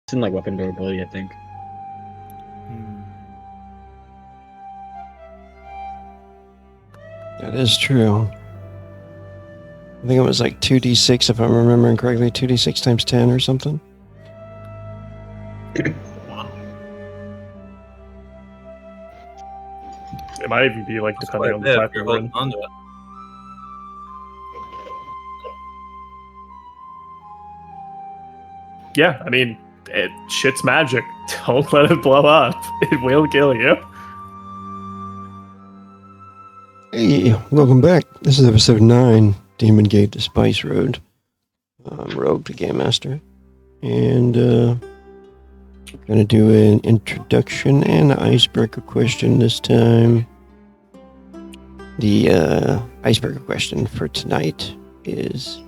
It's in like weapon durability, I think. That is true. I think it was like 2d6 if I'm remembering correctly, 2d6 times 10 or something. Wow. It might even be like That's depending quite on a the bit type if you're of rune. holding onto it. Yeah, I mean, shit's magic. Don't let it blow up. It will kill you. Hey, welcome back. This is episode 9, Demon Gate to Spice Road. I'm Rogue, the Game Master. And, gonna do an introduction and an icebreaker question this time. The, icebreaker question for tonight is,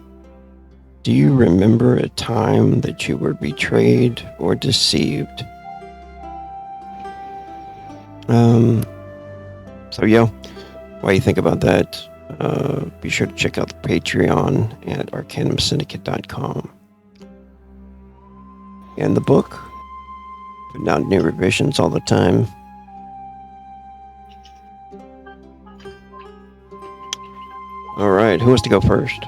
do you remember a time that you were betrayed or deceived? So yeah, while you think about that, be sure to check out the Patreon at arcanumsyndicate.com. And the book, putting out new revisions all the time. Alright, who wants to go first?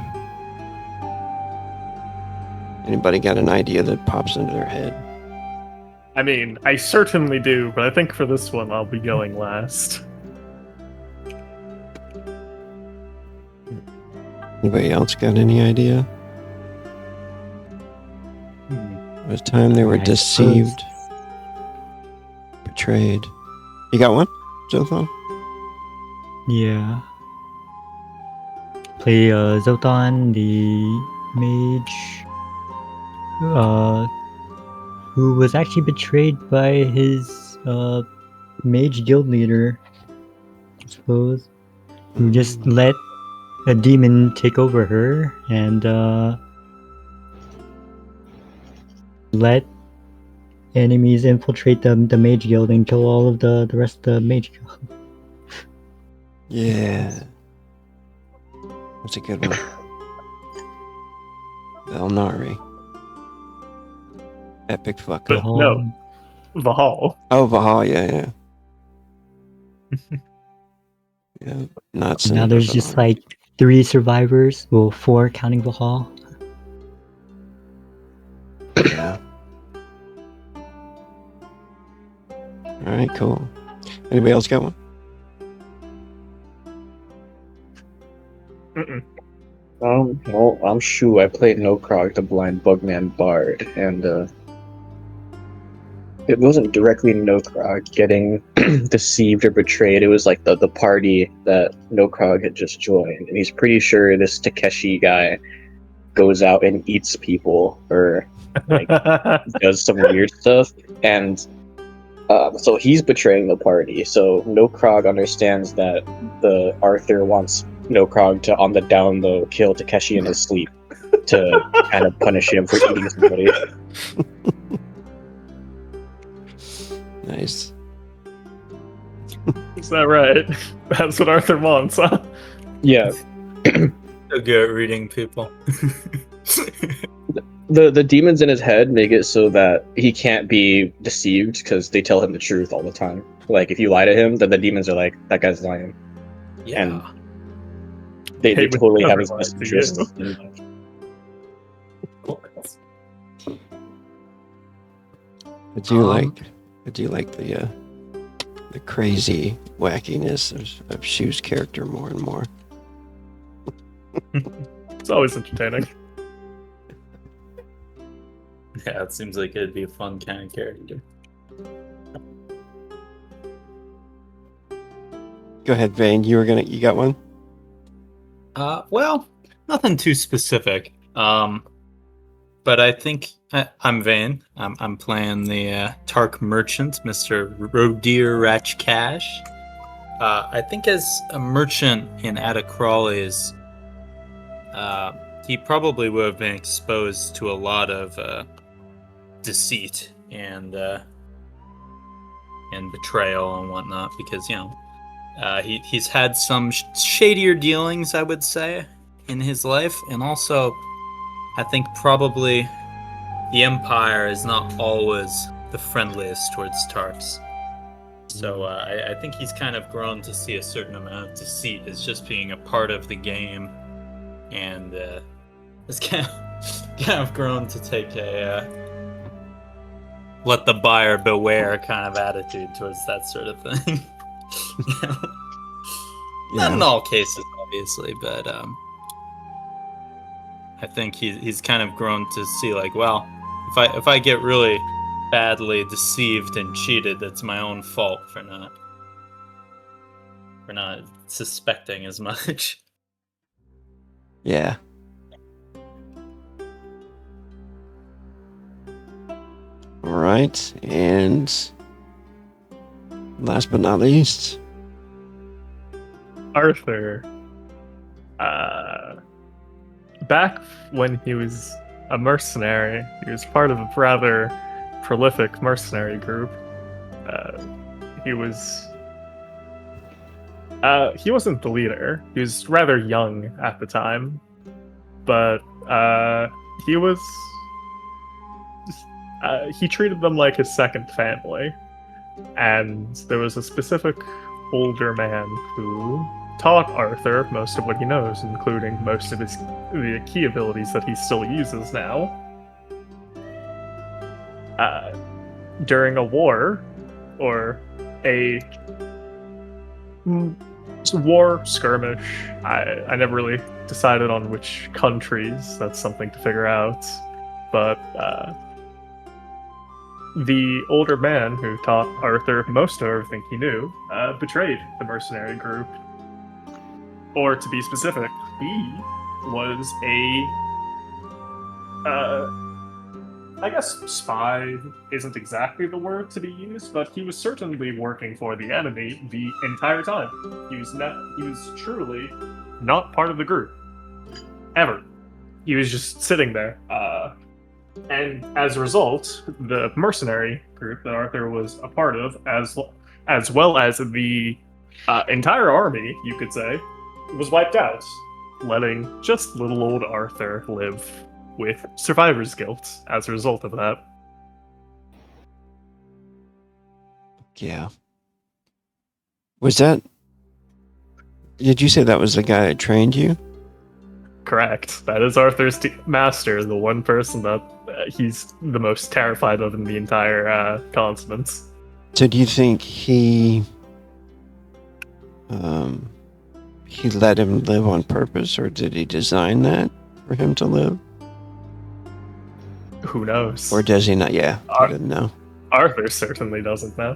Anybody got an idea that pops into their head? I mean, I certainly do, but I think for this one I'll be going last. Anybody else got any idea? It was time they were deceived, betrayed. You got one, Zoltan? Yeah. Play Zotan, the mage, who was actually betrayed by his mage guild leader, I suppose, who just let a demon take over her and let enemies infiltrate the mage guild and kill all of the rest of the mage guild. Yeah. That's a good one. Elnari. Epic fucker. But no, Vahal. Oh, Vahal, yeah. Yeah, not Now there's just like 3 survivors, well 4 counting Vahal. Yeah. Alright, cool. Anybody else got one? Mm-mm. Well, I'm Shu. I played Nokrog, the blind bugman bard, and it wasn't directly Nokrog getting deceived or betrayed. It was like the party that Nokrog had just joined, and he's pretty sure this Takeshi guy goes out and eats people or like does some weird stuff, and so he's betraying the party. So Nokrog understands that the Arthur wants Nokrog to, on the down low, kill Takeshi in his sleep to kind of punish him for eating somebody. Nice. Is that right? That's what Arthur wants, huh? Yeah. So good at reading people. The demons in his head make it so that he can't be deceived because they tell him the truth all the time. Like, if you lie to him, then the demons are like, that guy's lying. Yeah. And they Hey, would totally have never his lie best to interests. I do like the crazy wackiness of Shu's character more and more. It's always entertaining. Yeah, it seems like it'd be a fun kind of character. Go ahead, Vane. You got one? Well, nothing too specific. But I think I'm Vane. I'm playing the Tark merchant, Mr. Rodir Ratchcash. I think as a merchant in Atacrawley's, he probably would have been exposed to a lot of deceit and betrayal and whatnot, because he's had some shadier dealings, I would say, in his life, and also I think probably the Empire is not always the friendliest towards Tarks. So I think he's kind of grown to see a certain amount of deceit as just being a part of the game, and has kind of grown to take a let the buyer beware kind of attitude towards that sort of thing. Not in all cases, obviously, but I think he's kind of grown to see, like, well, if I get really badly deceived and cheated, that's my own fault for not suspecting as much. Yeah. All right, and last but not least, Arthur. Back when he was a mercenary, he was part of a rather prolific mercenary group. He wasn't the leader. He was rather young at the time, but he treated them like his second family. And there was a specific older man who taught Arthur most of what he knows, including most of the key abilities that he still uses now. During a war, or a war skirmish, I never really decided on which countries. That's something to figure out. But the older man who taught Arthur most of everything he knew betrayed the mercenary group. Or to be specific, he was I guess spy isn't exactly the word to be used, but he was certainly working for the enemy the entire time. He was truly not part of the group. Ever. He was just sitting there. And as a result, the mercenary group that Arthur was a part of, as well as the entire army, you could say, was wiped out, letting just little old Arthur live with survivor's guilt as a result of that. yeah. Did you say that was the guy that trained you? Correct. That is Arthur's master, the one person that he's the most terrified of in the entire continent. So do you think he let him live on purpose, or did he design that for him to live? Who knows? Or does he not? Yeah, I didn't know. Arthur certainly doesn't know.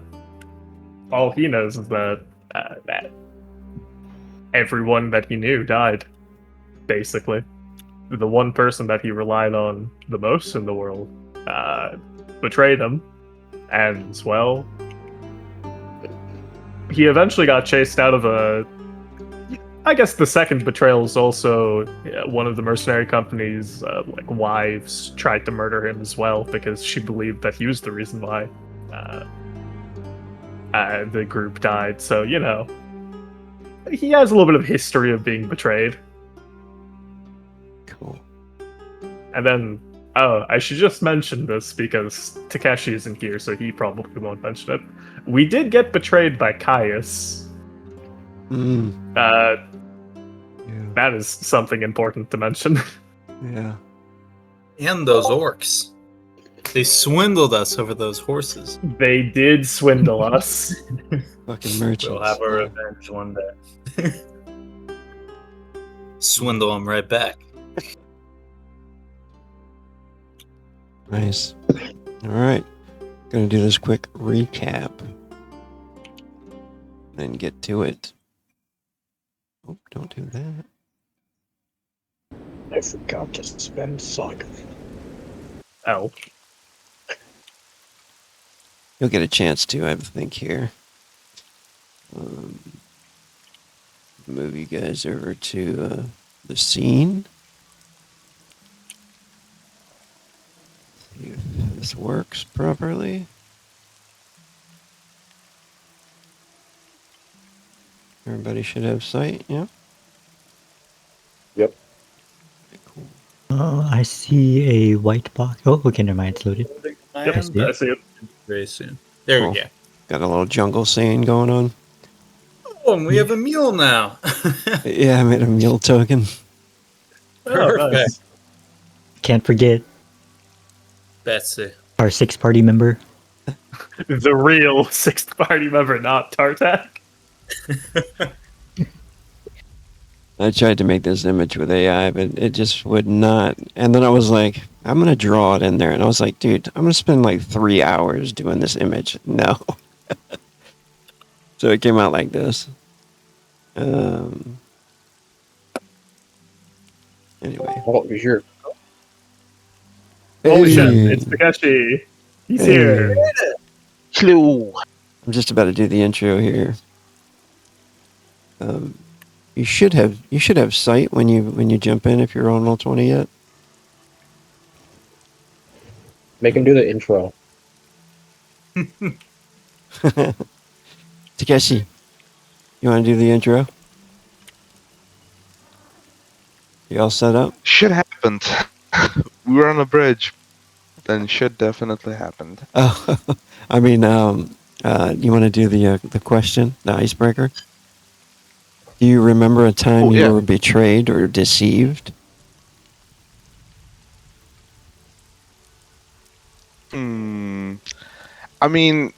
All he knows is that everyone that he knew died, basically. The one person that he relied on the most in the world betrayed him, and, well, he eventually got chased out of I guess the second betrayal is also one of the mercenary companies' wives tried to murder him as well because she believed that he was the reason why the group died. So, he has a little bit of history of being betrayed. Cool. And then, I should just mention this because Takeshi isn't here, so he probably won't mention it. We did get betrayed by Caius. Yeah. That is something important to mention. Yeah. And those orcs. They swindled us over those horses. They did swindle us. Fucking merchants. We'll have our revenge one day. Swindle them right back. Nice. All right. Gonna do this quick recap. Then get to it. Oh, don't do that. I forgot to spend saga. Oh. You'll get a chance to, I think, here. Move you guys over to the scene. See if this works properly. Everybody should have sight, yeah? Yep. Okay, cool. I see a white box. Oh, okay, never mind. It's loaded. Yep, I see it. I see it. Very soon. There Cool. we go. Got a little jungle scene going on. Oh, and we have a mule now. Yeah, I made a mule token. Oh, Perfect. nice. Can't forget Betsy. our 6-party member. The real sixth party member, not Tartak. I tried to make this image with AI, but it just would not. And then I was like, I'm going to draw it in there. And I was like, dude, I'm going to spend like 3 hours doing this image. No. So it came out like this. Anyway. Oh, sure. Holy shit, Hey. it's Beekakke. He's Hey. here. Hello. I'm just about to do the intro here. You should have sight when you jump in if you're on Roll20 yet. Make him do the intro. Takeshi, you want to do the intro? You all set up? Shit happened. We were on a bridge. Then shit definitely happened. Oh, I mean, you want to do the question, the icebreaker? Do you remember a time Oh, you yeah. were betrayed or deceived? I mean,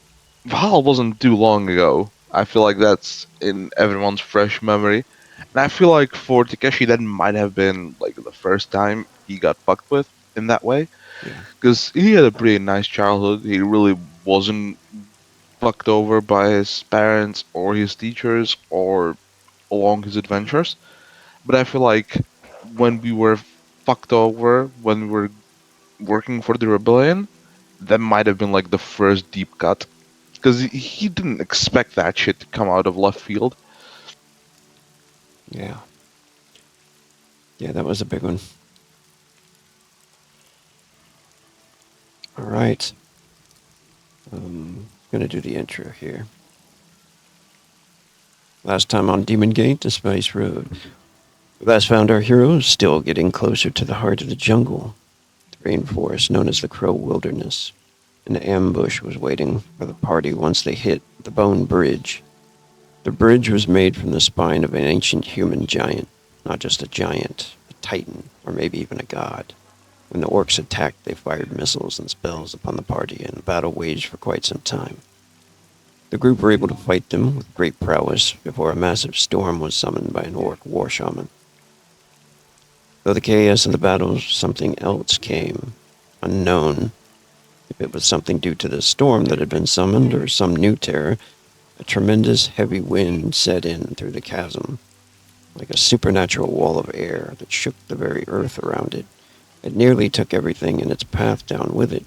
Val wasn't too long ago. I feel like that's in everyone's fresh memory. And I feel like for Takeshi, that might have been like the first time he got fucked with in that way. Yeah. Because he had a pretty nice childhood. He really wasn't fucked over by his parents or his teachers or along his adventures. But I feel like when we were fucked over, when we were working for the rebellion, that might have been like the first deep cut. Because he didn't expect that shit to come out of left field. Yeah. Yeah, that was a big one. All right. Gonna do the intro here. Last time on Demon Gate to Spice Road. We last found our heroes still getting closer to the heart of the jungle, the rainforest known as the Crow Wilderness. An ambush was waiting for the party once they hit the Bone Bridge. The bridge was made from the spine of an ancient human giant, not just a giant, a titan, or maybe even a god. When the orcs attacked, they fired missiles and spells upon the party, and the battle waged for quite some time. The group were able to fight them with great prowess before a massive storm was summoned by an orc war shaman. Though the chaos of the battle, something else came, unknown. If it was something due to the storm that had been summoned or some new terror, a tremendous heavy wind set in through the chasm, like a supernatural wall of air that shook the very earth around it. It nearly took everything in its path down with it.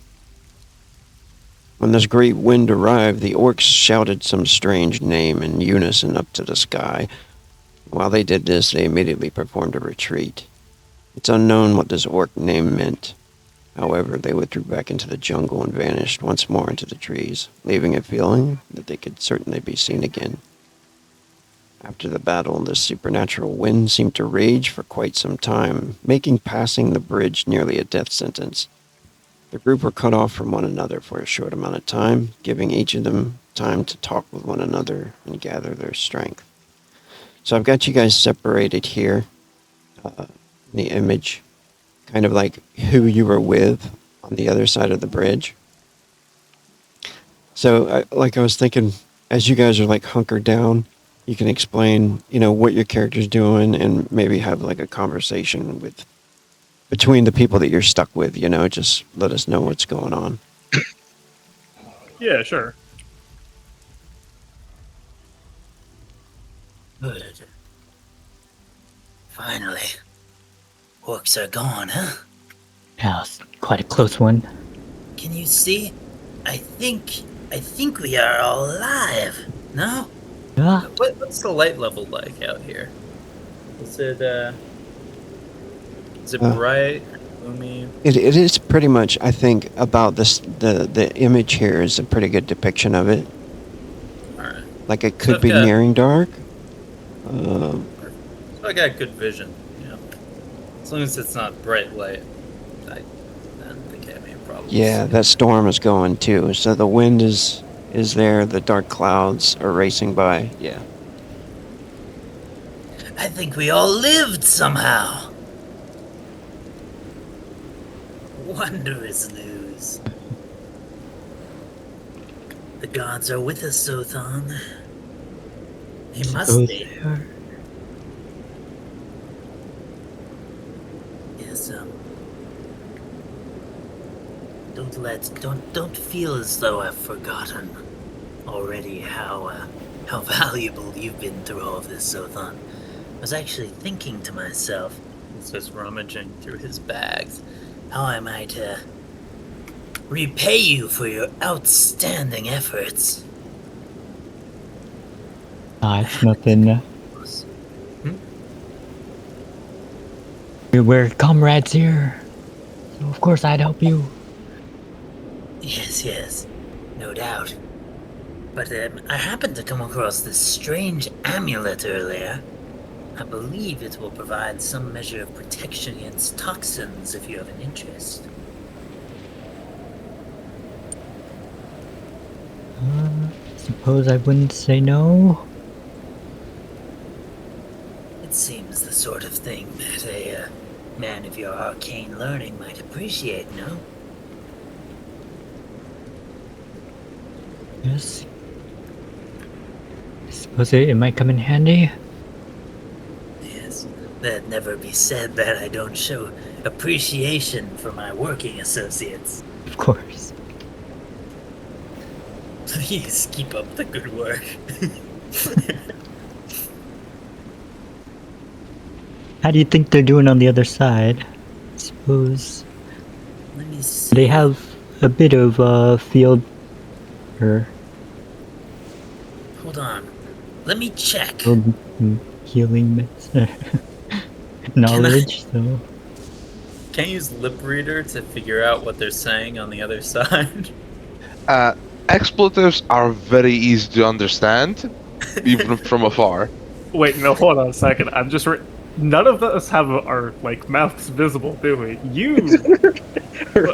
When this great wind arrived, the orcs shouted some strange name in unison up to the sky. While they did this, they immediately performed a retreat. It's unknown what this orc name meant. However, they withdrew back into the jungle and vanished once more into the trees, leaving a feeling that they could certainly be seen again. After the battle, this supernatural wind seemed to rage for quite some time, making passing the bridge nearly a death sentence. The group were cut off from one another for a short amount of time, giving each of them time to talk with one another and gather their strength. So I've got you guys separated here, in the image, kind of like who you were with on the other side of the bridge. So I was thinking, as you guys are like hunkered down, you can explain, what your character's doing and maybe have like a conversation between the people that you're stuck with, just let us know what's going on. Yeah, sure. Good. Finally. Orcs are gone, huh? Yeah, it's quite a close one. Can you see? I think we are all alive. No? Ah, What's the light level like out here? Is it bright, gloomy? It is pretty much, I think, about this. The image here is a pretty good depiction of it. Alright. Like it So could I've be got- nearing dark. So I got good vision, As long as it's not bright light, I don't think I have any problems. Yeah, that storm is going too. So the wind is there. The dark clouds are racing by. Yeah. I think we all lived somehow. Wondrous news. The gods are with us, Sothon. They must Suppose be. they are. Yes, don't feel as though I've forgotten already how valuable you've been through all of this, Sothon. I was actually thinking to myself, He's just rummaging through his bags. how I might repay you for your outstanding efforts. It's nothing. We're comrades here. So of course I'd help you. Yes, no doubt. But I happened to come across this strange amulet earlier. I believe it will provide some measure of protection against toxins if you have an interest. Suppose I wouldn't say no. It seems the sort of thing that a man of your arcane learning might appreciate, no? Yes. I suppose it might come in handy. Yes, that'd never be said that I don't show appreciation for my working associates. Of course. Please keep up the good work. How do you think they're doing on the other side? I suppose Let me see. they have a bit of field or Hold on. Let me check. healing knowledge. So Can't use lip reader to figure out what they're saying on the other side. Expletives are very easy to understand, even from afar. Wait, no, hold on a second. I'm just. None of us have our mouths visible, do we?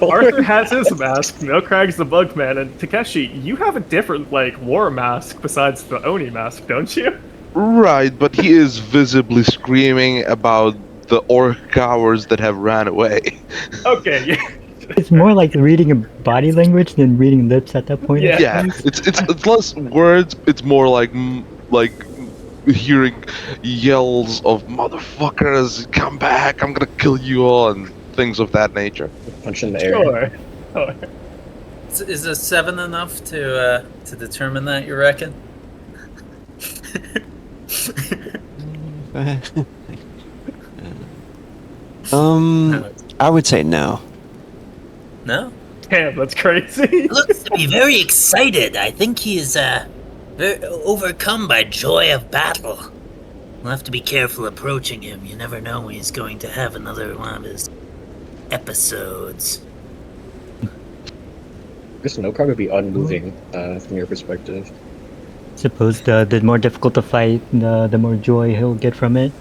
Arthur has his mask. Milkrag's the bug man, and Takeshi, you have a different war mask besides the Oni mask, don't you? Right, but he is visibly screaming about the orc cowards that have ran away. Okay, yeah. it's more like reading a body language than reading lips at that point. Yeah. Yeah, it's less words. It's more like hearing yells of "motherfuckers, come back! I'm gonna kill you all" and things of that nature. Punch in the air. Sure. Is a 7 enough to determine that, you reckon? I would say no. No? Damn, that's crazy. He looks to be very excited. I think he is very overcome by joy of battle. We'll have to be careful approaching him. You never know when he's going to have another one of his episodes. This Nokar would be unmoving from your perspective. Suppose the more difficult the fight, the more joy he'll get from it.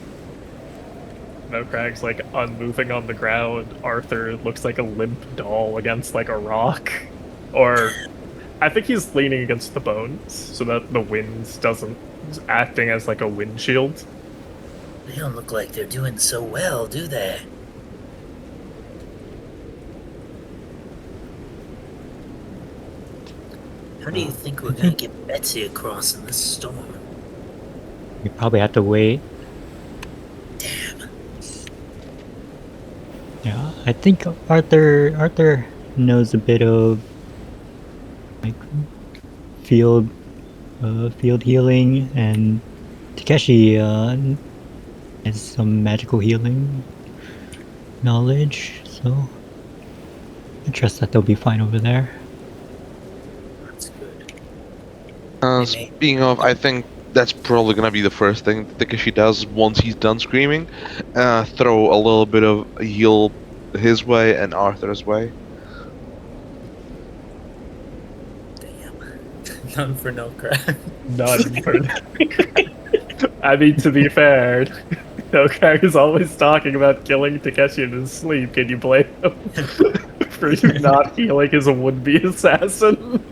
Milkrag's unmoving on the ground. Arthur looks like a limp doll against a rock. Or I think he's leaning against the bones so that the wind doesn't acting as a windshield. They don't look like they're doing so well, do they? How do you think we're gonna get Betsy across in this storm? You probably have to wait. Damn. Yeah, I think Arthur knows a bit of field healing, and Takeshi has some magical healing knowledge, so I trust that they'll be fine over there. That's good. Speaking of, I think that's probably gonna be the first thing Takeshi does once he's done screaming. Throw a little bit of heal his way and Arthur's way. Damn. None for no crack. None for I mean, to be fair, No, Craig is always talking about killing Takeshi in his sleep. Can you blame him for you not healing his would-be assassin?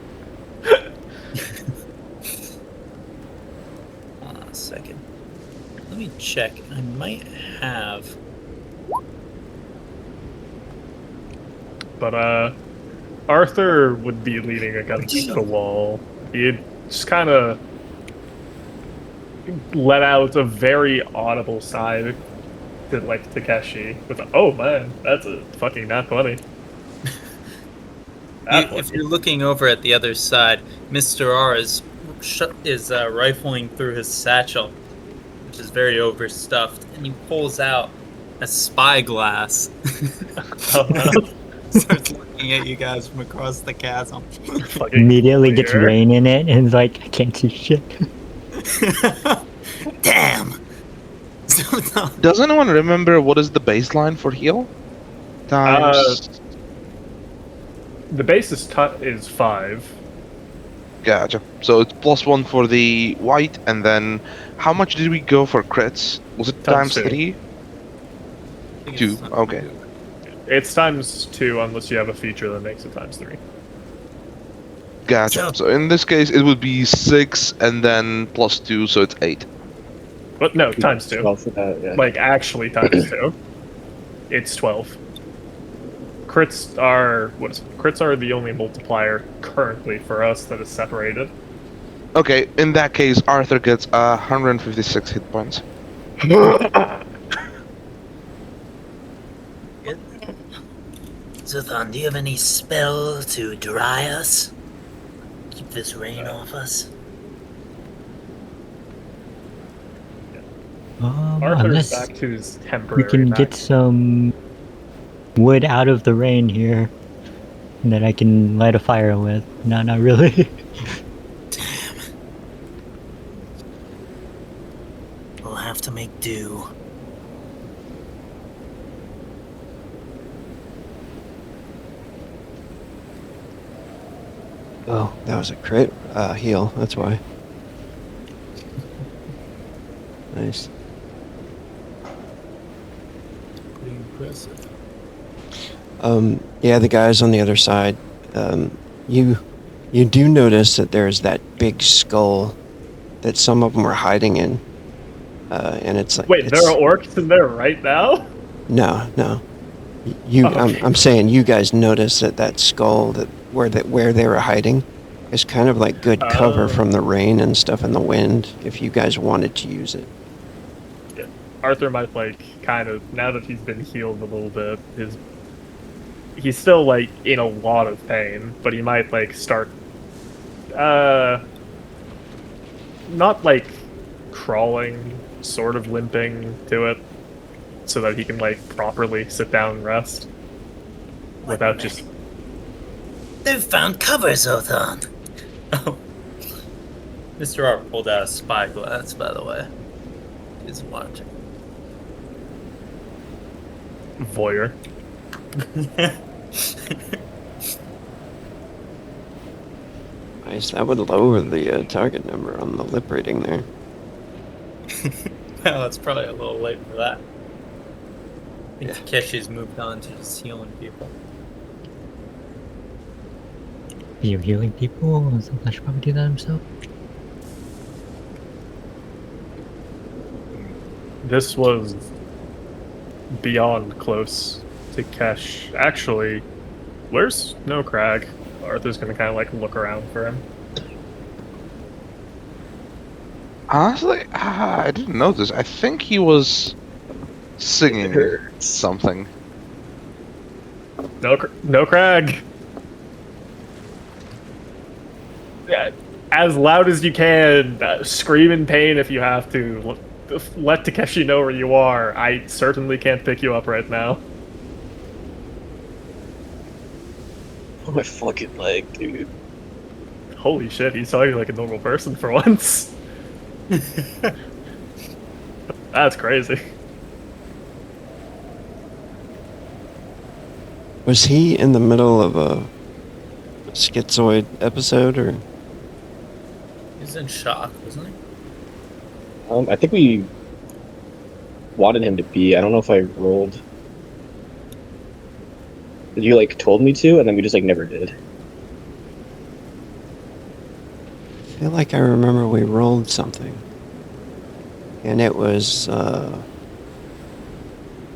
Hold on a second. Let me check. I might have. But, Arthur would be leaning against the wall. He'd just kind of let out a very audible sigh to, like, Takeshi. With a, oh man, that's a fucking nat 20. If you're looking over at the other side, Mr. R is rifling through his satchel, which is very overstuffed, and he pulls out a spyglass. Oh, no. Starts looking at you guys from across the chasm. Fucking Immediately gets clear. rain in it and is like, I can't see shit. Damn. Does anyone remember what is the baseline for heal? Times. The base is 5. Gotcha. So it's +1 for the white, and then how much did we go for crits? Was it Times times 3? 2. Okay. It's times 2 unless you have a feature that makes it times 3. Gotcha. So in this case, it would be 6 and then +2, so it's 8. But no, times 2. 12 for that, yeah. Like, actually times 2. It's 12. Crits are... Crits are the only multiplier currently for us that is separated. Okay, in that case, Arthur gets 156 hit points. Zuthan, do you have any spell to dry us? Keep this rain off us? Arthur's Unless back to his we temporary can back. get some wood out of the rain here that I can light a fire with. No, not really. We'll have to make do. Oh, that was a crit heal. That's why. Nice. Pretty impressive. Yeah, the guys on the other side. You do notice that there's that big skull that some of them are hiding in, and it's like. Wait, there are orcs in there right now? No. You, Oh, okay. I'm saying you guys notice that skull where they were hiding is kind of like good cover Oh. from the rain and stuff and the wind if you guys wanted to use it. Arthur might, like, kind of, now that he's been healed a little bit, he's still, like, in a lot of pain, but he might, like, start, not, like, crawling, sort of limping to it, so that he can, like, properly sit down and rest, without just... They've found cover, Zothan. Oh. Mr. R pulled out a spyglass, by the way. He's watching. voyeur. Nice. That would lower the target number on the lip rating there. Well, it's probably a little late for that. I think Takeshi's moved on to just healing people. Are you healing people? I should probably do that himself. This was beyond close to Kesh. Actually, where's No Crag? Arthur's gonna kind of like look around for him. Honestly, I didn't notice. I think he was singing something. No Crag. Yeah, as loud as you can. Scream in pain if you have to. Let Takeshi know where you are. I certainly can't pick you up right now. Oh, my fucking leg, dude. Holy shit, he's talking like a normal person for once. That's crazy. Was he in the middle of a schizoid episode, or? He's in shock, wasn't he? I think we wanted him to be. I don't know if I rolled. You like told me to, and then we just like never did. I feel like I remember we rolled something. And it was,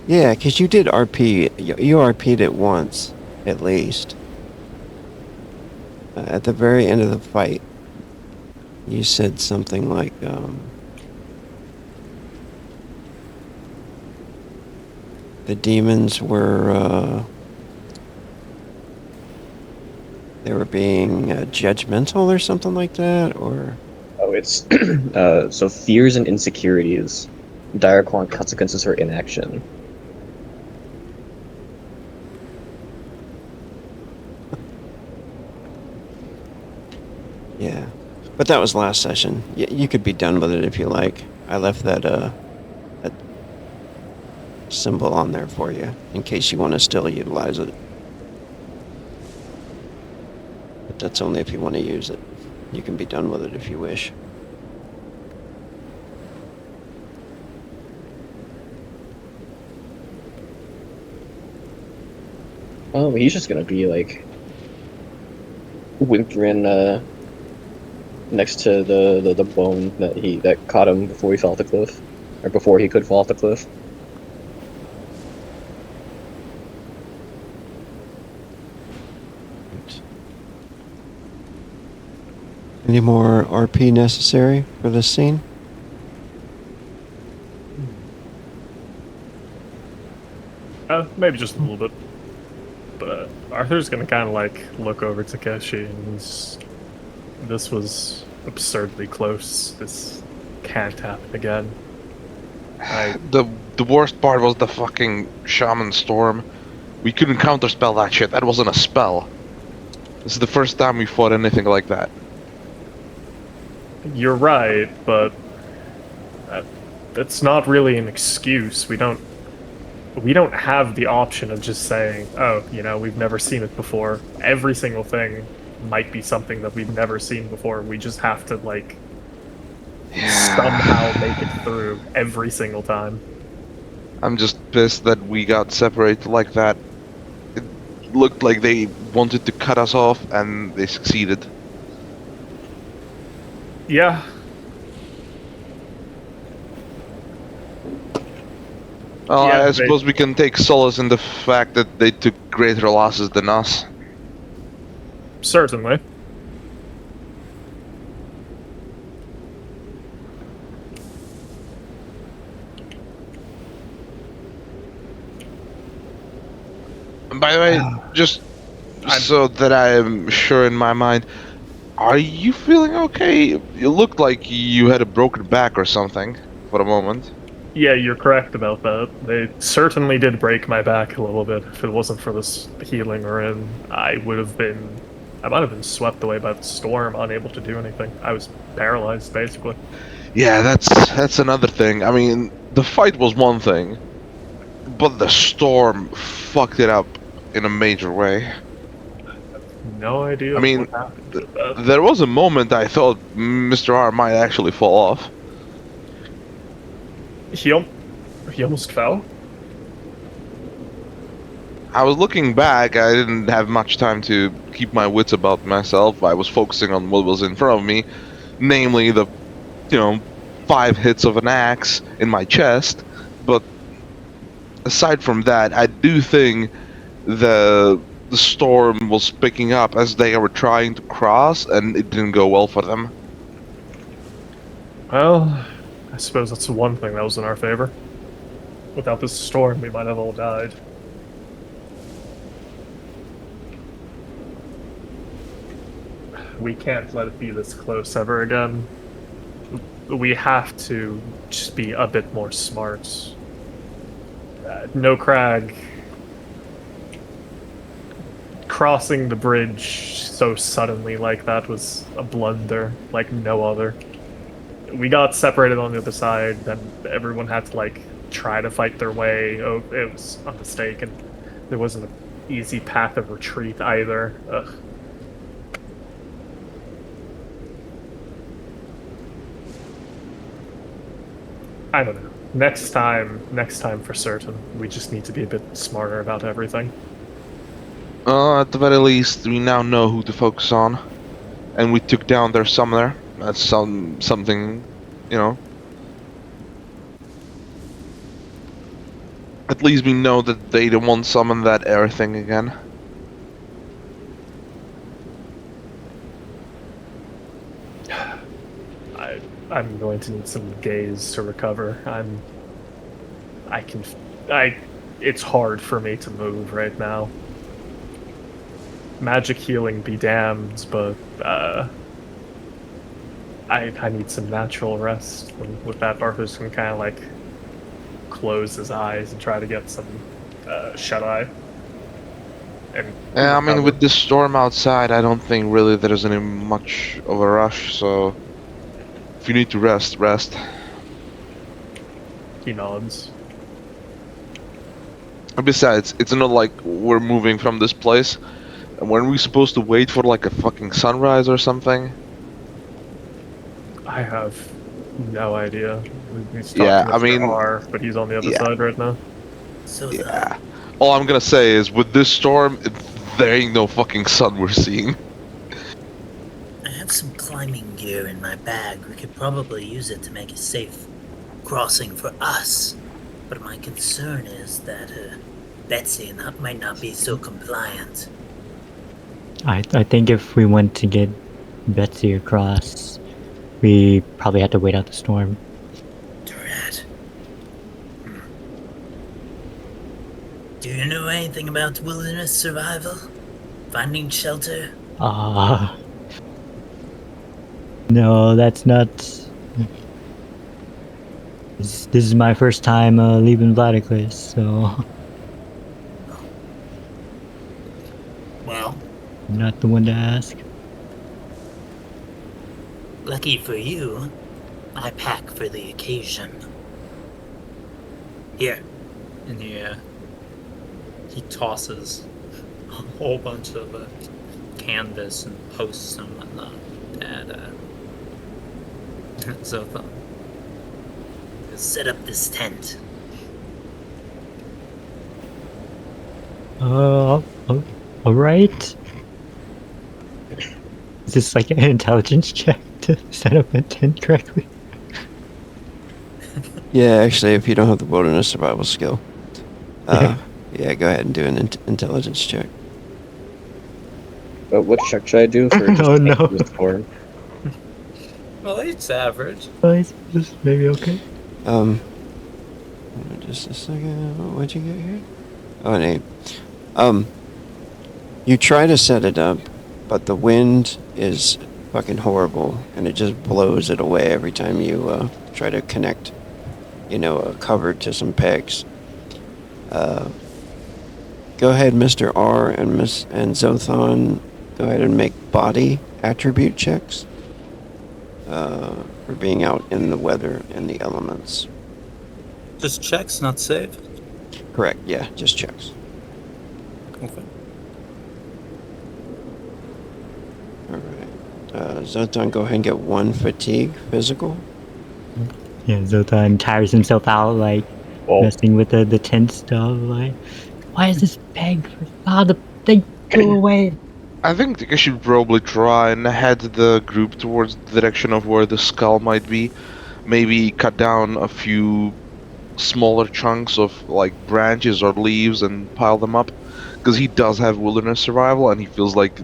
yeah, because you did RP. You RP'd it once, at least. At the very end of the fight, you said something like, the demons were, they were being judgmental or something like that, or... Oh, it's so fears and insecurities, dire consequences for inaction. Yeah, but that was last session. You could be done with it if you like. I left that symbol on there for you in case you want to still utilize it. But that's only if you want to use it. You can be done with it if you wish. Oh, he's just gonna be like whimpering next to the bone that caught him before he fell off the cliff, or before he could fall off the cliff. Any more RP necessary for this scene? Maybe just a little bit. But Arthur's gonna kind of like look over Takeshi, and this was absurdly close. This can't happen again. The worst part was the fucking shaman storm. We couldn't counterspell that shit. That wasn't a spell. This is the first time we fought anything like that. You're right, but that's not really an excuse. We don't have the option of just saying, oh, we've never seen it before. Every single thing might be something that we've never seen before. We just have to, like, somehow make it through every single time. I'm just pissed that we got separated like that. It looked like they wanted to cut us off, and they succeeded. Yeah. Well, Yeah, I suppose we can take solace in the fact that they took greater losses than us. Certainly. And by the way, just so that I am sure in my mind, are you feeling okay? You looked like you had a broken back or something for a moment. Yeah, you're correct about that. They certainly did break my back a little bit. If it wasn't for this healing we're in, I might have been swept away by the storm, unable to do anything. I was paralyzed, basically. Yeah, that's another thing. I mean, the fight was one thing, but the storm fucked it up in a major way. No idea I mean, what happened with that. there was a moment I thought Mr. R might actually fall off. He almost fell? I was looking back, I didn't have much time to keep my wits about myself. I was focusing on what was in front of me, namely the, 5 hits of an axe in my chest. But aside from that, I do think the storm was picking up as they were trying to cross, and it didn't go well for them. Well, I suppose that's the one thing that was in our favor. Without this storm, we might have all died. We can't let it be this close ever again. We have to just be a bit more smart. No Crag crossing the bridge so suddenly like that was a blunder like no other. We got separated on the other side, then everyone had to try to fight their way. Oh, it was a mistake, and there wasn't an easy path of retreat either. Ugh. I don't know. Next time for certain. We just need to be a bit smarter about everything. At the very least, we now know who to focus on, and we took down their summoner. That's something, you know. At least we know that they don't want to summon that air thing again. I'm going to need some days to recover. It's hard for me to move right now. Magic healing be damned, but I need some natural rest. And with that, Arthur's gonna kind of like close his eyes and try to get some shut eye. And Yeah, I mean, with this storm outside, I don't think really there's any much of a rush, so if you need to rest, rest. he nods. And besides, it's not like we're moving from this place. And weren't we supposed to wait for like a fucking sunrise or something? I have no idea. He's Yeah, talking to I Mr. mean, R, but he's on the other yeah. side right now. So Yeah. All I'm gonna say is, with this storm, there ain't no fucking sun we're seeing. I have some climbing gear in my bag. We could probably use it to make a safe crossing for us. But my concern is that Betsy might not be so compliant. I think if we went to get Betsy across, we probably had to wait out the storm. Drat. Do you know anything about wilderness survival? Finding shelter? No, that's not. This is my first time leaving Vladicus, so Well, I'm not the one to ask. lucky for you, I pack for the occasion. Here. And he tosses a whole bunch of canvas and posts and whatnot at Zothon. Set up this tent. Alright. Is this like an intelligence check to set up a tent correctly? Yeah, actually, if you don't have the wilderness survival skill, yeah, go ahead and do an intelligence check. But what check should I do for just Oh, no. taking the storm? Well, it's average. It's just maybe okay. Just a second. What'd you get here? Oh, an 8. You try to set it up, but the wind is fucking horrible, and it just blows it away every time you try to connect, a cover to some pegs. Go ahead, Mr. R and Zothon. Go ahead and make body attribute checks for being out in the weather and the elements. Just checks, not save. Correct. Yeah, just checks. Okay. All right. Zothon, go ahead and get 1 fatigue physical. Yeah, Zotan tires himself out, like, messing with the tent stuff, like, why is this peg? The thing go away. I think I should probably try and head the group towards the direction of where the skull might be. Maybe cut down a few smaller chunks of like branches or leaves and pile them up. Because he does have wilderness survival and he feels like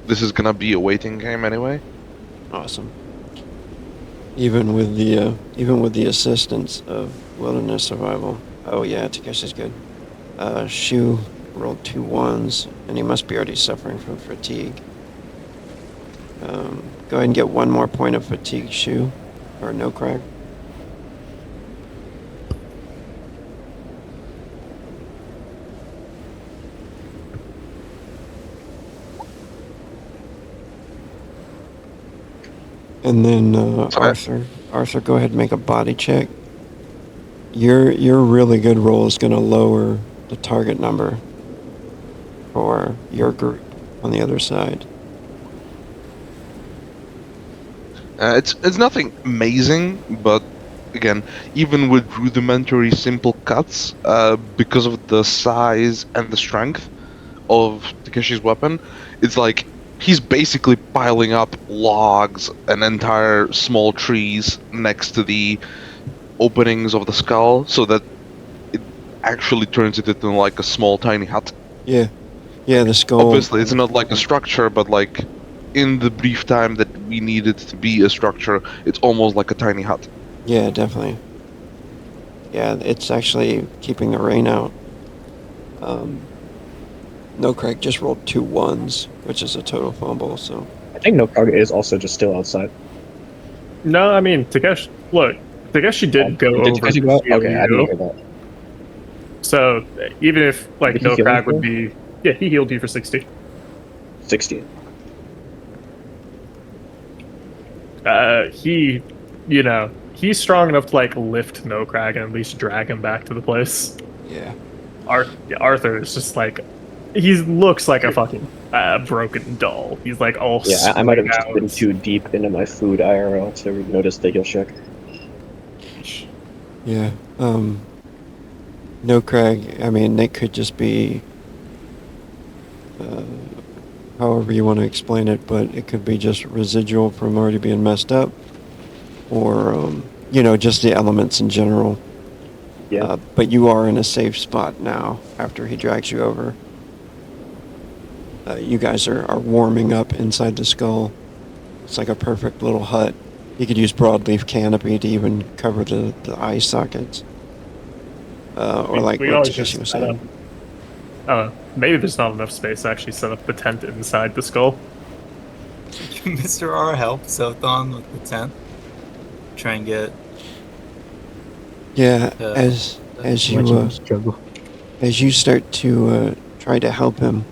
this is gonna be a waiting game anyway. Awesome. Even with the assistance of wilderness survival. Oh yeah, Takeshi's good. Shu rolled 2 1s, and he must be already suffering from fatigue. Go ahead and get 1 more point of fatigue, Shu, or no crack. And then Arthur, go ahead and make a body check. Your really good roll is going to lower the target number for your group on the other side. It's nothing amazing, but again, even with rudimentary simple cuts, because of the size and the strength of Takeshi's weapon, it's like he's basically piling up logs and entire small trees next to the openings of the skull, so that it actually turns it into like a small tiny hut. Yeah. Yeah, the skull. Obviously, it's not like a structure, but like in the brief time that we need it to be a structure, it's almost like a tiny hut. Yeah, definitely. Yeah, it's actually keeping the rain out. No, Craig just rolled 2 1s, which is a total fumble, so... I think Nokrag is also just still outside. No, I mean Takeshi. Look, Takeshi did go Did over. Takeshi to go out? heal Okay, I you. didn't hear that. So even if like Did he no heal crack you would be, yeah, he healed you for 60. 16. He, you know, he's strong enough to like lift no crack and at least drag him back to the place. Yeah. Arthur is just like, he looks like a fucking broken doll. He's like all Yeah, I might have just sprayed been out. too deep into my food IRL to notice the heal check. Yeah. No, Craig, I mean, they could just be... however you want to explain it, but it could be just residual from already being messed up. Or, you know, just the elements in general. Yeah. But you are in a safe spot now after he drags you over. You guys are warming up inside the skull. It's like a perfect little hut. You could use broadleaf canopy to even cover the eye sockets. Or like we what always Takeshi just was set saying. up. Maybe there's not enough space to actually set up the tent inside the skull. Mr. R help Zothon with the tent. Try and get Yeah, Uh, as Watching you him struggle. as you start to try to help him,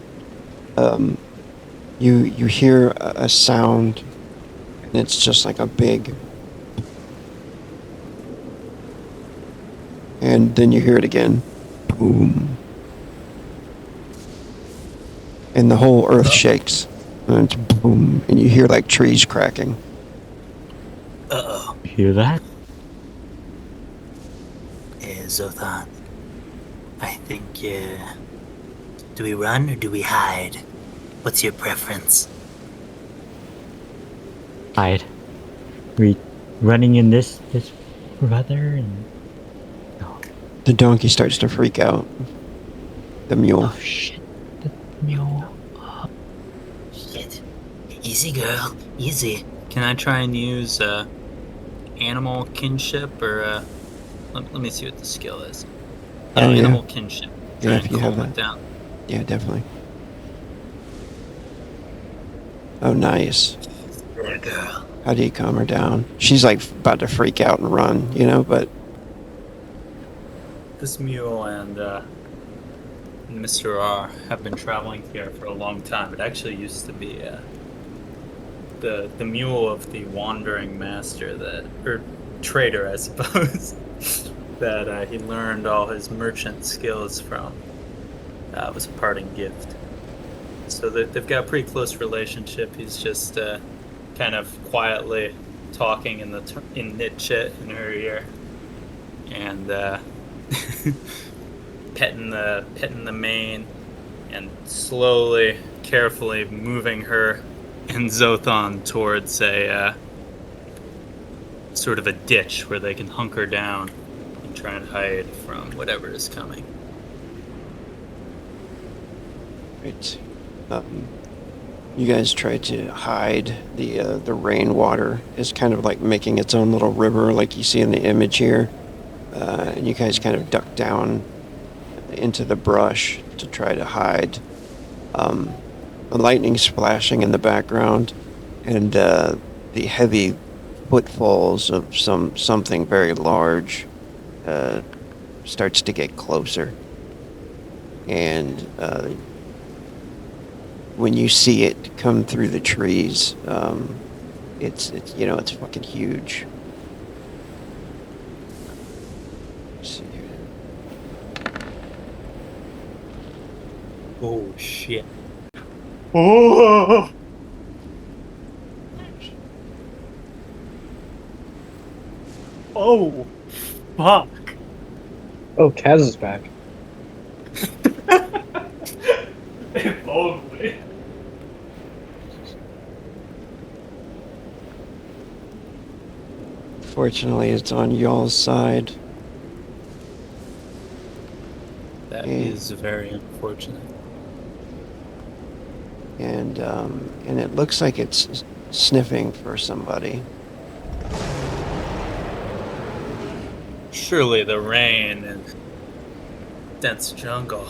you hear a sound, and it's just like a big, and then you hear it again, boom, and the whole earth shakes, and it's boom, and you hear like trees cracking. Uh-oh. Hear that? Zothon. I think, do we run or do we hide? What's your preference? Hide. We running in this weather and The donkey starts to freak out. The mule. oh shit, the mule. Shit. Easy, girl. Easy. Can I try and use animal kinship or let me see what the skill is. Oh, yeah. Animal kinship. Try Yeah, and if you have calm it that. down. Yeah, definitely. Oh, nice. There, girl. How do you calm her down? She's like about to freak out and run, you know, but This mule and Mr. R have been traveling here for a long time. It actually used to be the mule of the wandering master or trader, I suppose, that he learned all his merchant skills from. It was a parting gift. So they've got a pretty close relationship. He's just kind of quietly talking in Nietzsche in her ear, and petting the mane, and slowly, carefully moving her and Zothon towards a sort of a ditch where they can hunker down and try and hide from whatever is coming. right. You guys try to hide. The rainwater is kind of like making its own little river, like you see in the image here. And you guys kind of duck down into the brush to try to hide. The lightning's flashing in the background, and the heavy footfalls of something very large starts to get closer. And when you see it come through the trees, it's it's fucking huge. Let's see here. Oh shit! Oh! Oh, fuck. Oh, Kaz is back. If only. Fortunately, it's on y'all's side. That Yeah. is very unfortunate. And it looks like it's sniffing for somebody. Surely the rain and dense jungle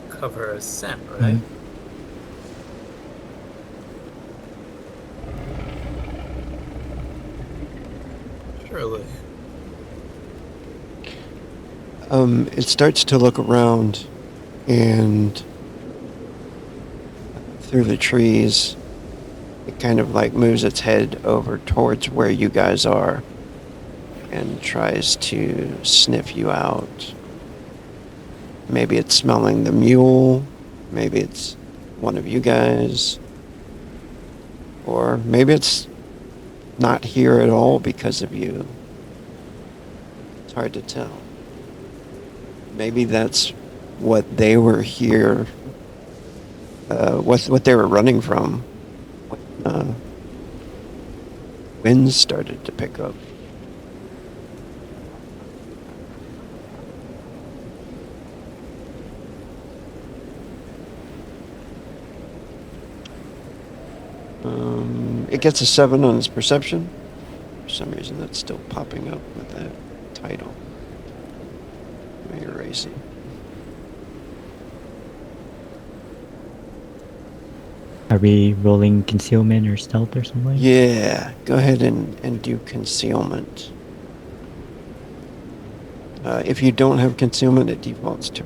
cover a scent, right? Surely. It starts to look around, and through the trees, it kind of like moves its head over towards where you guys are and tries to sniff you out. Maybe it's smelling the mule, maybe it's one of you guys, or maybe it's not here at all because of you. It's hard to tell. Maybe that's what they were here, what they were running from when winds started to pick up. It gets a 7 on its perception. For some reason, that's still popping up with that title. Let me erase it. Are we rolling concealment or stealth or something? Yeah, go ahead and do concealment. If you don't have concealment, it defaults to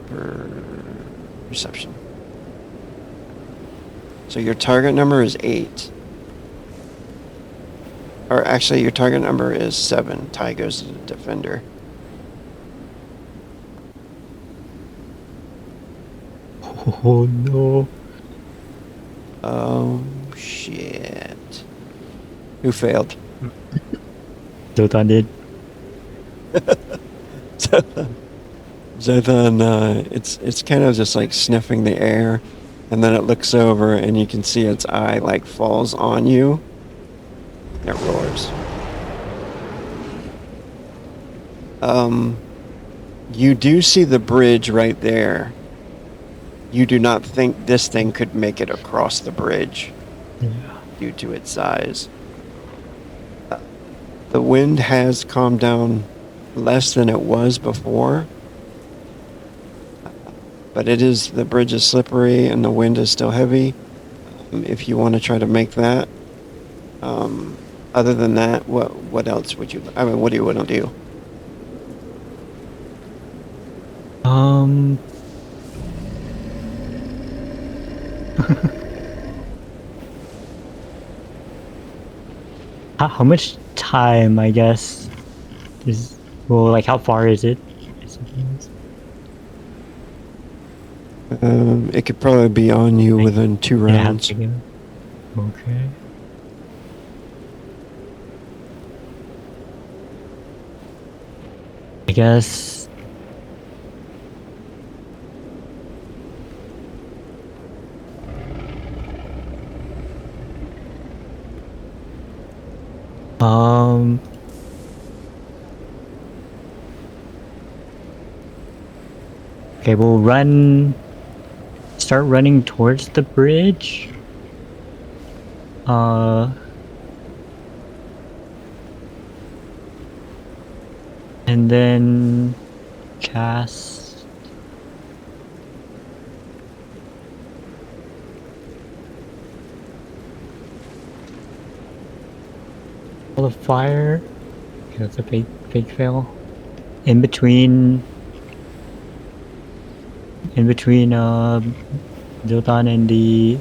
perception. So your target number is 8. Or actually, your target number is 7. Ty goes to the defender. Oh no. Oh, shit. Who failed? Dotan did. Zethan, it's kind of just like sniffing the air, and then it looks over and you can see its eye like falls on you. It roars. You do see the bridge right there. You do not think this thing could make it across the bridge due to its size. The wind has calmed down less than it was before, but the bridge is slippery and the wind is still heavy. If you want to try to make that, other than that, what else would you? I mean, what do you want to do? How much time, I guess, is... Well, like, how far is it? It could probably be on you within 2 rounds. Yeah, okay. I guess... Okay, we'll start running towards the bridge. And then cast Wall of Fire. Okay, that's a fake fail. In between Zoltan and the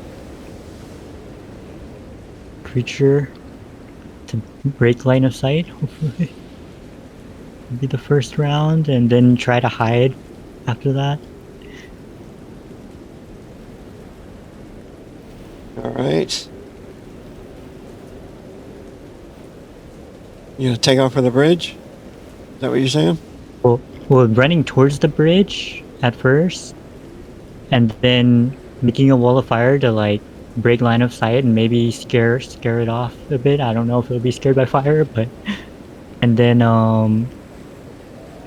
creature to break line of sight, hopefully. Be the first round, and then try to hide after that. All right. You gonna take off for the bridge? Is that what you're saying? Well, running towards the bridge at first, and then making a wall of fire to like break line of sight and maybe scare it off a bit. I don't know if it'll be scared by fire, but and then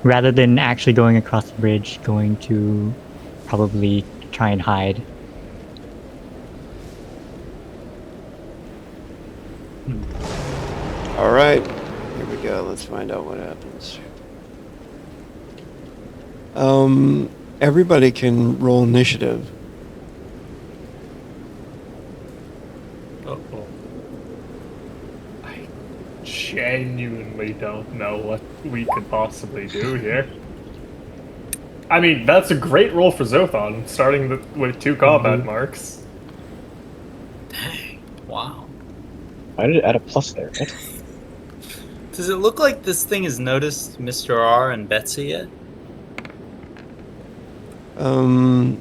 rather than actually going across the bridge, going to probably try and hide. All right, here we go. Let's find out what happens. Everybody can roll initiative. Uh-oh. I genuinely don't know what we could possibly do here. I mean, that's a great roll for Zothon, starting with 2 combat marks. Dang. Wow. Why did it add a plus there? What? Does it look like this thing has noticed Mr. R and Betsy yet? Okay.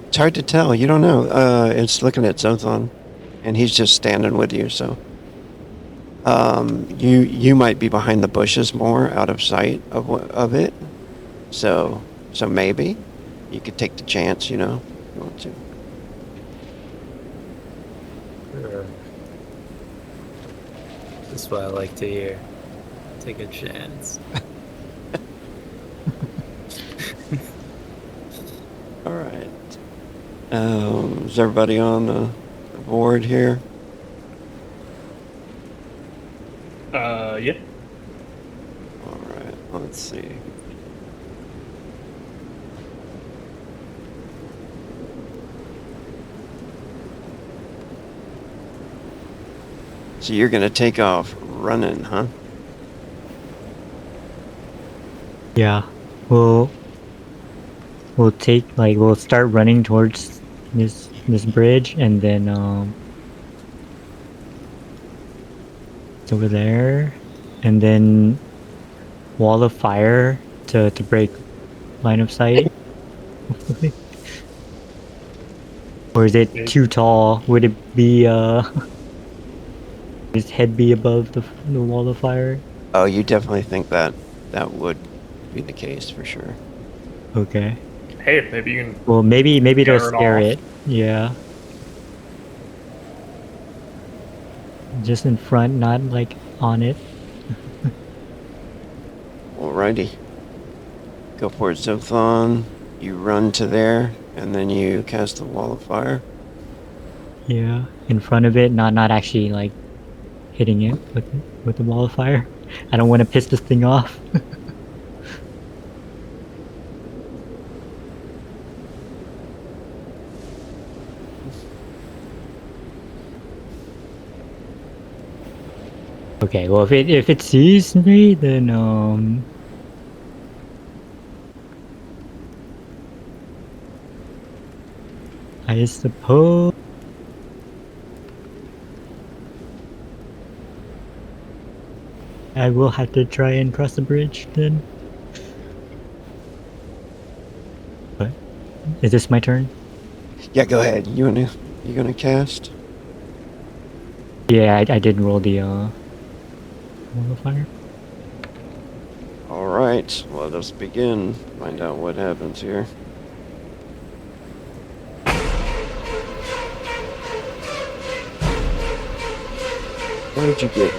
It's hard to tell. You don't know. It's looking at Zothon, and he's just standing with you. So, you might be behind the bushes more, out of sight of it. So maybe you could take the chance. You know, if you want to. Sure. This is what I like to hear. Take a chance. All right. Is everybody on the board here? Yeah. All right. Let's see. So you're gonna take off running, huh? Yeah, we'll start running towards this bridge, and then it's over there, and then wall of fire to break line of sight. Or is it too tall? Would it be his head be above the wall of fire? Oh, you definitely think that would be the case for sure. Okay. Hey, maybe you can. Well, maybe it'll Scare it scare off. it. Yeah. Just in front, not like on it. Alrighty. Go for it, Zothon. You run to there, and then you cast the wall of fire. Yeah, in front of it, not actually like hitting it with the wall of fire. I don't want to piss this thing off. Okay, well if it sees me, then I suppose I will have to try and cross the bridge then. But is this my turn? Yeah, go ahead. You gonna cast? Yeah, I did roll the wall of fire. All right. Let us begin. Find out what happens here. What did you get?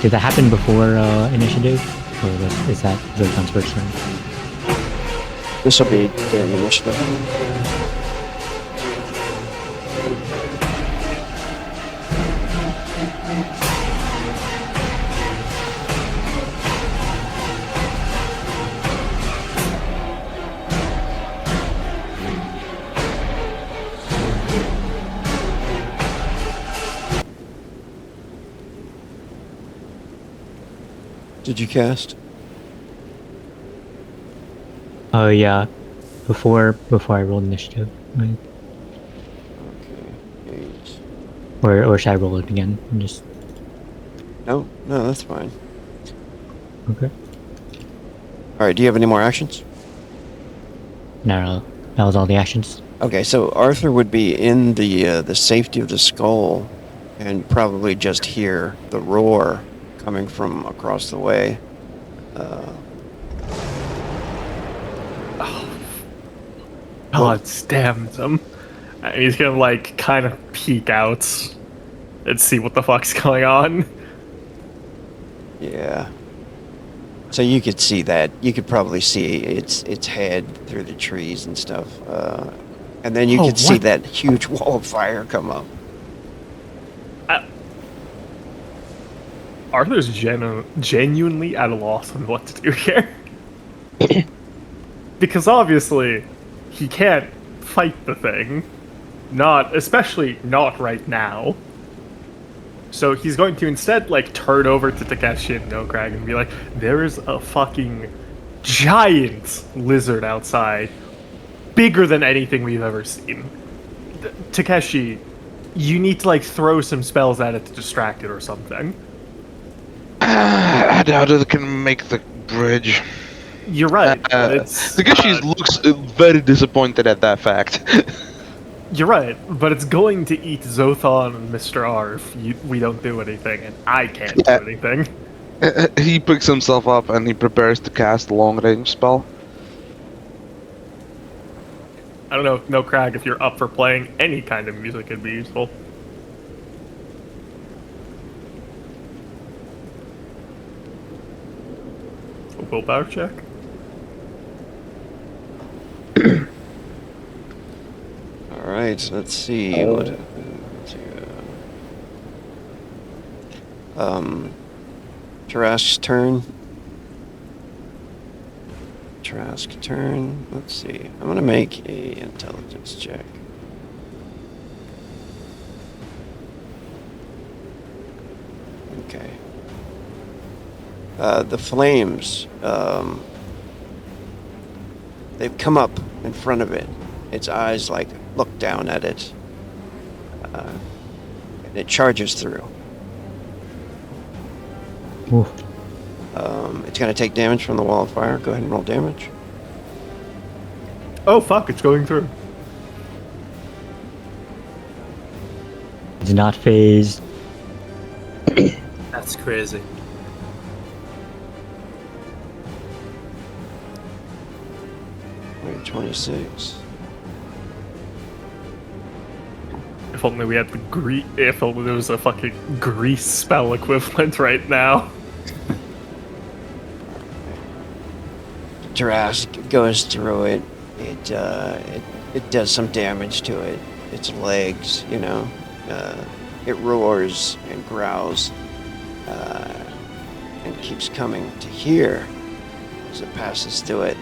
Did that happen before initiative? Or is that Zotan's first turn? This will be the initiative. Did you cast? Oh yeah, before I rolled initiative, right? Okay. 8. Or should I roll it again? And just No, that's fine. okay. right, do you have any more actions? No, that was all the actions. Okay, so Arthur would be in the safety of the skull and probably just hear the roar coming from across the way. God stammed him. And he's gonna like kind of peek out and see what the fuck's going on. Yeah. So you could see that. You could probably see its head through the trees and stuff. And then you Oh, could see what? that huge wall of fire come up. Arthur's genuinely at a loss on what to do here. Because obviously, he can't fight the thing. Especially not right now. So he's going to instead, like, turn over to Takeshi and Nokrag and be like, there is a fucking giant lizard outside. Bigger than anything we've ever seen. Takeshi, you need to, like, throw some spells at it to distract it or something. I doubt it can make the bridge. You're right, but it's... Takeshi looks very disappointed at that fact. You're right, but it's going to eat Zothon and Mr. R if we don't do anything, and I can't do anything. He picks himself up and he prepares to cast a long-range spell. I don't know, no Crag, if you're up for playing any kind of music, it'd be useful. A willpower check? Alright, let's see. Tarask's turn. Trask turn. Let's see. I'm gonna make a intelligence check. Okay. The flames, they've come up in front of it. Its eyes, like, look down at it. And it charges through. Oof. It's gonna take damage from the wall of fire. Go ahead and roll damage. Oh fuck, it's going through. It's not phased. That's crazy. Wait, 26. If only we had the if only there was a fucking grease spell equivalent right now. Tarask goes through it. It does some damage to it. Its legs, you know. It roars and growls. And keeps coming to here as it passes through it.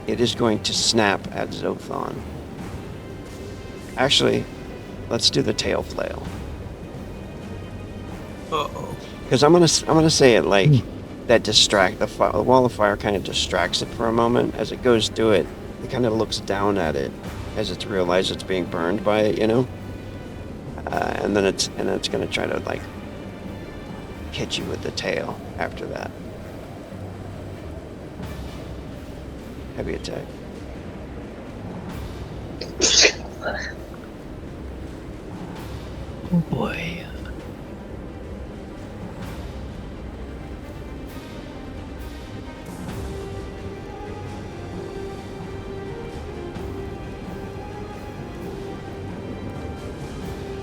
It is going to snap at Zothon. Actually, let's do the tail flail. Uh-oh. Because I'm gonna say it like that. The wall of fire kind of distracts it for a moment as it goes through it. It kind of looks down at it as it's realized it's being burned by it, you know. And then it's gonna try to like hit you with the tail after that. Heavy attack. Oh boy.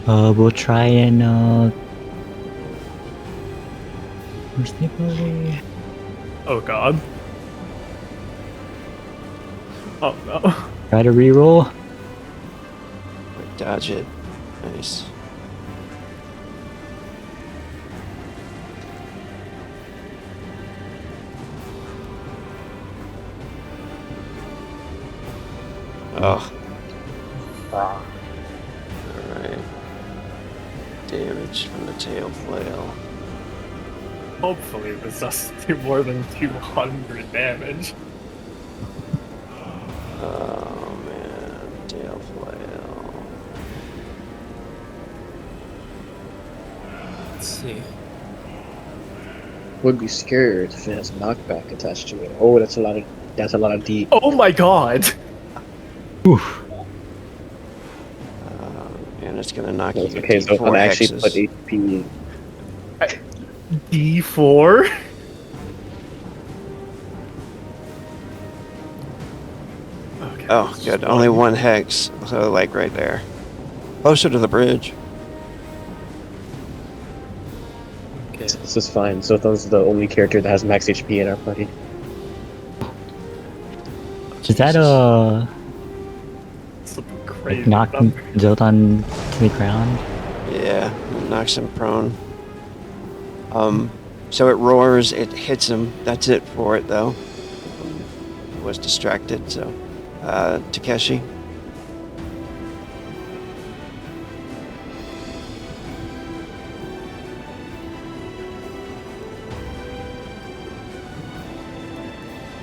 We'll try and Oh god. Oh no. try to reroll. Dodge it. Nice. Oh. Alright. Damage from the tail flail. Hopefully this doesn't do more than 200 damage. Oh man, tail flail. Let's see. would be scared if it has knockback attached to it. Oh, that's a lot of D. Oh my god! Oof. And it's gonna knock you Okay, so if D4 I actually hexes. put HP. D4? Okay, Oh, let's good. just Only one. one hex. So, like, right there. Closer to the bridge. Okay. This is fine. Zothan's the only character that has max HP in our party. Is that It's a like crazy knock number. Zoltan to the ground? Yeah, it knocks him prone. So it roars, it hits him. That's it for it, though. Was distracted, so. Takeshi.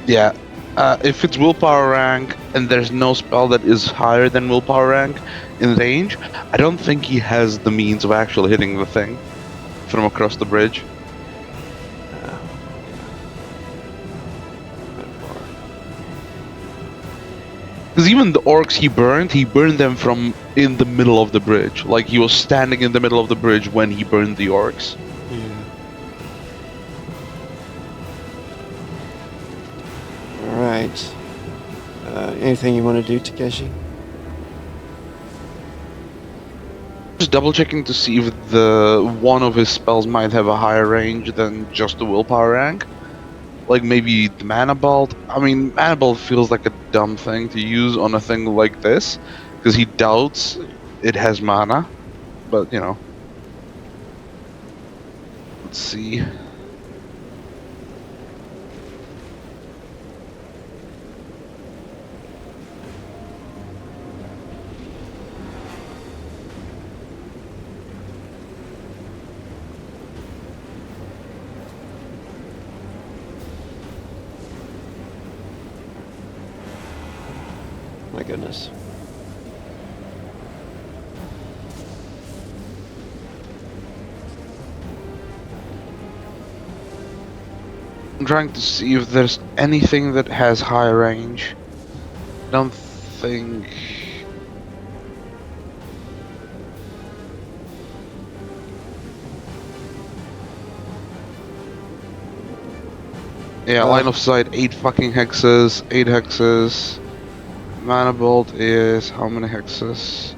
Yeah. If it's willpower rank and there's no spell that is higher than willpower rank in range, I don't think he has the means of actually hitting the thing from across the bridge. Because even the orcs he burned them from in the middle of the bridge. Like he was standing in the middle of the bridge when he burned the orcs. Yeah. Alright. Anything you want to do, Takeshi? Just double checking to see if the one of his spells might have a higher range than just the willpower rank. Like maybe the mana bolt. I mean, mana bolt feels like a dumb thing to use on a thing like this, because he doubts it has mana. But you know, let's see. My goodness. I'm trying to see if there's anything that has high range. Don't think. Yeah, line of sight, 8 fucking hexes, 8 hexes. Mana bolt is how many hexes?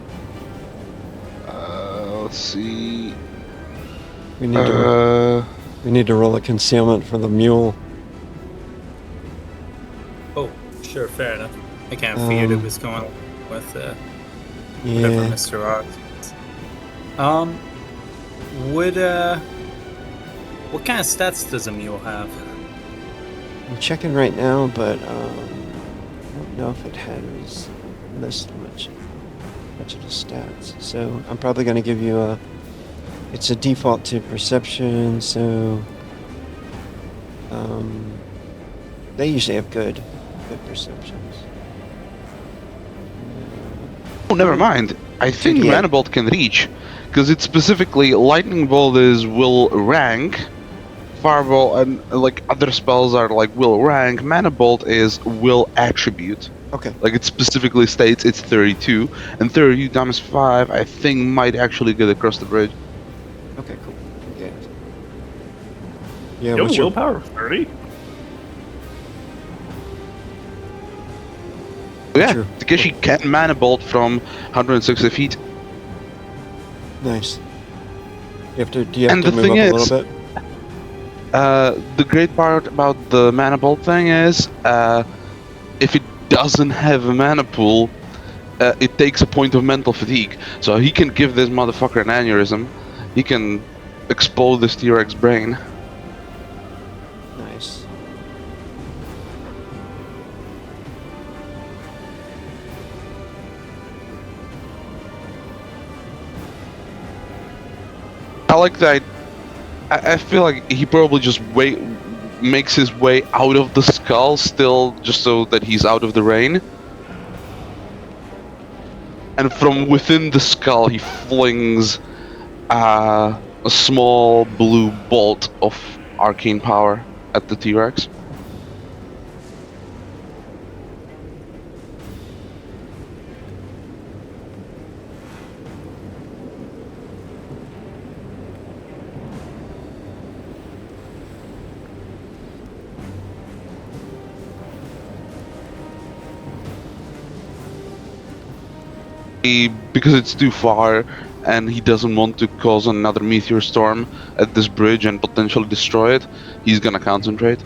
Let's see. We need to roll a concealment for the mule. Oh, sure, fair enough. I kind of figured it was going with whatever Yeah. Mr. Rocks. What kind of stats does a mule have? I'm checking right now, but I don't know if it has this much of the stats. So I'm probably going to give you a. It's a default to perception, so they usually have good perceptions. Oh, never mind. I think Yeah. Mana Bolt can reach, because it's specifically Lightning Bolt is will rank, Fireball and like other spells are like will rank. Mana Bolt is will attribute. Okay. Like it specifically states it's 32, and 32 times 5 I think might actually get across the bridge. Okay. Cool. Yeah. Yeah. Yo, What's your willpower of 30? Yeah, True. Takeshi can Mana Bolt from 160 feet. nice? Do you have And to the move thing up a is- little bit? The great part about the Mana Bolt thing is, if it doesn't have a mana pool, it takes a point of mental fatigue. So he can give this motherfucker an aneurysm. He can explode this T-Rex brain. Nice. I like that. I feel like he probably just makes his way out of the skull still, just so that he's out of the rain. And from within the skull, he flings a small blue bolt of arcane power at the T-Rex. Because it's too far and he doesn't want to cause another meteor storm at this bridge and potentially destroy it, he's gonna concentrate.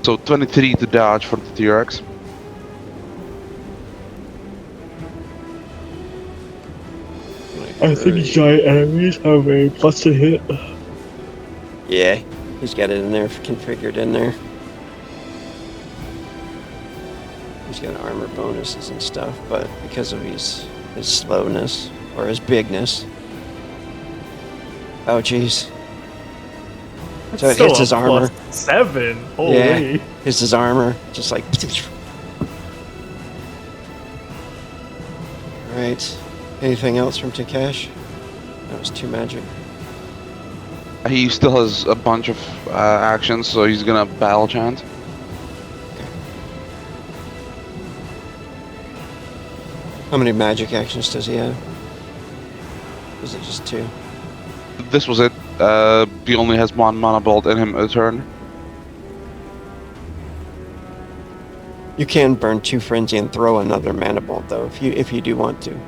So 23 to dodge for the T-Rex. I think giant enemies have a plus to hit. Yeah, he's got it in there, configured in there. He's got armor bonuses and stuff, but because of his slowness, or his bigness. Oh, jeez. So it hits his armor. +7. Holy. Yeah, hits his armor. Just like... Alright. Anything else from Takesh? That was 2 magic. He still has a bunch of actions, so he's gonna battle chant. How many magic actions does he have? Is it just 2? This was it. He only has 1 mana bolt in him a turn. You can burn 2 frenzy and throw another mana bolt though, if you do want to.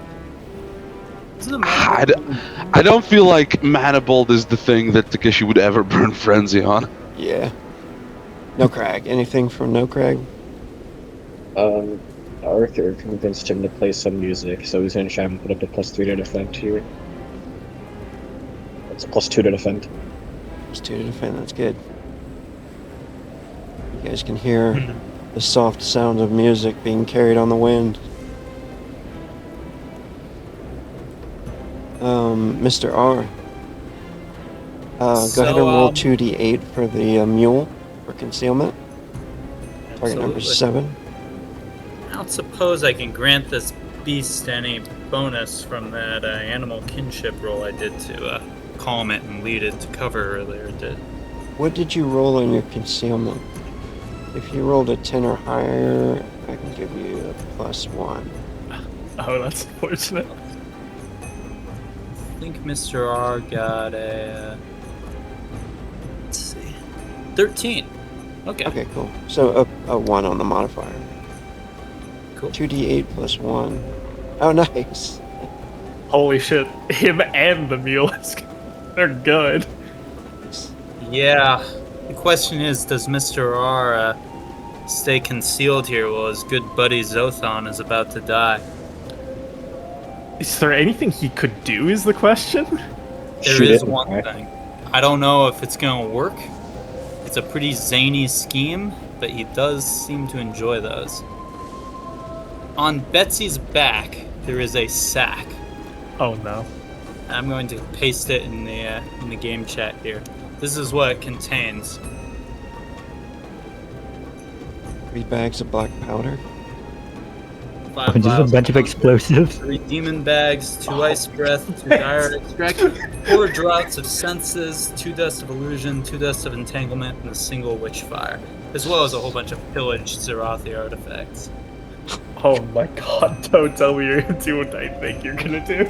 I don't feel like mana bolt is the thing that Takeshi would ever burn frenzy on. Yeah. No Crag. Anything from No Crag? Arthur convinced him to play some music, so he's gonna try and put up a +3 to defend here. It's a +2 to defend. +2 to defend, that's good. You guys can hear the soft sound of music being carried on the wind. Mr. R. Go ahead and roll 2d8 for the mule for concealment. Target number 7. I don't suppose I can grant this beast any bonus from that animal kinship roll I did to calm it and lead it to cover earlier. What did you roll in your concealment? If you rolled a 10 or higher, I can give you a +1. Oh, that's unfortunate. I think Mr. R got a... let's see... 13. Okay. Okay, cool. So a 1 on the modifier. Cool. 2d8 +1. Oh, nice. Holy shit. Him and the mule, they're good. Yeah. The question is, does Mr. R stay concealed here while his good buddy Zothon is about to die? Is there anything he could do is the question? There is one thing. I don't know if it's going to work. It's a pretty zany scheme, but he does seem to enjoy those. On Betsy's back, there is a sack. Oh no. I'm going to paste it in the game chat here. This is what it contains. 3 bags of black powder. 5 Just a vials bunch of explosives. 3 demon bags, 2 ice breath, 2 dire extract, 4 draughts of senses, 2 dust of illusion, 2 dust of entanglement, and a single witch fire, as well as a whole bunch of pillaged Zerathi artifacts. Oh my god, don't tell me you're gonna do what I think you're gonna do.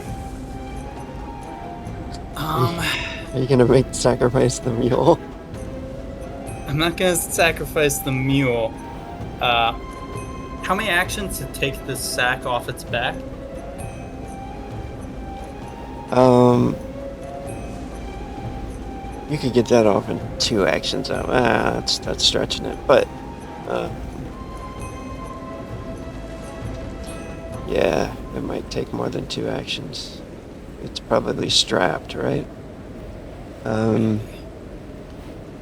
Are you gonna sacrifice the mule? I'm not gonna sacrifice the mule. How many actions to take this sack off its back? You could get that off in 2 actions out. That's stretching it, but yeah, it might take more than 2 actions. It's probably strapped, right? I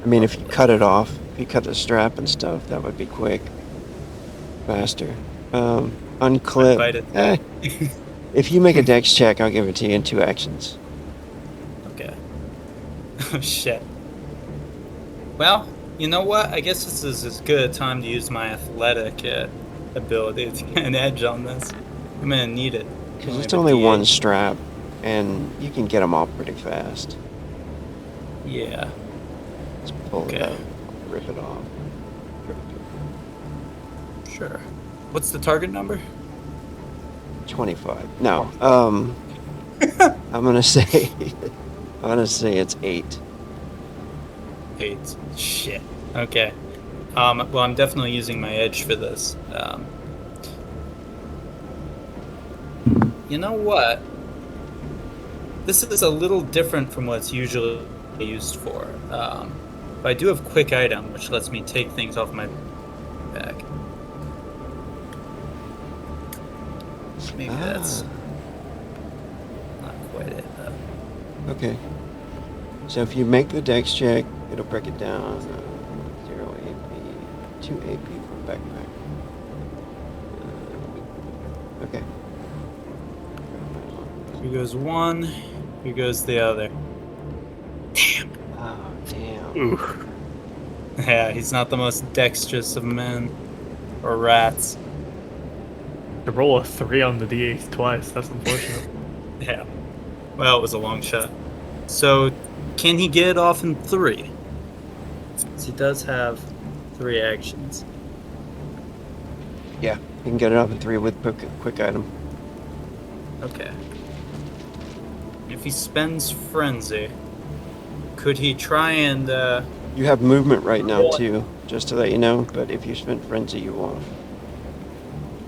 mean, if you cut it off, if you cut the strap and stuff, that would be quick. Faster. Unclip. Bite it. If you make a dex check, I'll give it to you in 2 actions. Okay. Oh shit. Well, you know what? I guess this is as good a time to use my athletic ability to get an edge on this. I'm gonna need it. Because Only it's have a only one D8. strap, and you can get them off pretty fast. Yeah. Let's pull it Okay. out, rip it off. Sure. What's the target number? 25. No. I'm gonna say it's 8. 8. Shit. Okay. Well, I'm definitely using my edge for this. You know what? This is a little different from what it's usually used for. But I do have quick item, which lets me take things off my back. Maybe that's not quite it, though. Okay. So if you make the dex check, it'll break it down. 0 AP, 2 AP from backpack. Okay. Here goes one. Here goes the other. Damn. Oh, damn. Ooh. Yeah, he's not the most dexterous of men or rats. To roll a 3 on the d8 twice, that's unfortunate. Yeah. Well, it was a long shot. So, can he get it off in 3? Because he does have 3 actions. Yeah, you can get it up in 3 with quick item. Okay. If he spends Frenzy, could he try and, You have movement right now too, just to let you know, but if you spend frenzy, you won't.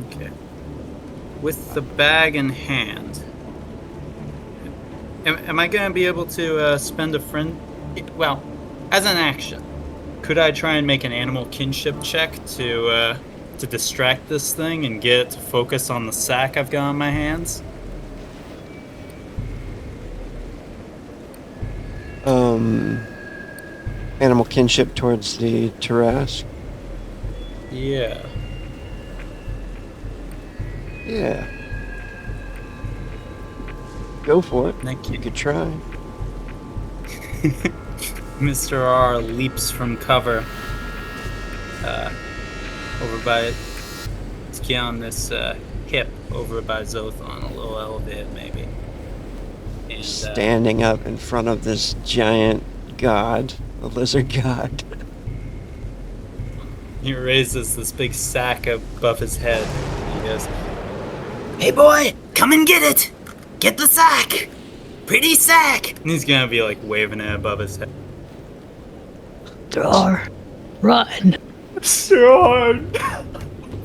Okay. With the bag in hand, am I going to be able to spend a friend? Well, as an action, could I try and make an animal kinship check to distract this thing and get it to focus on the sack I've got on my hands? Animal kinship towards the Tarrasque. Yeah. Yeah. Go for it. Thank You you. could try. Mr. R leaps from cover over by let's get on this hip over by Zothon, a little elevated maybe. And Standing up in front of this giant god, the lizard god. he raises this big sack above his head. And he goes, Hey boy, come and get it! Get the sack! Pretty sack! and he's gonna be like waving it above his head. Dar, run! Son!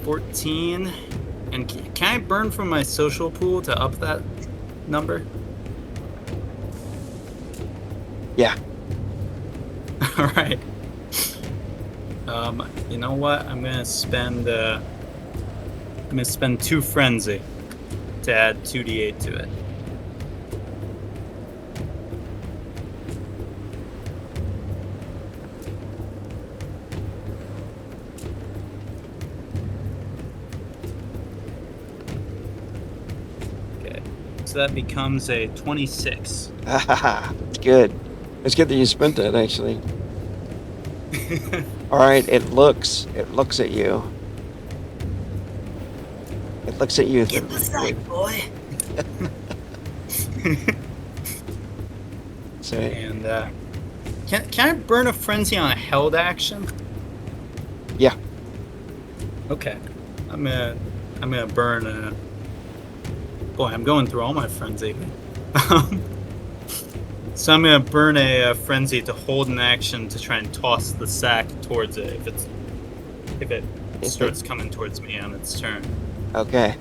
14. And can I burn from my social pool to up that number? Yeah. All right. You know what? I'm gonna spend 2 frenzy to add 2d8 to it. Okay. So that becomes a 26. It's good. It's good that you spent that, actually. Alright, it looks at you. It looks at you. Get the sack, boy! So, And can I burn a frenzy on a held action? yeah. Okay. I'm gonna burn boy, I'm going through all my frenzy. So I'm gonna burn a frenzy to hold an action to try and toss the sack towards it if it starts coming towards me on its turn. Okay.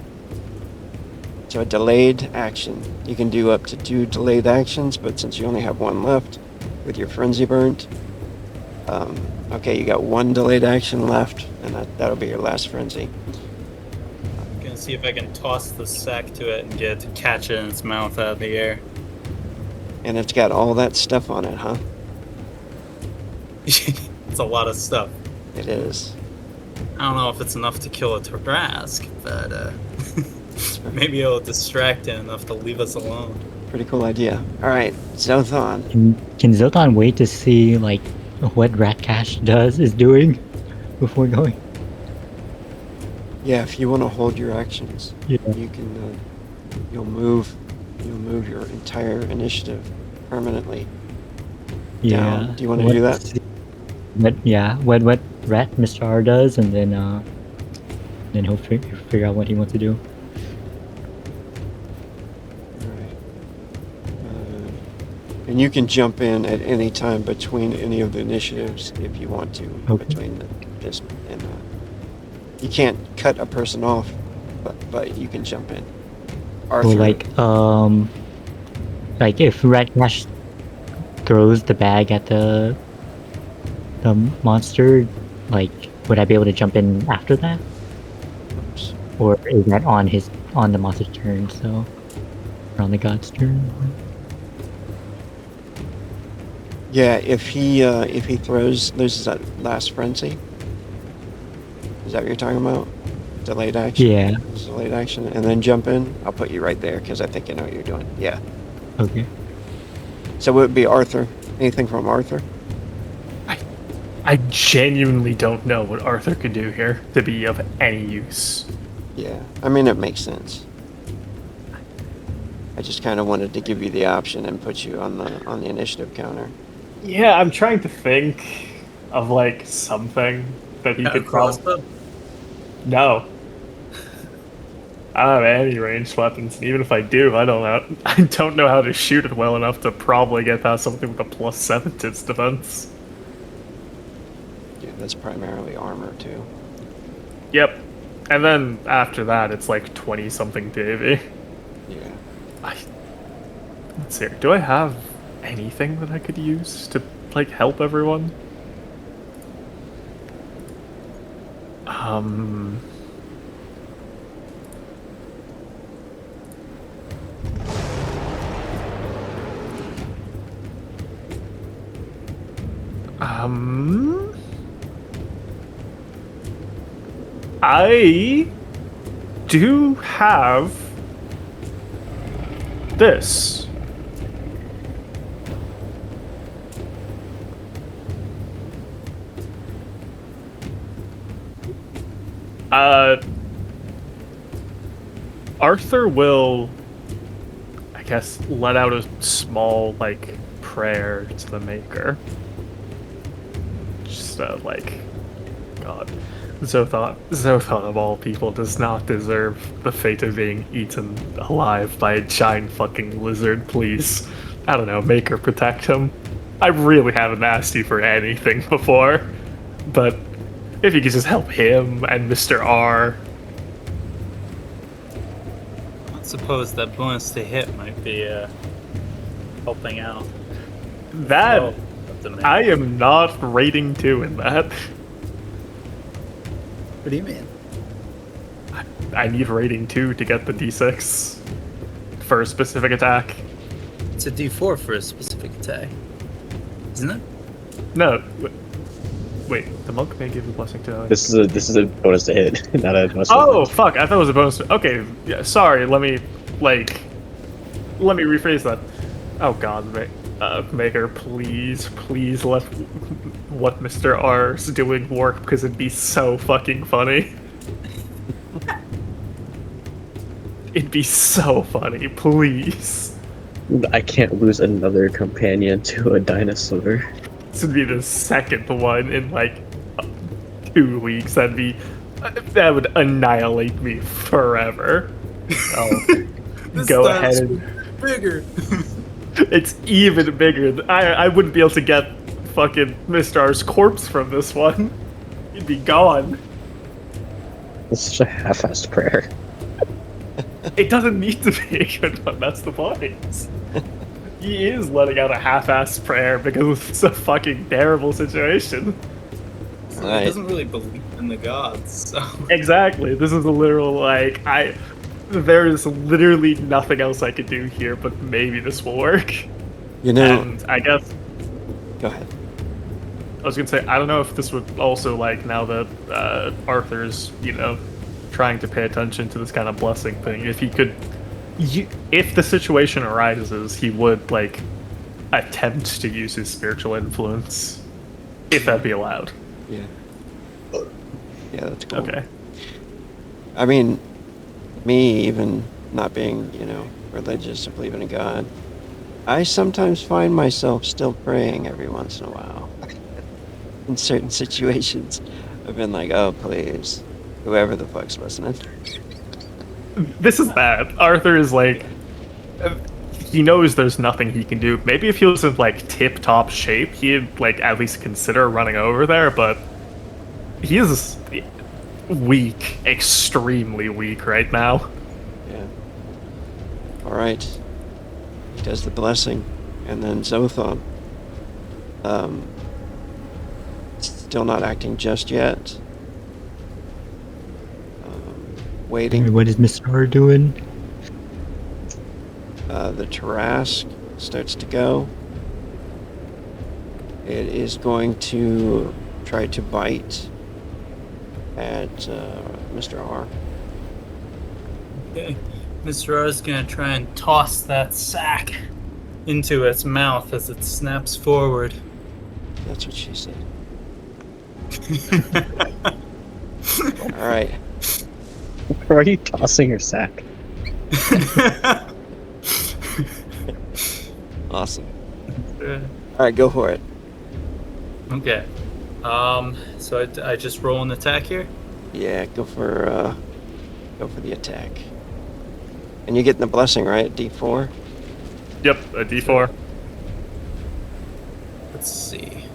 So a delayed action. You can do up to 2 delayed actions, but since you only have 1 left with your frenzy burnt, okay, you got 1 delayed action left, and that'll be your last frenzy. I'm gonna see if I can toss the sack to it and get it to catch it in its mouth out of the air. And it's got all that stuff on it, huh? It's a lot of stuff. It is. I don't know if it's enough to kill a Tarrasque, but maybe it'll distract it enough to leave us alone. Pretty cool idea. Alright, Zothon. Can Zotan wait to see like what Ratcash is doing before going? Yeah, if you want to hold your actions, Yeah. you can. You'll move your entire initiative permanently. Yeah. Down. Do you want to do that? What Rat Mr. R does, and then he'll figure out what he wants to do. Alright. And you can jump in at any time between any of the initiatives if you want to. Okay. Between this and you can't cut a person off, but you can jump in. Arthur. Well, like if Rat Cash throws the bag at the monster, like would I be able to jump in after that, or is that on the monster's turn? So, or on the god's turn? Yeah, if he throws, there's that last frenzy. Is that what you're talking about? Delayed action? Yeah. Delayed action, and then jump in? I'll put you right there, because I think you know what you're doing. Yeah. Okay. So it would be Arthur. Anything from Arthur? I genuinely don't know what Arthur could do here to be of any use. Yeah. I mean, it makes sense. I just kind of wanted to give you the option and put you on the initiative counter. Yeah, I'm trying to think of like something that he could probably. No. I don't have any ranged weapons, and even if I do, I don't know how to shoot it well enough to probably get past something with a +7 to its defense. Yeah, that's primarily armor too. Yep. And then after that, it's like 20-something Davy. Yeah. Let's see. Do I have anything that I could use to like help everyone? I do have this. Arthur will, I guess, let out a small, like, prayer to the Maker. Just, like, God. Zothon of all people does not deserve the fate of being eaten alive by a giant fucking lizard, please. I don't know, Maker, protect him. I really haven't asked you for anything before, but if you could just help him and Mr. R. I suppose that bonus to hit might be helping out. That, I am not rating 2 in that. What do you mean? I need rating 2 to get the d6 for a specific attack. It's a d4 for a specific attack, isn't it? No. Wait, the monk may give a blessing to. This is a bonus to hit, not a bonus. Oh fuck! I thought it was a bonus. Okay, yeah, sorry. Let me rephrase that. Oh god, Maker, please let what Mr. R's doing work, because it'd be so fucking funny. It'd be so funny, please. I can't lose another companion to a dinosaur. This would be the second one in like 2 weeks. That would annihilate me forever. Oh, go ahead and bigger. It's even bigger. I wouldn't be able to get fucking Mr. R's corpse from this one. He'd be gone. It's such a half-assed prayer. It doesn't need to be a good one, that's the point. He is letting out a half-assed prayer because it's a fucking terrible situation. He doesn't really believe in the gods, so... Exactly. This is a literal, like, there is literally nothing else I could do here, but maybe this will work. You know... And I guess... Go ahead. I was gonna say, I don't know if this would also, like, now that Arthur's, trying to pay attention to this kind of blessing thing, if he could... if the situation arises, he would, like, attempt to use his spiritual influence. If that'd be allowed. Yeah. Yeah, that's cool. Okay. I mean, me even not being, religious or believing in God, I sometimes find myself still praying every once in a while. In certain situations, I've been like, oh, please, whoever the fuck's listening. This is bad. Arthur is like, he knows there's nothing he can do. Maybe if he was in like tip-top shape, he'd like at least consider running over there. But he is weak, extremely weak right now. Yeah. All right. He does the blessing, and then Zothon. Still not acting just yet. Waiting. What is Mr. R doing? The Tarrasque starts to go. It is going to try to bite at Mr. R. Okay. Mr. R is gonna try and toss that sack into its mouth as it snaps forward. That's what she said. All right. Why are you tossing your sack? Awesome. All right, go for it. Okay. So I just roll an attack here? Yeah, go for the attack. And you're getting the blessing, right? D4. Yep, a D4. Let's see.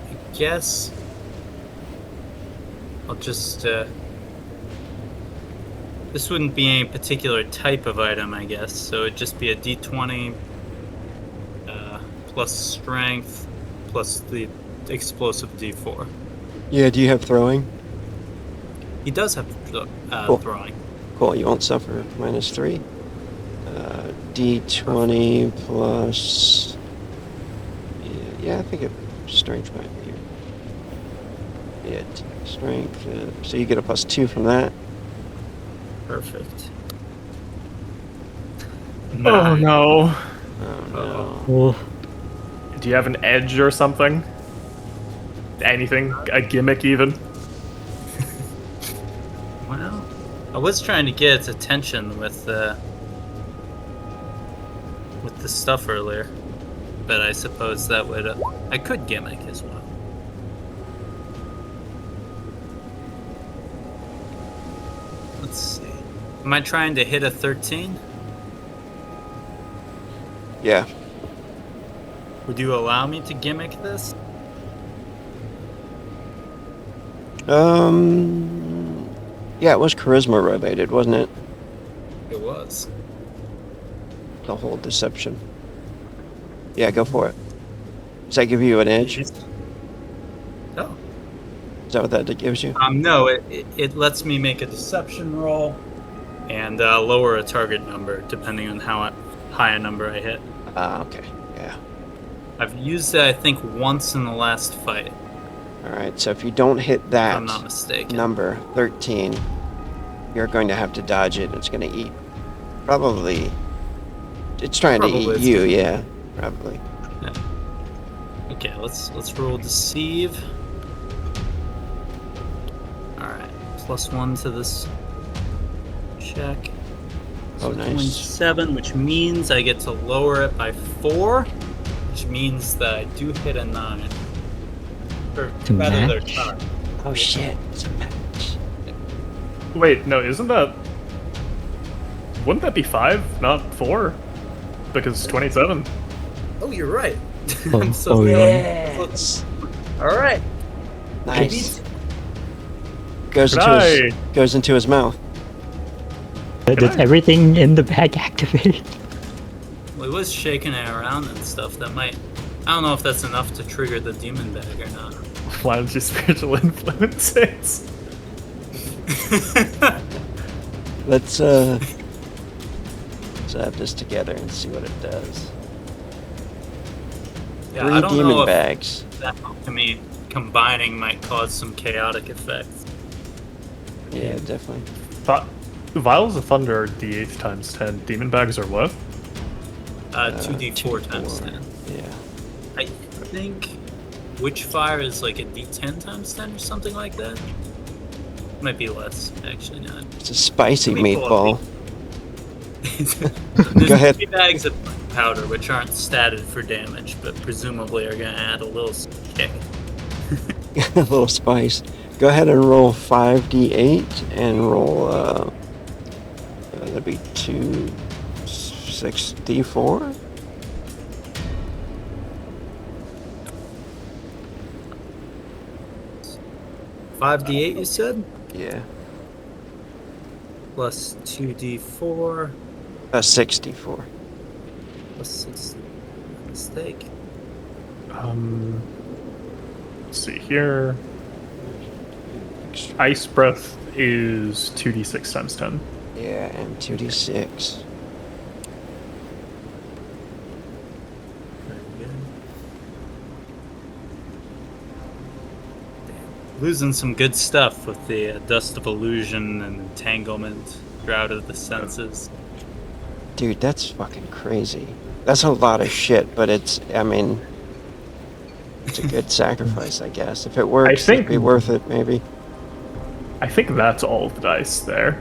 I guess I'll just this wouldn't be any particular type of item, I guess. So it'd just be a D20 plus strength plus the explosive D4. Yeah. Do you have throwing? He does have Cool. throwing. Cool. You won't suffer. -3. D20 plus. Yeah, I think strength might be. Yeah, strength. So you get a +2 from that. Perfect. Oh no. Oh no. Oh, Do you have an edge or something? Anything? A gimmick even? Well, I was trying to get its attention with the stuff earlier, but I suppose that would I could gimmick as well. Let's see. Am I trying to hit a 13? Yeah. Would you allow me to gimmick this? Yeah, it was charisma related, wasn't it? It was. The whole deception. Yeah, go for it. Does that give you an edge? Oh. Is that what that gives you? No, it lets me make a deception roll and lower a target number depending on how high a number I hit. Okay. Yeah. I've used it, I think, once in the last fight, All right. So if you don't hit if that I'm not mistaken. number 13, you're going to have to dodge it. It's going to eat. Probably. It's trying to Probably eat it's you. gonna- Yeah. Probably. Okay, let's roll deceive. Alright, +1 to this check. Oh, nice. 7, which means I get to lower it by 4, which means that I do hit a 9. Or To rather, they're match? tied. Oh shit! It's a match. Wait, no, isn't that... Wouldn't that be 5, not 4? Because 27. Oh, you're right. Oh, I'm so oh, sorry. yeah. Yes. Alright. Nice. Goes Good into his mouth. does everything in the bag activate? Well, it was shaking it around and stuff. That might... I don't know if that's enough to trigger the demon bag or not. Why don't you spiritual influence it? Let's add this together and see what it does. Yeah, 3 I don't demon know if bags. that to me combining might cause some chaotic effects. Yeah, definitely. Vials of Thunder are D8 times 10. Demon bags are what? 2d4 times 10. Yeah. I think Witchfire is like a d10 times 10 or something like that. Might be less, actually. Not. It's a spicy Let me pull up meatball. There's Go ahead. 3 bags of powder, which aren't statted for damage, but presumably are going to add a little kick. A little spice. Go ahead and roll 5d8 and roll, that'd be 6d4. $5d8, you said? Yeah. Plus 2d4, 6d4. plus 6. Mistake. Let's see here. Ice breath is 2d6 times 10. Yeah, and 2d6. Losing some good stuff with the Dust of Illusion and Entanglement, Drought of the Senses. Dude, that's fucking crazy. That's a lot of shit, but it's a good sacrifice, I guess. If it works, think- it'd be worth it, maybe. I think that's all of the dice there.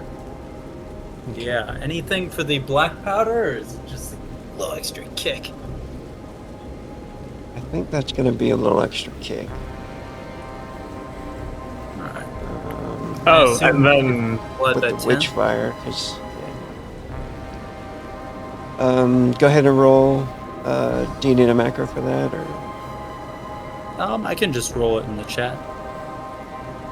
Yeah, anything for the black powder, or is it just a little extra kick? I think that's gonna be a little extra kick. Alright. Oh, assume and then Blood With by the 10? witch fire, because... go ahead and roll. Do you need a macro for that, or...? I can just roll it in the chat.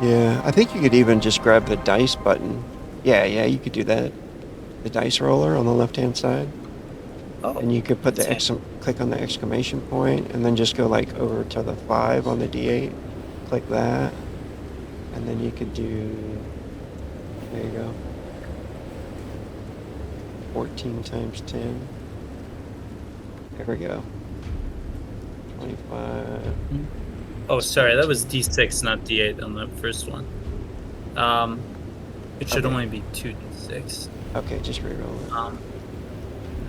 Yeah, I think you could even just grab the dice button. Yeah, you could do that. The dice roller on the left-hand side. Oh, And you could put the that's click on the exclamation point, and then just go like over to the 5 on the D8. Click that, and then you could do. There you go. 14 times 10. There we go. 25. Oh, sorry, that was D6, not D8 on the first one. It should Okay. only be 2D6. Okay, just reroll it.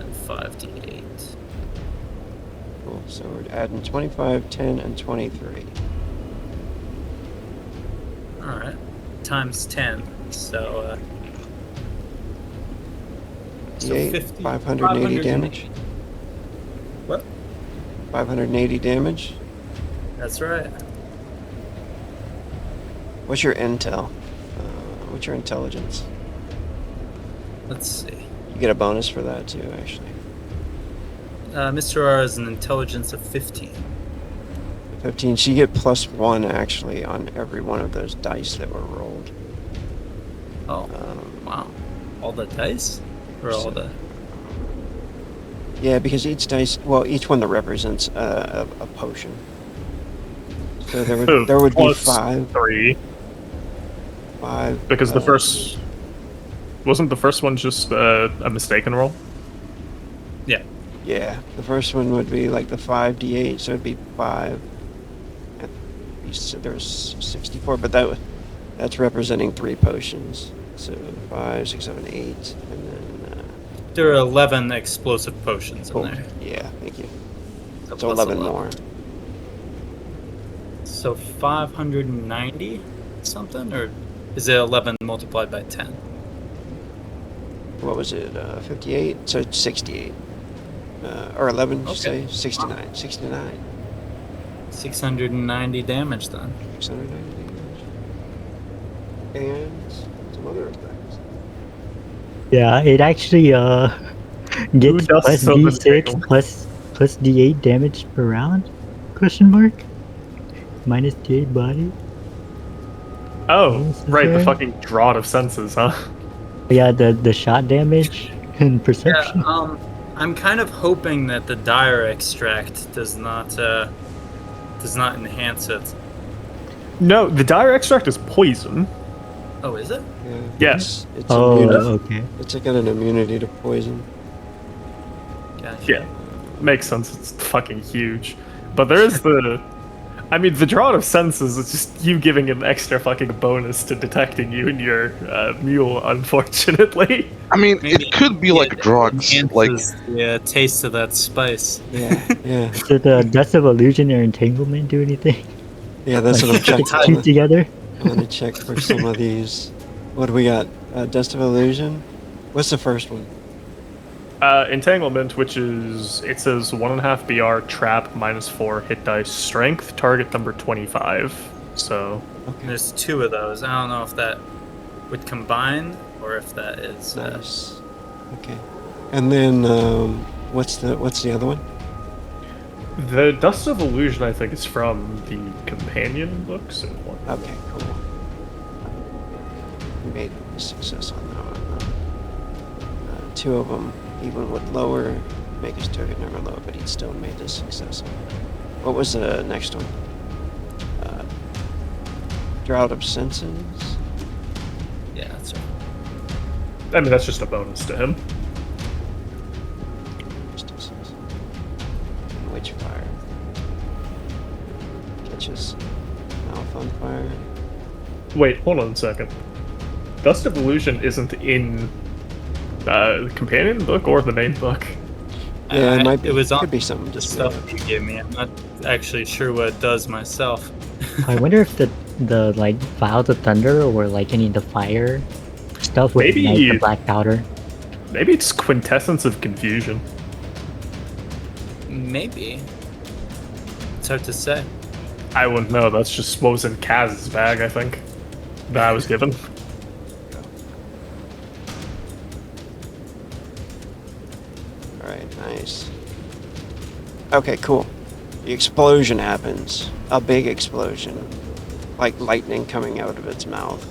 And 5D8. Cool. So we're adding 25, 10, and 23. Alright. Times 10. So, D8, 50. 580 damage. What? 580 damage. That's right. What's your intel? What's your intelligence? Let's see. You get a bonus for that too, actually. Mr. R has an intelligence of 15. 15. So you get +1 actually on every one of those dice that were rolled. Oh, wow. All the dice? Or all the... Yeah, because each dice, well, each one that represents a potion. So there would be Plus 5. 3. 5. Because the first... Wasn't the first one just a mistaken roll? Yeah. Yeah, the first one would be like the 5d8, so it'd be 5. And you said there's 64, but that's representing 3 potions. So 5, 6, 7, 8, and then. There are 11 explosive potions in Oh, there. yeah, thank you. So So plus 11 more. So 590 something? Or is it 11 multiplied by 10? What was it? 58? So it's 68. Or 11, did you Okay. say? 69. 69. 690 damage then. 690 damage. And some other effects. Yeah, it actually gets does plus so the D6 table? plus D8 damage per round? Question mark? Minus D8 body? Oh, Yes, right, the okay. fucking Draught of Senses, huh? Yeah, the shot damage and perception. Yeah, I'm kind of hoping that the dire extract does not enhance it. No, the Dire Extract is poison. Oh, is it? Yeah. Yes. It's Oh, immune. okay. It's got an immunity to poison. Gotcha. Yeah, makes sense. It's fucking huge. But there is the... I mean, the Draught of Senses is just you giving an extra fucking bonus to detecting you and your mule, unfortunately. I mean, Maybe it could be like it drugs. Like, enhances the taste of that spice. Yeah, yeah. Did the Dust of Illusion or Entanglement do anything? Yeah, that's what I'm Like, checking. it's two together? I'm gonna check for some of these. What do we got? Dust of Illusion? What's the first one? Entanglement, which is, it says 1.5 BR, trap, -4, hit dice, strength, target number 25. So, Okay. There's 2 of those. I don't know if that would combine or if that is. Nice. Okay. And then what's the other one? the Dust of Illusion, I think, is from the companion books. Okay, cool. We made a success on that one. 2 of them, even with lower, make his target number low, but he still made a success on it. What was the next one? Drought of Senses? Yeah, that's right. I mean, that's just a bonus to him. Witchfire. Catches mouth on fire. Wait, hold on a second. Dust of Illusion isn't in the companion book or the main book. Yeah, it might be. It was on could be something the just stuff you gave me. I'm not actually sure what it does myself. I wonder if the like Vials of Thunder or like any of the fire stuff would Maybe- ignite the black powder. Maybe it's Quintessence of Confusion. Maybe. It's hard to say. I wouldn't know. That's just what was in Kaz's bag, I think. That I was given. Alright, nice. Okay, cool. The explosion happens. A big explosion. Like lightning coming out of its mouth.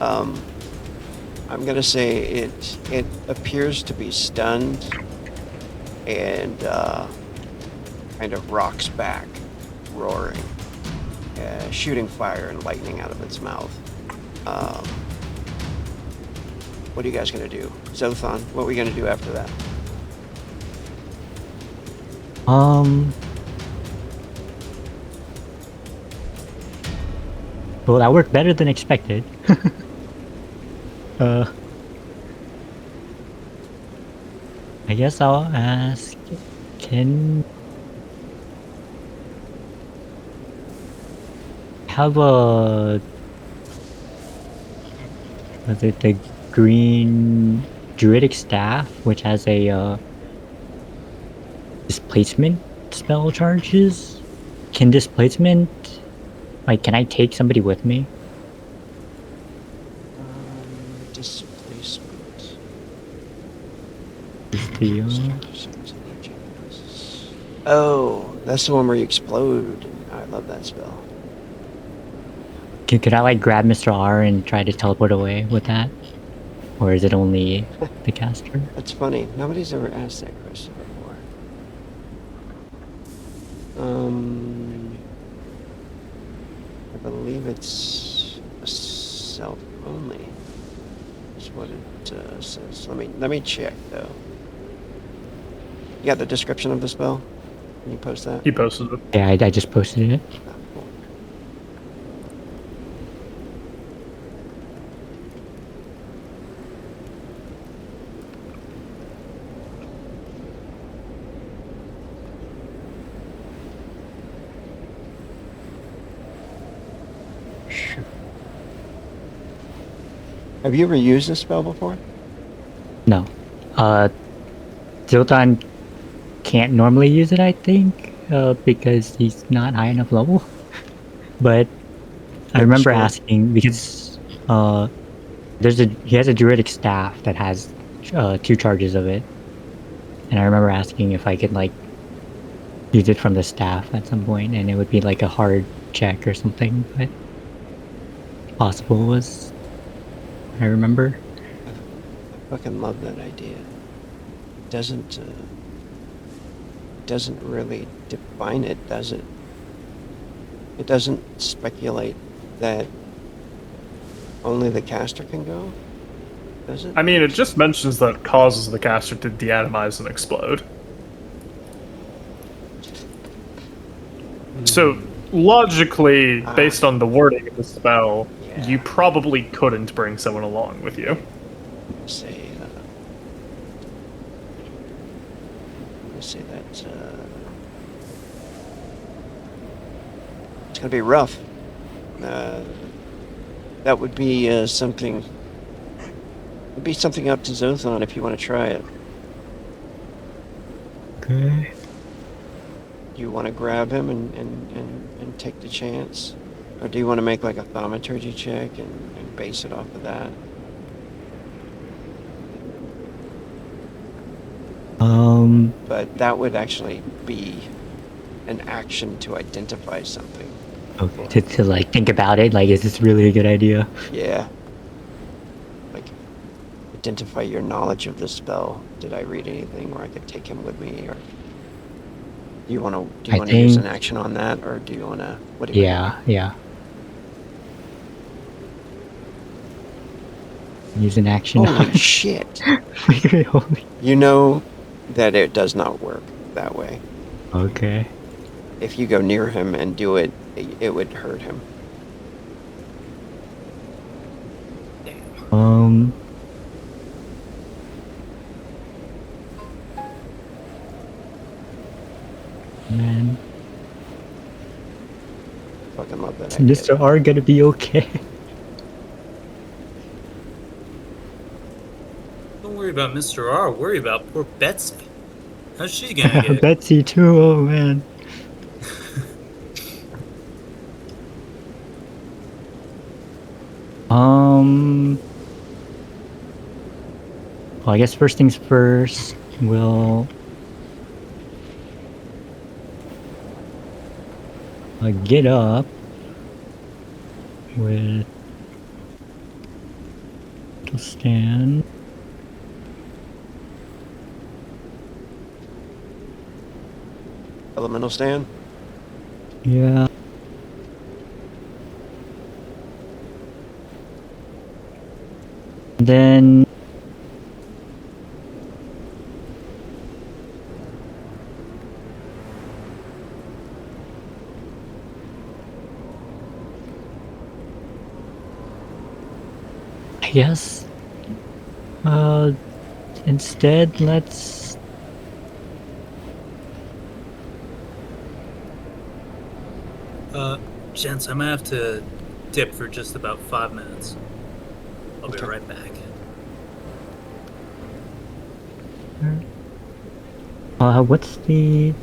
I'm gonna say it appears to be stunned and kind of rocks back, roaring, shooting fire and lightning out of its mouth. What are you guys gonna do? Zothon, what are we gonna do after that? Well, that worked better than expected. I guess I'll ask, can have was it the green druidic staff, which has a displacement spell charges? Can displacement, like, can I take somebody with me? Displacement. Is the, Oh, that's the one where you explode. I love that spell. could I like grab Mr. R and try to teleport away with that? Or is it only the caster? That's funny. Nobody's ever asked that question before. I believe it's a self only. Is what it says. Let me check though. You got the description of the spell? Can you post that? He posted it. Yeah, I just posted it. Ah, cool. Have you ever used this spell before? No. Ziltan can't normally use it, I think, because he's not high enough level. But I remember Sure. asking because he has a druidic staff that has 2 charges of it, and I remember asking if I could like use it from the staff at some point, and it would be like a hard check or something, but possible was. I remember. I fucking love that idea. It doesn't really define it, does it? It doesn't speculate that only the caster can go, does it? I mean, it just mentions that it causes the caster to deatomize and explode. So, logically, based on the wording of the spell, Yeah. you probably couldn't bring someone along with you. Say that it's gonna be rough. that would be something. It'd be something up to Zothon if you want to try it. Okay. Do you want to grab him and take the chance? Or do you want to make like a thaumaturgy check and base it off of that? But that would actually be an action to identify something. Okay. To like think about it, like, is this really a good idea? Yeah. Like, identify your knowledge of the spell. Did I read anything where I could take him with me? Or do you want to use an action on that, or do you want to? What do you? Yeah. Use an action. Holy shit! Holy. You know that it does not work that way. Okay. If you go near him and do it, it would hurt him. Man. Fucking love that. Is Mr. R gonna be okay? Don't worry about Mr. R. Worry about poor Betsy. How's she gonna get? Betsy too. Oh man. Well, I guess first things first. We'll get up with to stand. Elemental stand? Yeah. Then I guess instead let's Gents, I'm gonna have to dip for just about 5 minutes. I'll be right back. what's the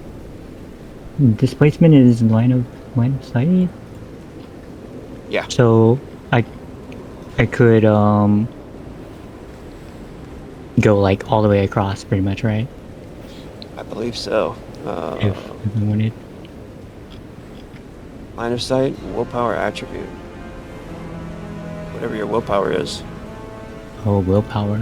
displacement is line of sight? Yeah. So I could go like all the way across pretty much, right? I believe so. If I wanted. Line of sight, willpower attribute. Whatever your willpower is. Oh, willpower.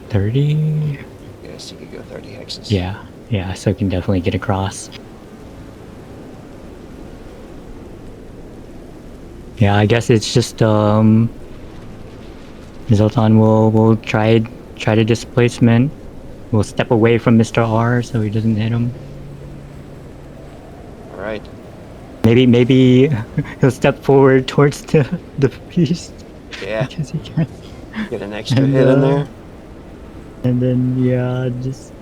30? Yes, you could go 30 hexes. Yeah, so I can definitely get across. Yeah, I guess it's just Zoltan will try to displacement. We'll step away from Mr. R so he doesn't hit him. Alright. Maybe he'll step forward towards the beast. Yeah. Because he can. Get an extra hit in there. And then yeah, just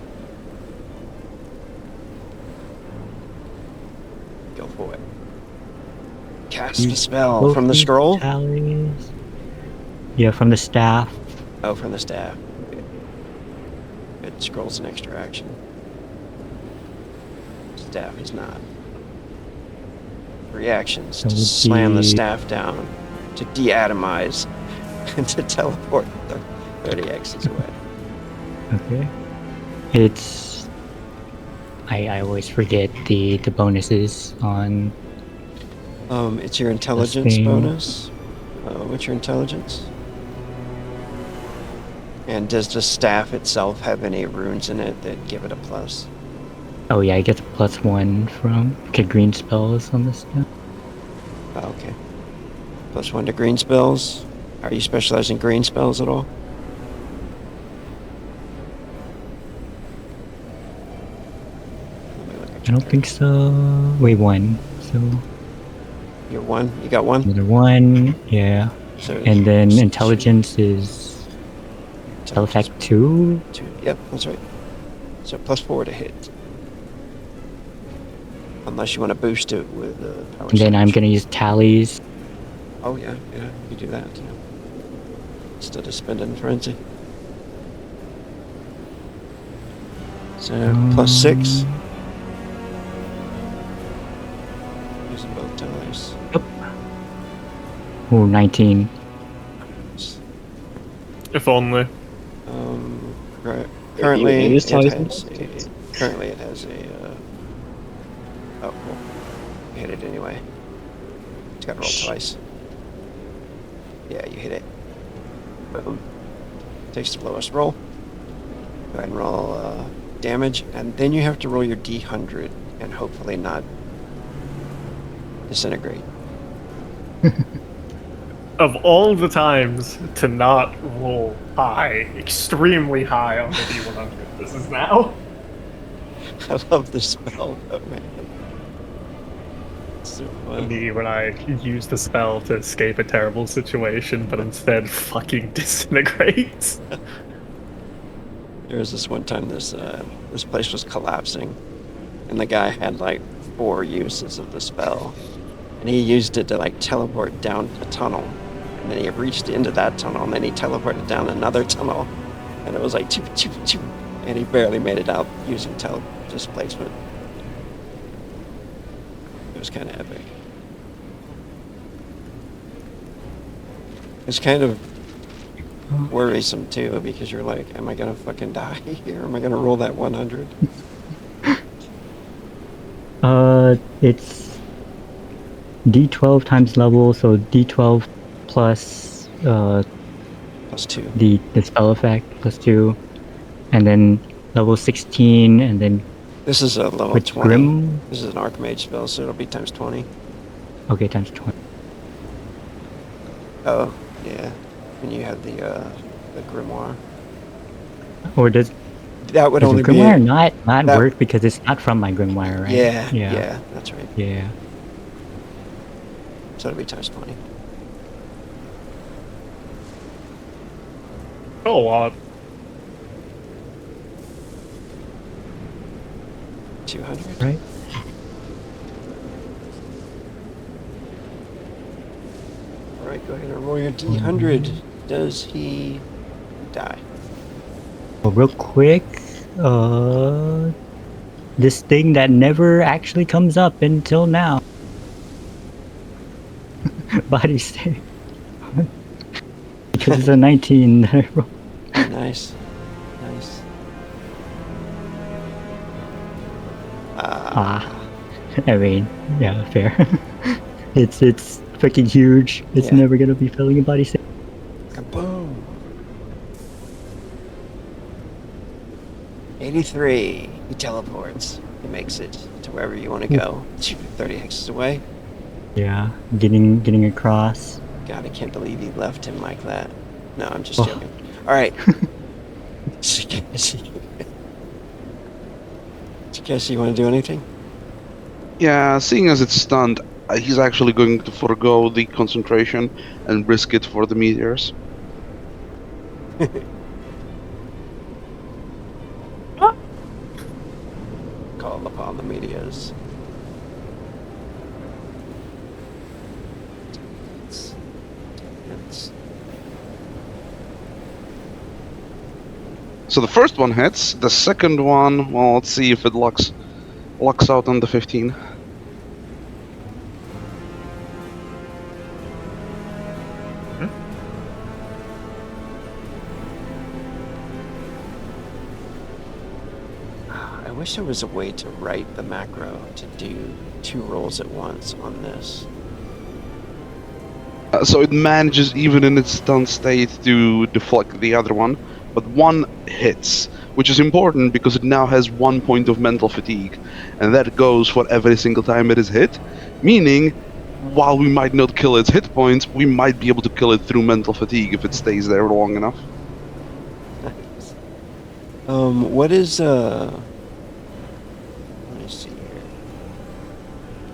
go for it. Cast a spell from the scroll? Tallies. Yeah, from the staff. Oh, from the staff. Okay. It scrolls an extra action. Staff is not. Reactions to slam the staff down, to deatomize, and to teleport the 30x's away. Okay. It's I always forget the bonuses on it's your intelligence bonus. What's your intelligence? And does the staff itself have any runes in it that give it a plus? Oh yeah, I get the +1 from green spells on this stuff. Oh, okay. +1 to green spells. Are you specializing in green spells at all? I don't think so. Wait, 1. So you're 1. You got 1. Another 1. Yeah. So and then intelligence is spell effect 2. 2. Yep, that's right. So +4 to hit. Unless you want to boost it with power And then I'm surge. gonna use tallies. Oh yeah, you do that too. Instead of spending frenzy. So +6. Using both tallies. Ooh, 19. If only. Right. you Currently, use it tallies? has a. Oh, well, you hit it anyway. It's got to roll twice. Yeah, you hit it. Boom. Takes the lowest roll. Go ahead and roll damage, and then you have to roll your D100 and hopefully not disintegrate. Of all the times to not roll high, extremely high on the D100, this is now. I love the spell, though, man. It's so fun. Me when I use the spell to escape a terrible situation, but instead fucking disintegrates. There was this one time this place was collapsing, and the guy had like 4 uses of the spell, and he used it to like teleport down a tunnel, and then he reached into that tunnel, and then he teleported down another tunnel, and it was like choo choo choo, and he barely made it out using displacement. It was kind of epic. It's kind of worrisome too, because you're like, am I gonna fucking die here? Am I gonna roll that 100? It's D12 times level, so D12 plus +2. the spell effect plus 2, and then level 16, and then This is a level with 20. Grim. This is an Archmage spell, so it'll be times 20. Okay, times 20. Oh, yeah. And you have the Grimoire. Or does That would the only Grimoire be... not that- work because it's not from my Grimoire, right? Yeah, that's right. Yeah. So it'll be times 20. A lot. 200. Right. Alright, go ahead and roll your D100. Does he die? Well, real quick, this thing that never actually comes up until now. Body save. Because it's a 19 that I rolled. Nice. Nice. I mean, yeah, fair. it's freaking huge. It's Yeah. never gonna be filling a body save. Kaboom! 83. He teleports. He makes it to wherever you want to go. 30 hexes away. Yeah, getting across. God, I can't believe you left him like that. No, I'm just Oh. joking. Alright. Takeshi, you want to do anything? Yeah, seeing as it's stunned, he's actually going to forego the concentration and risk it for the meteors. Call upon the meteors. So the first one hits, the second one, well, let's see if it lucks out on the 15. I wish there was a way to write the macro to do 2 rolls at once on this. So it manages, even in its stunned state, to deflect the other one, but one hits, which is important because it now has 1 point of mental fatigue, and that goes for every single time it is hit, meaning, while we might not kill its hit points, we might be able to kill it through mental fatigue if it stays there long enough. Nice. What is, let me see here.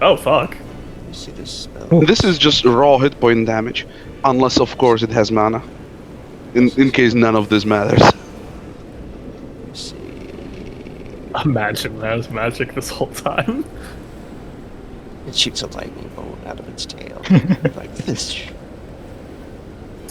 Oh fuck. Let me see this spell. This is just raw hit point damage, unless of course it has mana. In case none of this matters. Let me see. Imagine that was magic this whole time. It shoots a lightning bolt out of its tail. Like this.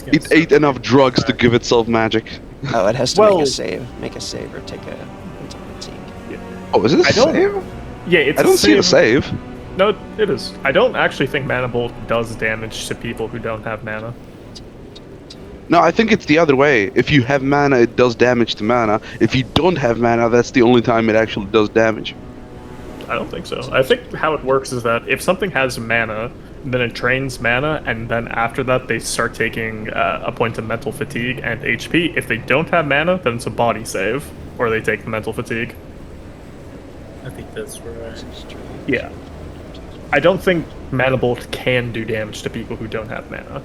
It ate enough drugs to give itself magic. Oh, it has to Well- make a save. Make a save or take a mental fatigue. Oh, is it a I don't- save? Yeah, it's I don't see a save. save. No, it is. I don't actually think Mana Bolt does damage to people who don't have mana. No, I think it's the other way. If you have mana, it does damage to mana. If you don't have mana, that's the only time it actually does damage. I don't think so. I think how it works is that if something has mana, then it drains mana, and then after that they start taking a point of mental fatigue and HP. If they don't have mana, then it's a body save, or they take the mental fatigue. I think that's right. Yeah. I don't think Mana Bolt can do damage to people who don't have mana.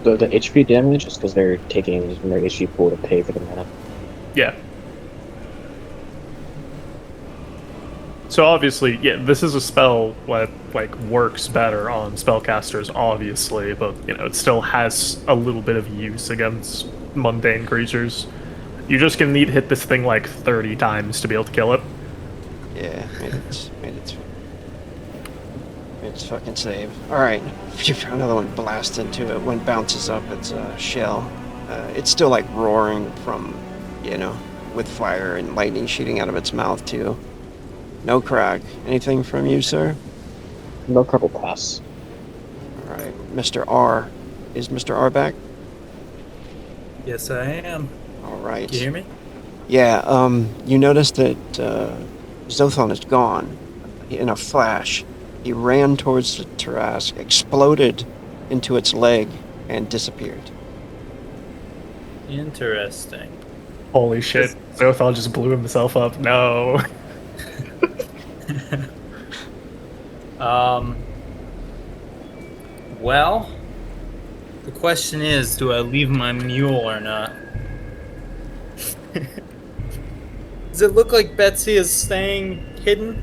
The HP damage is because they're taking from their HP pool to pay for the mana. Yeah. So obviously, yeah, this is a spell that like works better on spellcasters, obviously, but you know it still has a little bit of use against mundane creatures. You're just gonna need to hit this thing like 30 times to be able to kill it. Yeah, made its fucking save. Alright, another one blasts into it. One bounces up its shell. It's still like roaring from, you know, with fire and lightning shooting out of its mouth too. No Krag. Anything from you, sir? No critical pass. Alright, Mr. R. Is Mr. R back? Yes, I am. Alright. Can you hear me? Yeah, you notice that Zothon is gone. In a flash, he ran towards the Tarask, exploded into its leg, and disappeared. Interesting. Holy shit! Zothal just blew himself up. No. Well, the question is, do I leave my mule or not? Does it look like Betsy is staying hidden?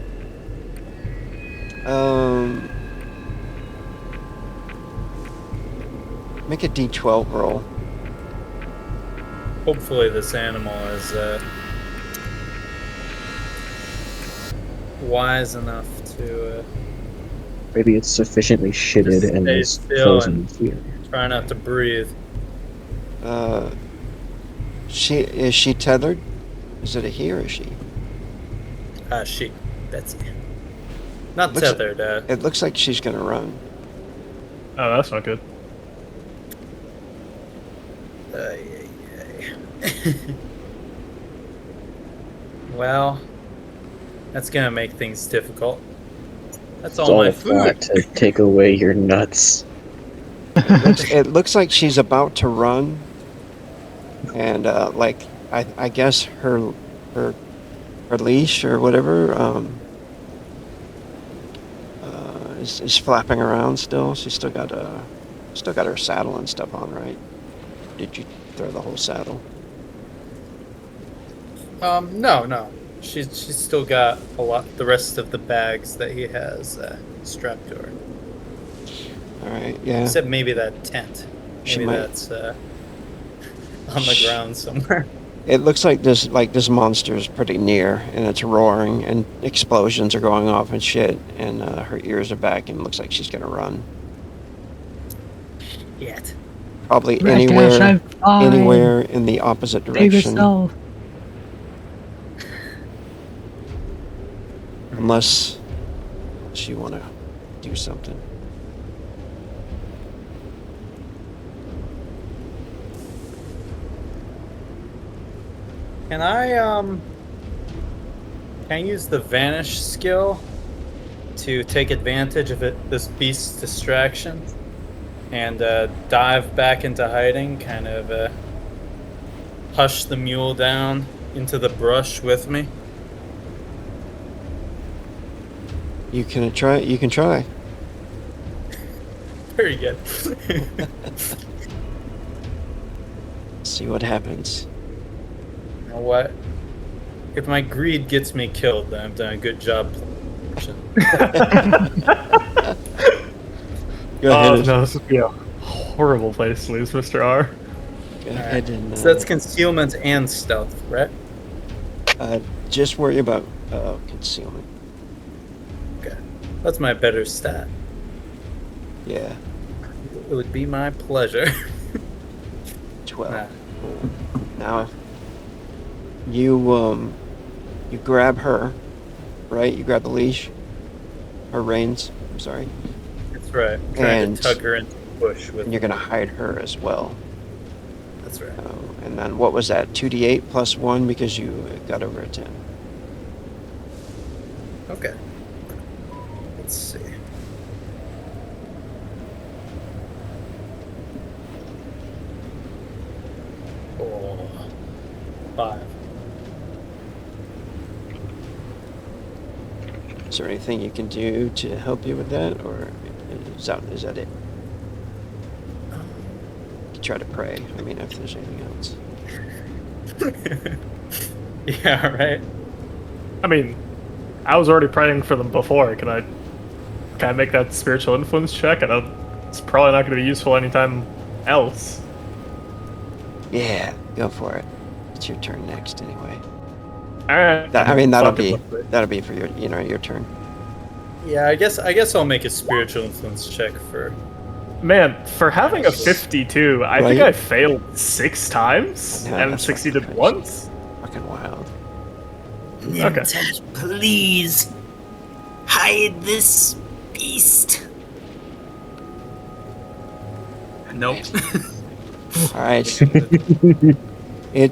Make a D12 roll. Hopefully this animal is wise enough to Maybe it's sufficiently shitted Just and stay is still frozen in and- fear. try not to breathe. Is she tethered? Is it a he or a she? She, Betsy. Not Looks- tethered. It looks like she's gonna run. Oh, that's not good. Well, that's gonna make things difficult. That's It's all my a plot food. to take away your nuts. It looks like she's about to run, and like I guess her leash or whatever is flapping around still. She's still got her saddle and stuff on, right? Did you throw the whole saddle? No. She's still got the rest of the bags that he has strapped to her. All right, yeah. Except maybe that tent. She Maybe might- that's on the ground somewhere. It looks like this monster is pretty near, and it's roaring, and explosions are going off and shit, and her ears are back, and it looks like she's gonna run. Yet. Probably Rashkash, I'm fine. anywhere in the opposite Save direction, yourself. unless you want to do something. Can I use the vanish skill to take advantage of this beast's distraction and dive back into hiding, kind of hush the mule down into the brush with me? You can try. You can try. Very good. See what happens. You know what? If my greed gets me killed, then I've done a good job. Go Oh ahead. no, this would be a horrible place to lose Mr. R. Go ahead and So that's concealment and stealth, right? just worry about concealment. Okay. That's my better stat. Yeah, It would be my pleasure. 12. Nah. Cool. Now, you grab her, right? You grab the leash, her reins. I'm sorry. That's right. I'm trying And to tug her into the bush with. And you're gonna hide her as well. That's right. And then what was that? 2d8 plus 1 because you got over a 10. Okay. Let's see. Oh, 5. Is there anything you can do to help you with that, or is that it? You try to pray. I mean, if there's anything else. Yeah, right. I mean, I was already praying for them before. Can I make that spiritual influence check? It's probably not going to be useful anytime else. Yeah, go for it. It's your turn next, anyway. All right. That'll Fuck it. be for your turn. Yeah, I guess I'll make a spiritual influence check for. Man, for having a 52, I think Right? I failed 6 times I know, and that's succeeded fucking crazy. once. Fucking wild. Nymphet, please hide this beast. Nope. All right. It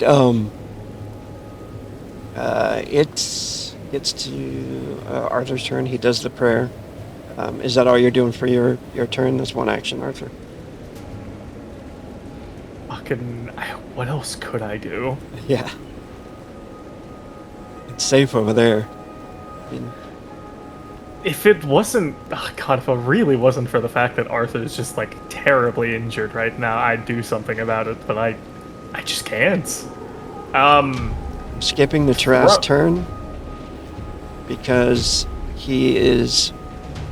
gets to Arthur's turn. He does the prayer. Is that all you're doing for your turn? That's one action, Arthur. Fucking, what else could I do? Yeah. It's safe over there. I mean, If it wasn't, oh God, if it really wasn't for the fact that Arthur's just like terribly injured right now, I'd do something about it, but I just can't. skipping the Taras turn because he is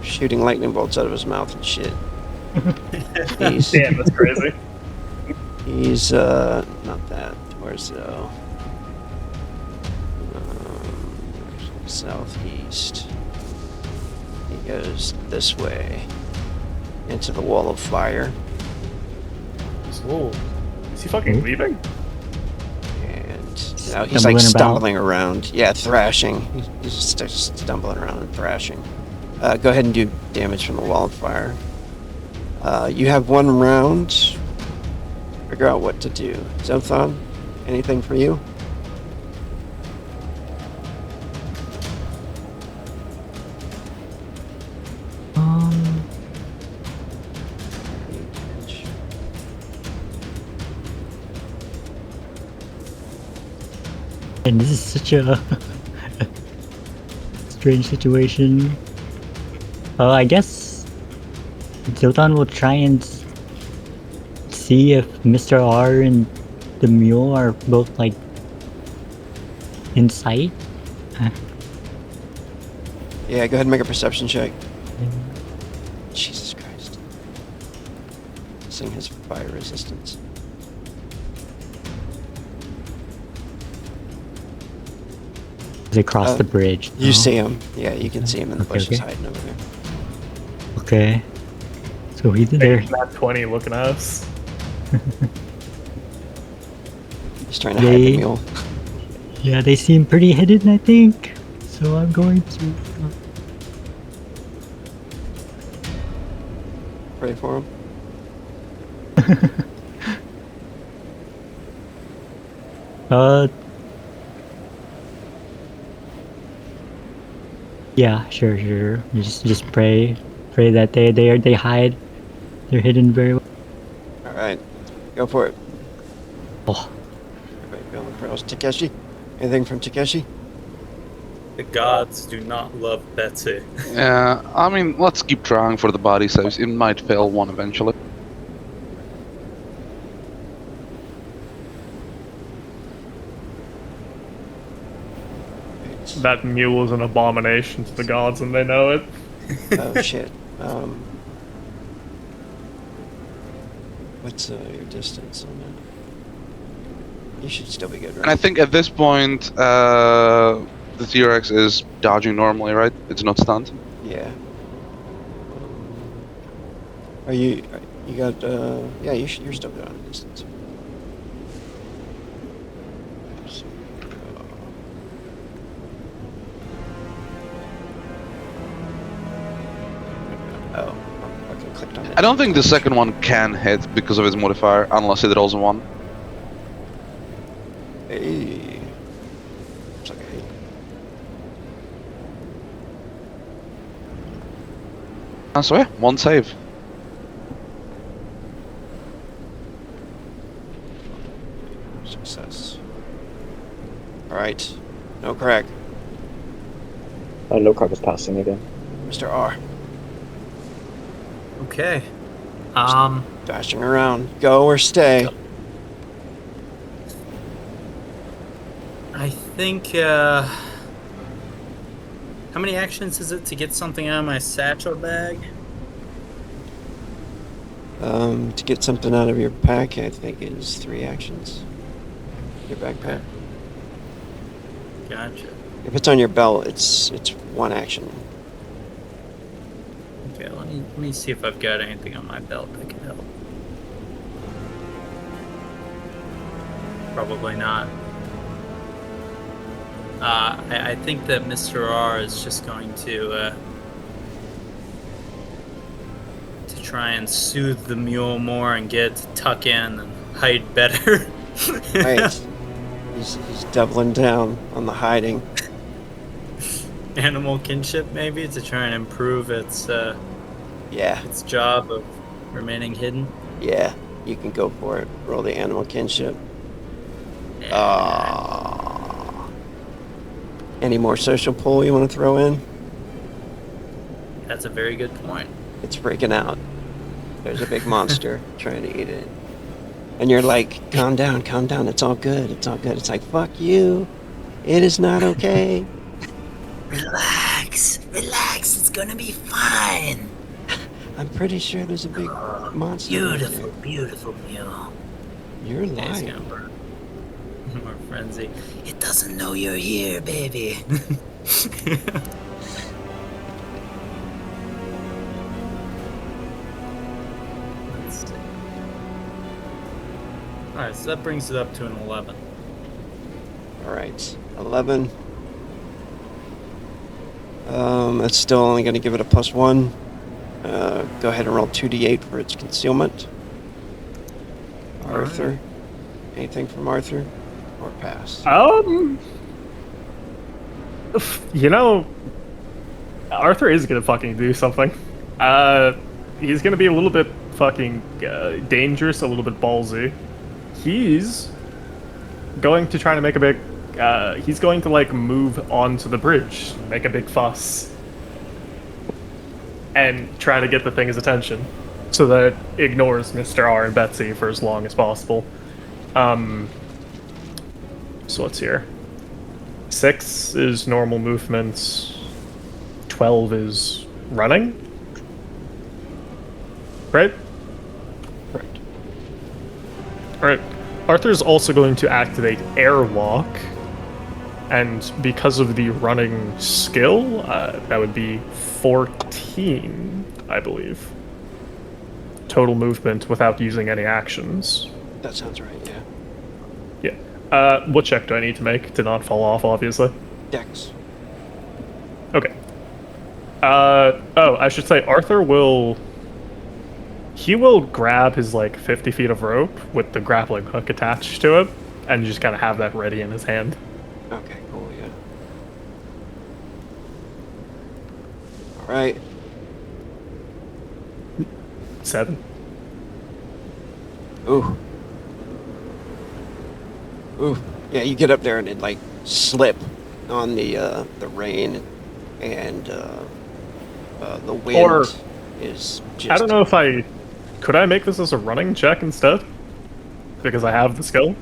shooting lightning bolts out of his mouth and shit. Damn, that's crazy. He's not that. Where's southeast. He goes this way into the wall of fire. Ooh. Is he fucking leaving? And now he's like stumbling around. Yeah, thrashing. He's just stumbling around and thrashing. Go ahead and do damage from the wall of fire. You have 1 round. Figure out what to do. Zothon, anything for you? And this is such a strange situation. I guess Zotan will try and see if Mr. R and the mule are both like in sight. Yeah, go ahead and make a perception check. Jesus Christ. This thing has fire resistance. They cross the bridge. You see him. Yeah, you can see him in the bushes hiding over there. Okay. So he's there. Not 20 looking at us. He's trying to hide the mule. Yeah, they seem pretty hidden, I think. So I'm going to pray for him. Yeah, sure. You just pray that they hide. They're hidden very well. All right, go for it. Oh. Everybody be on the pros. Takeshi, anything from Takeshi? The gods do not love Betsy. Yeah, I mean, let's keep trying for the body saves. It might fail one eventually. That mule is an abomination to the gods and they know it. Oh shit. What's your distance on that? You should still be good, right? And I think at this point, the T-Rex is dodging normally, right? It's not stunned. Yeah. Are you got, yeah, you're still going a distance. So, oh, okay, clicked on it. I don't think the second one can hit because of its modifier, unless it rolls a 1. Hey. Looks like a hit. So yeah, 1 save. Success. Alright. No crack. No Krog is passing again. Mr. R. Okay. Dashing around. Go or stay. I think, how many actions is it to get something out of my satchel bag? To get something out of your pack, I think is 3 actions. Your backpack. Gotcha. If it's on your belt, it's 1 action. Okay, let me see if I've got anything on my belt that can help. Probably not. I think that Mr. R is just going to try and soothe the mule more and get it to tuck in and hide better. Right. He's doubling down on the hiding. Animal kinship, maybe, to try and improve its job of remaining hidden. Yeah, you can go for it. Roll the animal kinship. Any more social pull you want to throw in? That's a very good point. It's freaking out. There's a big monster trying to eat it. And you're like, calm down, it's all good, it's all good. It's like, fuck you. It is not okay. Relax, it's gonna be fine. I'm pretty sure there's a big monster. Beautiful mule. You're It's lying. gonna burn. More frenzy. It doesn't know you're here, baby. Let's see. Alright, so that brings it up to an 11. Alright, 11. That's still only going to give it a +1. Go ahead and roll 2d8 for its concealment. Arthur. Anything from Arthur? Or pass? You know, Arthur is gonna fucking do something. He's gonna be a little bit fucking dangerous, a little bit ballsy. He's going to try to make a big. He's going to like move onto the bridge, make a big fuss, and try to get the thing's attention, so that it ignores Mr. R and Betsy for as long as possible. So what's here? 6 is normal movements. 12 is running. Right? Correct. Alright. Arthur's also going to activate Airwalk. And because of the running skill, that would be 14, I believe. Total movement without using any actions. That sounds right, yeah. Yeah. What check do I need to make to not fall off, obviously? Dex. Okay. I should say Arthur will... He will grab his, 50 feet of rope with the grappling hook attached to it, and just kind of have that ready in his hand. Okay, cool, yeah. Alright. 7. Ooh. Ooh. Yeah, you get up there and it slip on the rain, and the wind Or- is just... I don't know if Could I make this as a running check instead? Because I have the skill?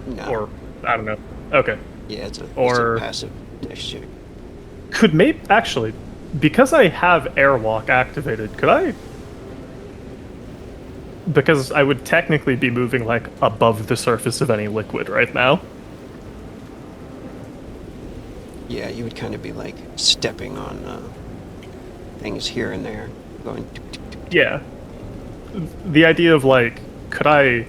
No. Or, I don't know. Okay. Yeah, it's a or- passive dex check. Could maybe... Actually, because I have Airwalk activated, could I... Because I would technically be moving, above the surface of any liquid right now. Yeah, you would kind of be stepping on things here and there, going... Yeah. the idea of like, could I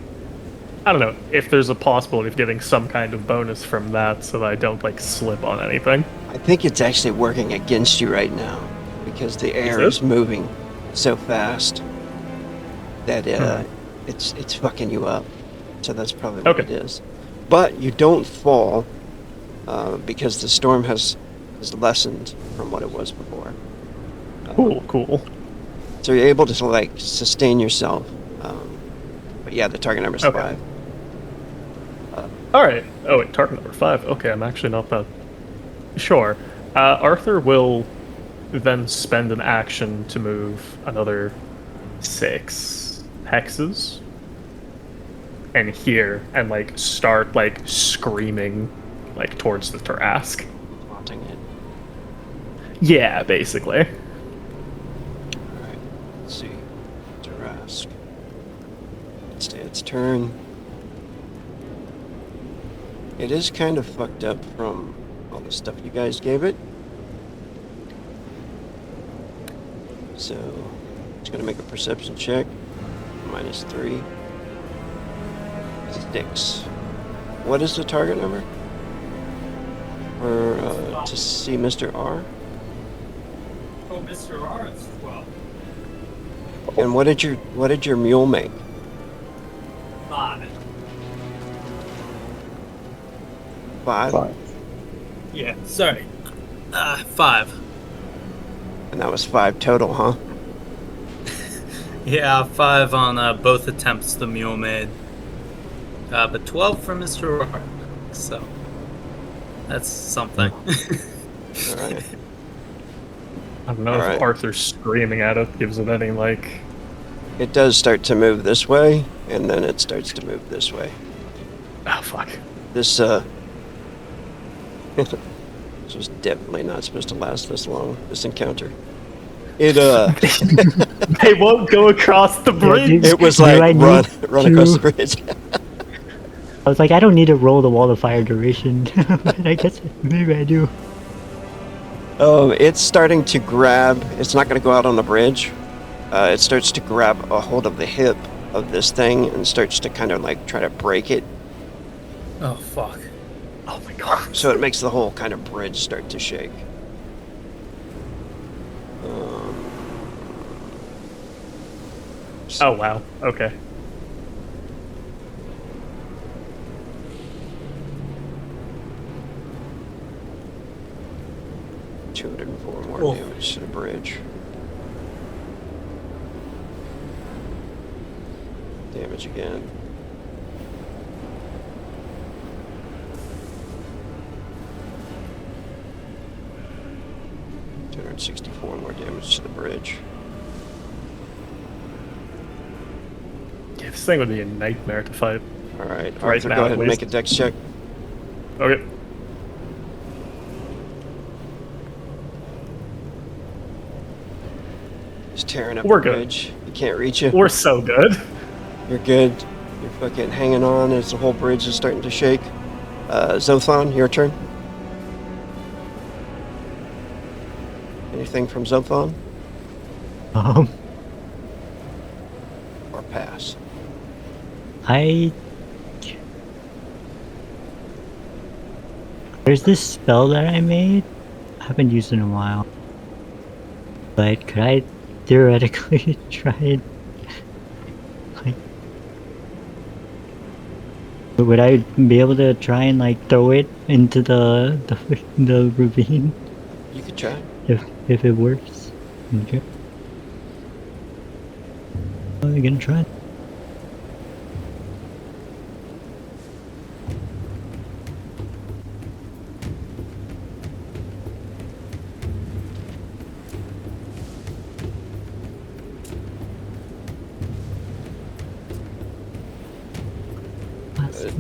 don't know if there's a possibility of getting some kind of bonus from that, so that I don't like slip on anything. I think it's actually working against you right now because the air it? is moving so fast that it's fucking you up. So that's probably what Okay. it is. But you don't fall because the storm has lessened from what it was before. Cool. So you're able to like sustain yourself. But yeah, the target number is Okay. 5. All right. Oh, wait, target number 5. Okay, I'm actually not that sure. Arthur will then spend an action to move another 6 hexes, and here and like start like screaming like towards the Tarask. Haunting it. Yeah, basically. Alright. Let's see. Tarask. It's its turn. It is kind of fucked up from all the stuff you guys gave it. So, it's gonna make a perception check. -3. 6. What is the target number? For, to see Mr. R? Oh, Mr. R is 12. And what did your mule make? 5. 5? 5. Yeah, sorry. 5. And that was 5 total, huh? Yeah, 5 on both attempts the mule made. But 12 for Mr. R. So, that's something. Alright. I don't know Alright. if Arthur screaming at it gives it any like. It does start to move this way, and then it starts to move this way. Oh fuck. This, this was definitely not supposed to last this long, this encounter. It, They won't go across the bridge. it was Do I like, need run to- across the bridge. I was like, I don't need to roll the wall of fire duration, but I guess maybe I do. It's starting to grab, it's not going to go out on the bridge. It starts to grab a hold of the hip of this thing and starts to kind of like try to break it. Oh, fuck. Oh my god. So it makes the whole kind of bridge start to shake. 'Oh wow. Okay. $204 more Cool. damage to the bridge. Damage again. $264 more damage to the bridge. Yeah, this thing would be a nightmare to fight. Alright, Right Arthur, now, go at ahead and make a least. dex check. Okay. He's tearing up We're the good. bridge. He can't reach you. We're so good. You're good. You're fucking hanging on as the whole bridge is starting to shake. Zothon, your turn. Anything from Zothon? Or pass? There's this spell that I made. I haven't used it in a while. But could I theoretically try it? Like, would I be able to try and like throw it into the ravine You could try. if it works? Okay. I'm gonna try.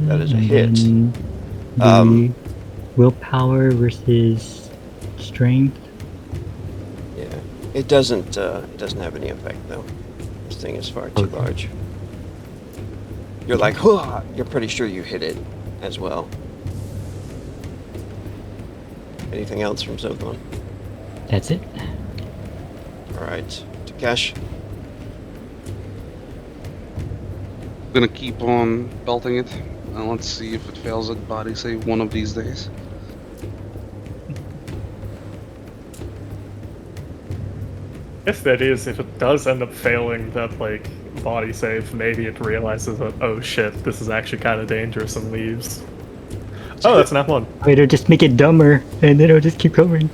That is a And hit. then the Um, willpower versus strength. Yeah. It doesn't have any effect though. This thing is far too Okay. large. You're like, "Hua!" You're pretty sure you hit it as well. Anything else from Zothon? That's it. Alright. Takesh. gonna keep on belting it. And let's see if it fails at body save one of these days. If it does end up failing that, like, body save, maybe it realizes that, oh shit, this is actually kind of dangerous and leaves. Oh, that's not one. Wait, or just make it dumber, and then it'll just keep going.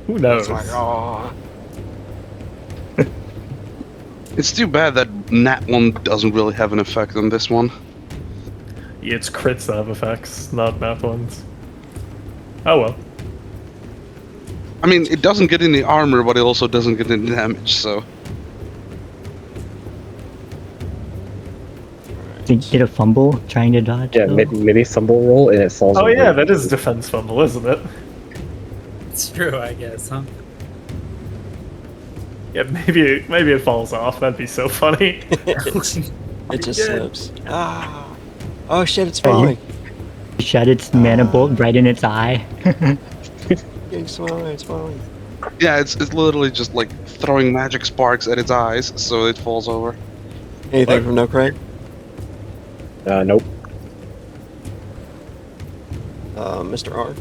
Who knows? It's like, oh. It's too bad that Nat 1 doesn't really have an effect on this one. It's crits that have effects, not nat ones. Oh well. I mean, it doesn't get any armor, but it also doesn't get any damage, so... Did a fumble trying to dodge? Yeah, though? maybe fumble roll and it falls. Oh over. yeah, that is defense fumble, isn't it? It's true, I guess, huh? Yeah, maybe it falls off. That'd be so funny. It just slips. Ah. Oh shit, it's Yeah, you- falling. Shot its mana bolt right in its eye. It's falling, it's falling. Yeah, it's literally just like throwing magic sparks at its eyes, so it falls over. Anything from No Craig? Nope. Mr. R?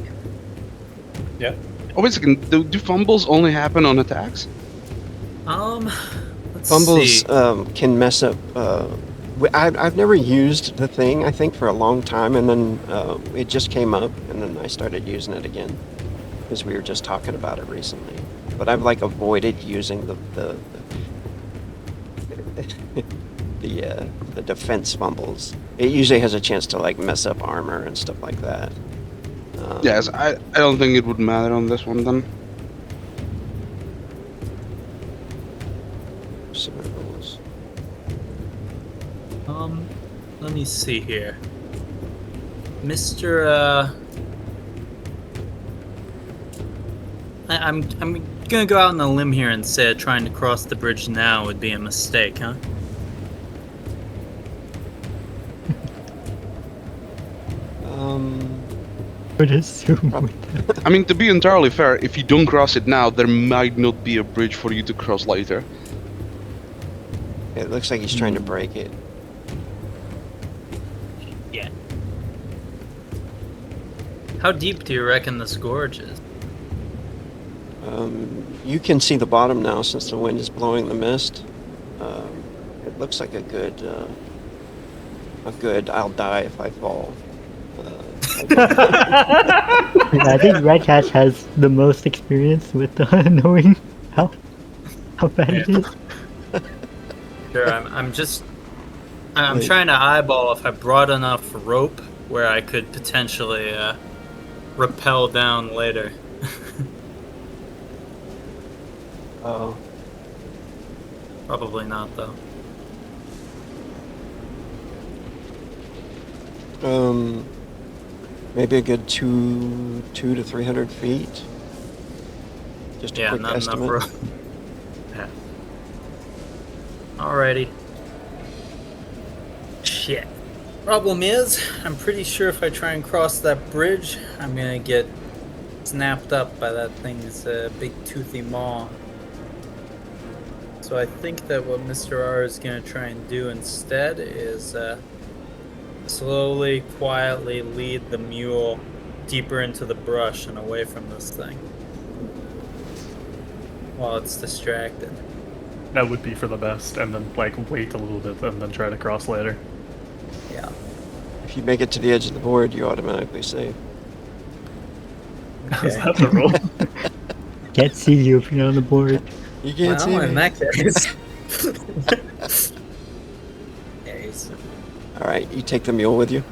Oh, wait a second, do fumbles only happen on attacks? Let's Fumbles see. can mess up. I've never used the thing, I think, for a long time, and then it just came up, and then I started using it again because we were just talking about it recently. But I've like avoided using the the defense fumbles. It usually has a chance to like mess up armor and stuff like that. Yes, I don't think it would matter on this one then. Scenarios. Let me see here. Mr. I'm gonna go out on a limb here and say trying to cross the bridge now would be a mistake, huh? Would assume. I mean, to be entirely fair, if you don't cross it now, there might not be a bridge for you to cross later. It looks like he's trying to break it. Yeah. How deep do you reckon this gorge is? You can see the bottom now since the wind is blowing the mist. It looks like a good I'll die if I fall. I think Red Cash has the most experience with knowing how bad it is. Sure, I'm Wait. trying to eyeball if I brought enough rope where I could potentially rappel down later. Oh, Probably not though. maybe a good 200 to 300 feet. Just a Yeah, quick not estimate. enough rope. Yeah. Alrighty. Shit. Problem is, I'm pretty sure if I try and cross that bridge, I'm gonna get snapped up by that thing's big toothy maw. So I think that what Mr. R is gonna try and do instead is slowly, quietly lead the mule deeper into the brush and away from this thing while it's distracted. That would be for the best, and then like wait a little bit and then try to cross later. Yeah. If you make it to the edge of the board, you automatically save. Is that the rule? Can't see you if you're not on the board. You can't see Well, in me. that case. Yeah, he's. All right, you take the mule with you.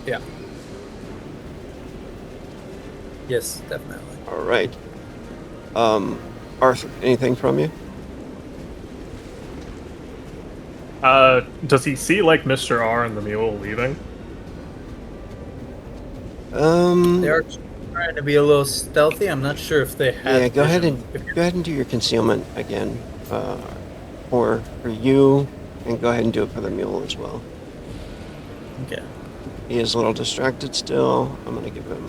Yeah. Yes, definitely. All right. Arthur, anything from you? Does he see like Mr. R and the mule leaving? They are trying to be a little stealthy. I'm not sure if they have. Yeah, go ahead vision. and do your concealment again, for you, and go ahead and do it for the mule as well. Okay. He is a little distracted still. I'm gonna give him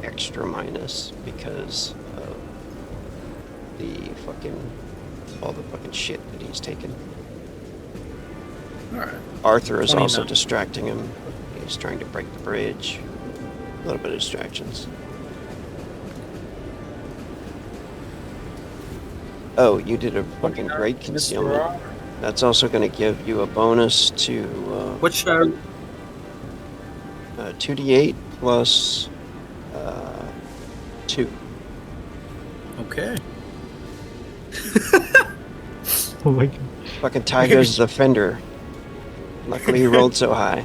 extra minus because of all the fucking shit that he's taken. Alright. Arthur is 29. also distracting him. He's trying to break the bridge. A little bit of distractions. Oh, you did a fucking great concealment. That's also going to give you a bonus to What should 2d8 plus 2. Okay. Oh my god. Fucking Tiger's the fender. Luckily he rolled so high.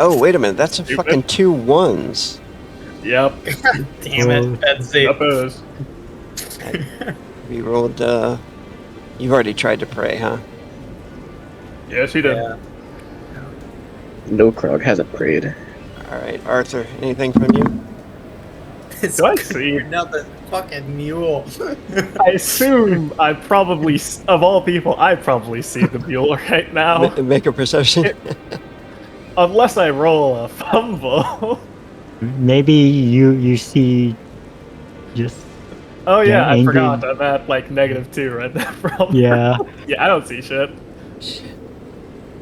Oh, wait a minute. That's a Stupid. fucking 2 1s. Yep. Damn it, Betsy. Yep, it is. We rolled, you've already tried to pray, huh? Yes, he did. Yeah. No Krog hasn't prayed. Alright, Arthur, anything from you? Do I see? Another fucking mule. I assume I probably, of all people, I probably see the mule right now. Make a perception. Unless I roll a fumble. Maybe you see just Oh yeah, I angry. forgot. I'm at like -2 right now. Probably. yeah. Yeah, I don't see shit.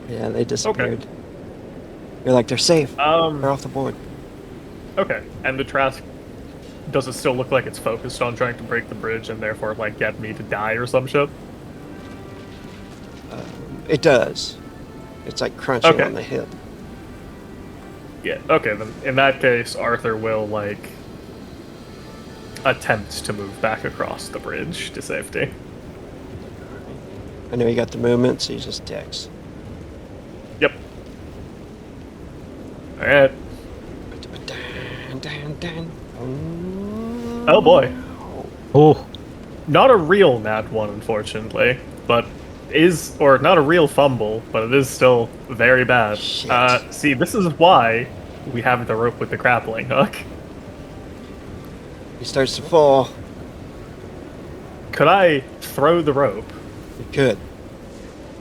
Yeah, they disappeared. You're like, they're safe. They're off the board. Okay. And the Trask, does it still look like it's focused on trying to break the bridge and therefore like get me to die or some shit? It does. It's like crunching Okay. on the hip. Yeah. Okay. Then in that case, Arthur will like attempt to move back across the bridge to safety. I know you got the movement, so you just dex. Yep. All right. Oh boy. Oh, Not a real nat 1, unfortunately, but or not a real fumble, but it is still very bad. Shit. See, this is why we have the rope with the grappling hook. He starts to fall. Could I throw the rope? You could.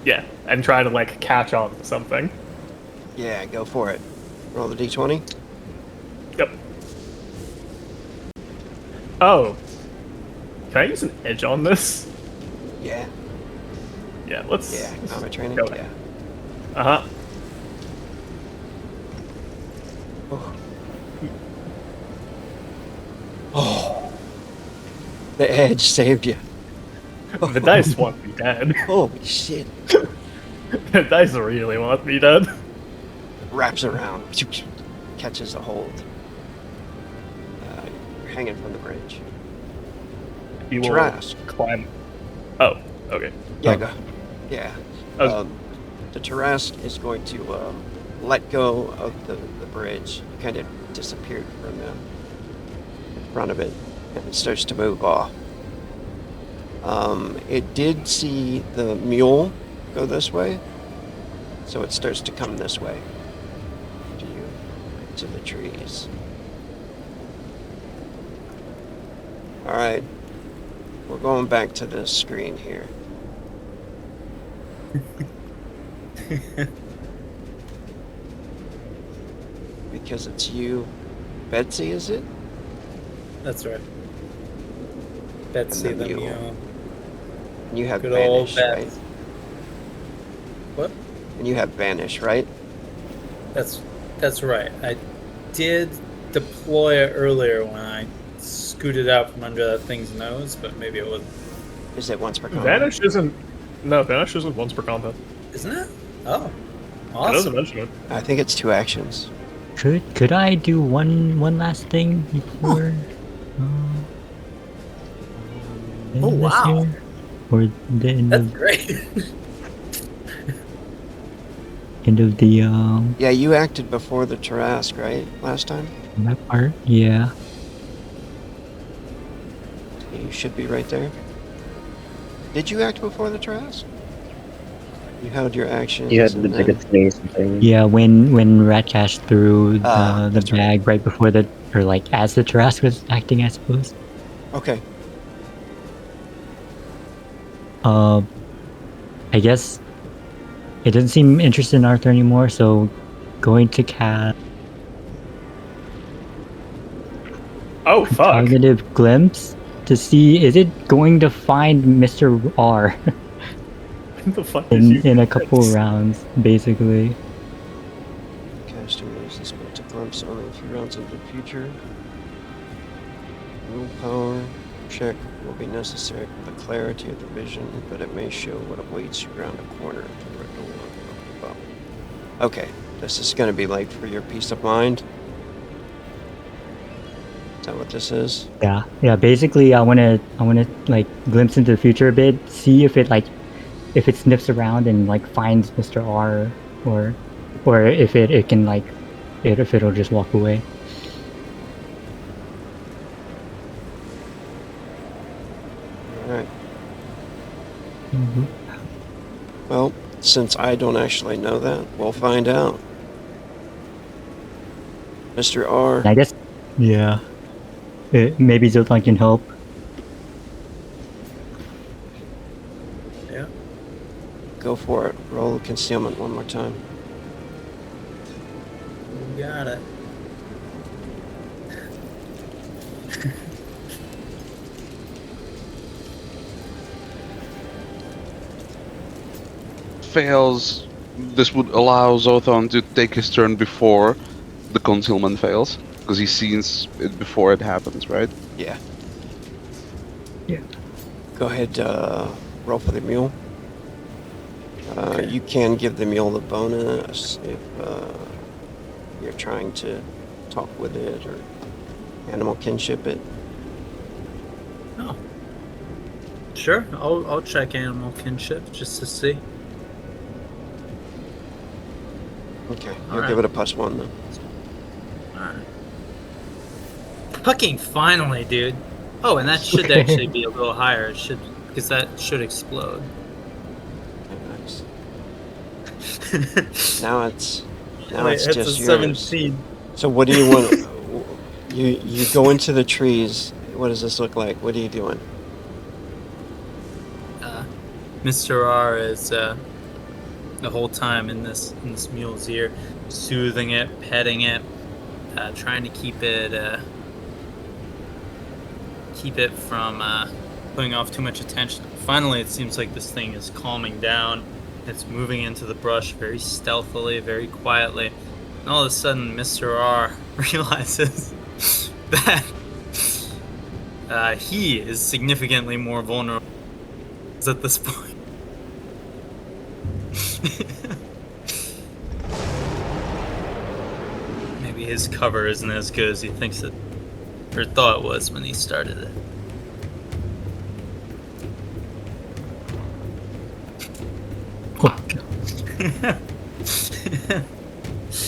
Yeah, and try to like catch on to something. Yeah, go for it. Roll the d20. Yep. Oh. Can I use an edge on this? Yeah. Yeah, let's... Yeah, combat training. Go Yeah. ahead. Uh-huh. Oh. The edge saved you. The dice want me dead. Holy shit. The dice really want me dead. Wraps around. Catches a hold. You're hanging from the bridge. He will Trask. climb... Oh, okay. Yeah, Oh. go. Yeah. Oh. The Tarrasque is going to let go of the bridge. It kind of disappeared from the in front of it, and it starts to move off. It did see the mule go this way, so it starts to come this way to you, to the trees. All right, we're going back to this screen here. Because it's you, Betsy, is it? That's right. Betsy And the the mule. mule. And you have Good old Vanish, Bet. right? What? And you have Vanish, right? That's right. I did deploy it earlier when I scooted out from under that thing's nose, but maybe it wasn't. Is it once per combat? Vanish isn't... No, Vanish isn't once per combat. Isn't it? Oh. It doesn't Awesome. mention it. I think it's 2 actions. could I do one last thing before? End Oh, of this wow. here? Or the end That's of great. the Yeah, you acted before the Tarrasque, right? Last time? that part? Yeah. You should be right there. Did you act before the Tarrasque? You held your action. You had to take a sneeze and thing. Yeah, when Ratcash threw the that's right. bag right before or like as the Tarrasque was acting, I suppose. Okay. I guess it doesn't seem interested in Arthur anymore, so going to cast Oh, fuck. cognitive glimpse to see is it going to find Mr. R. the fuck is you? in a couple rounds, basically. Caster moves this to glimpse only a few rounds into the future. Willpower check will be necessary for the clarity of the vision, but it may show what awaits you around a corner through a door above. Okay, this is going to be like for your peace of mind. Is that what this is? Yeah. Basically, I wanna like glimpse into the future a bit, see if it sniffs around and like finds Mr. R, or if it can like if it'll just walk away. Alright. Mm-hmm. Well, since I don't actually know that, we'll find out. Mr. R. I guess. Yeah. Maybe Zoltan can help. Yeah. Go for it. Roll concealment one more time. You got it. Fails. This would allow Zothon to take his turn before the concealment fails, because he sees it before it happens, right? Yeah. Yeah. Go ahead, roll for the mule. Okay. You can give the mule a bonus if you're trying to talk with it or animal kinship it. Oh. Sure, I'll check animal kinship just to see. Okay, you'll Alright. give it a +1 then. Alright. Fucking finally, dude. Oh, and that should actually be a little higher. It should, because that should explode. Okay, nice. Now it's Wait, just a yours. 17. So what do you want? You go into the trees. What does this look like? What are you doing? Mr. R is the whole time in this mule's ear, soothing it, petting it, trying to keep it from putting off too much attention. Finally, it seems like this thing is calming down. It's moving into the brush very stealthily, very quietly. And all of a sudden, Mr. R realizes that he is significantly more vulnerable at this point. Maybe his cover isn't as good as he thinks it, or thought it was when he started it.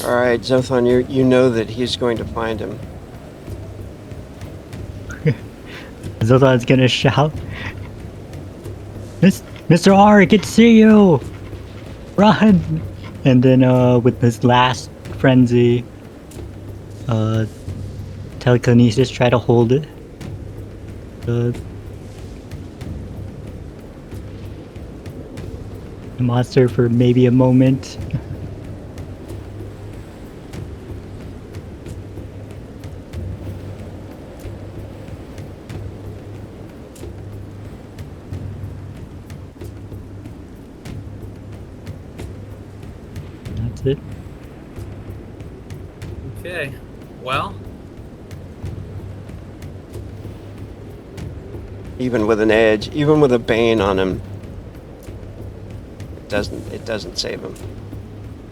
All right, Zothon, you know that he's going to find him. Zoltan's gonna shout, Mr. R, I can see you! Run! And then with this last frenzy, telekinesis, try to hold it. The monster for maybe a moment. That's it. Okay, well, Even with an edge, even with a bane on him, it doesn't save him.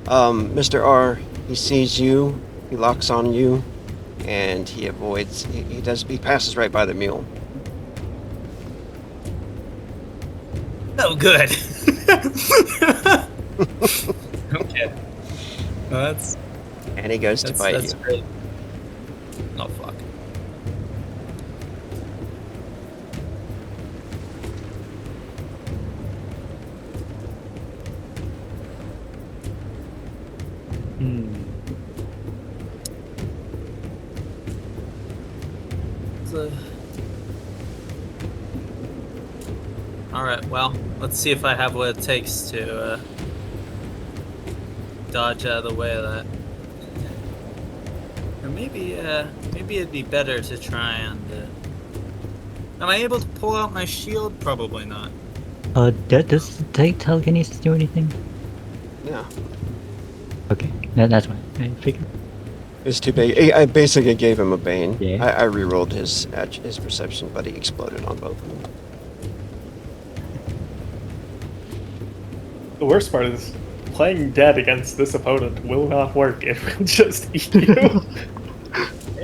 Mr. R, he sees you, he locks on you, and he avoids. He passes right by the mule. oh good. Okay, well, that's And he goes to bite that's you. great. Oh fuck. Alright, well, let's see if I have what it takes to dodge out of the way of that. Or maybe it'd be better to try and... Am I able to pull out my shield? Probably not. Does telekinesis do anything? No. Okay, that's fine. I figured. It's too big. I basically gave him a bane. Yeah. I re-rolled his perception, but he exploded on both of them. The worst part is playing dead against this opponent will not work. It will just eat you.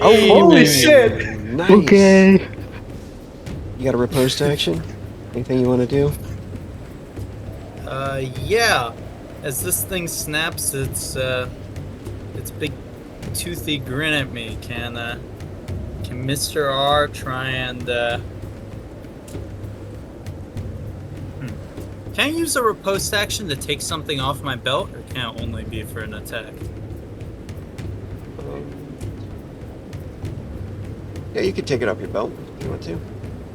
Oh, holy shit! Nice. Okay. You got a riposte action? Anything you want to do? Yeah. As this thing snaps its big toothy grin at me, can Mr. R try and Can I use a riposte action to take something off my belt, or can it only be for an attack? Yeah, you could take it off your belt if you want to.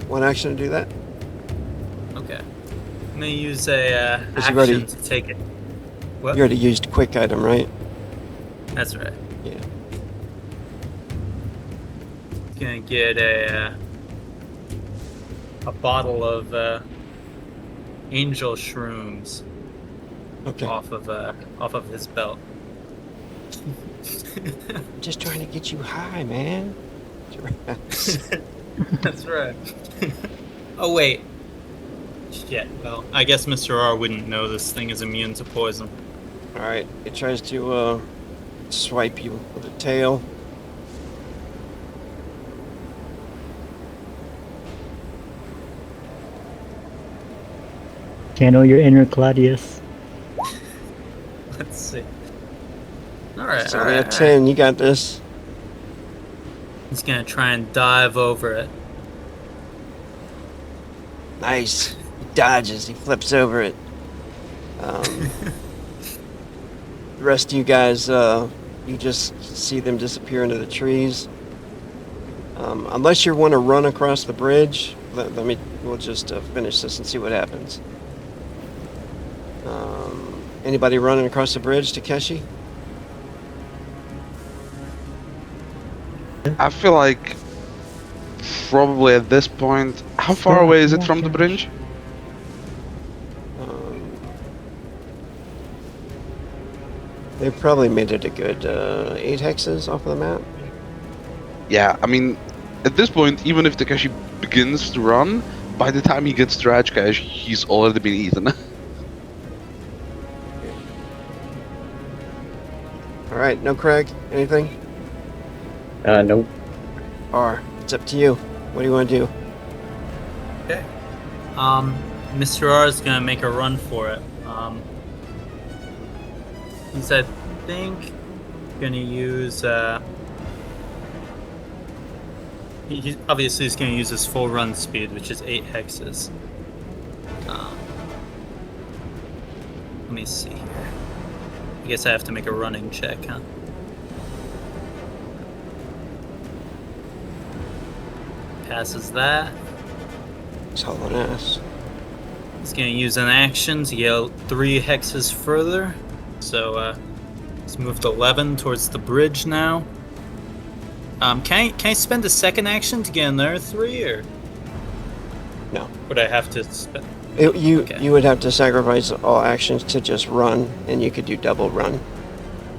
One action to do that. Okay. I'm gonna use a Because action you've already- to take it. What? You already used quick item, right? That's right. Yeah. Gonna get a bottle of angel shrooms Okay. off of his belt. I'm just trying to get you high, man. That's right. Oh wait. Shit. Well, I guess Mr. R wouldn't know this thing is immune to poison. Alright, it tries to swipe you with a tail. Channel your inner Claudius. Let's see. Alright. It's only a 10, you got this. He's gonna try and dive over it. Nice. He dodges, he flips over it. The rest of you guys, you just see them disappear into the trees. Unless you want to run across the bridge, we'll just finish this and see what happens. Anybody running across the bridge, Takeshi? I feel like probably at this point, how far away is it from the bridge? They probably made it a good 8 hexes off of the map. Yeah, I mean, at this point, even if Takeshi begins to run, by the time he gets to Rajkash, he's already been eaten. Alright, no Craig? Anything? Nope. R, it's up to you. What do you want to do? Okay. Mr. R is gonna make a run for it. He's, I think, gonna use, he obviously is gonna use his full run speed, which is 8 hexes. Let me see here. I guess I have to make a running check, huh? Passes that. It's hauling ass. He's gonna use an action to get 3 hexes further. So he's moved 11 towards the bridge now. Can I spend a second action to get another 3, or No. would I have to spend? Okay. You would have to sacrifice all actions to just run, and you could do double run.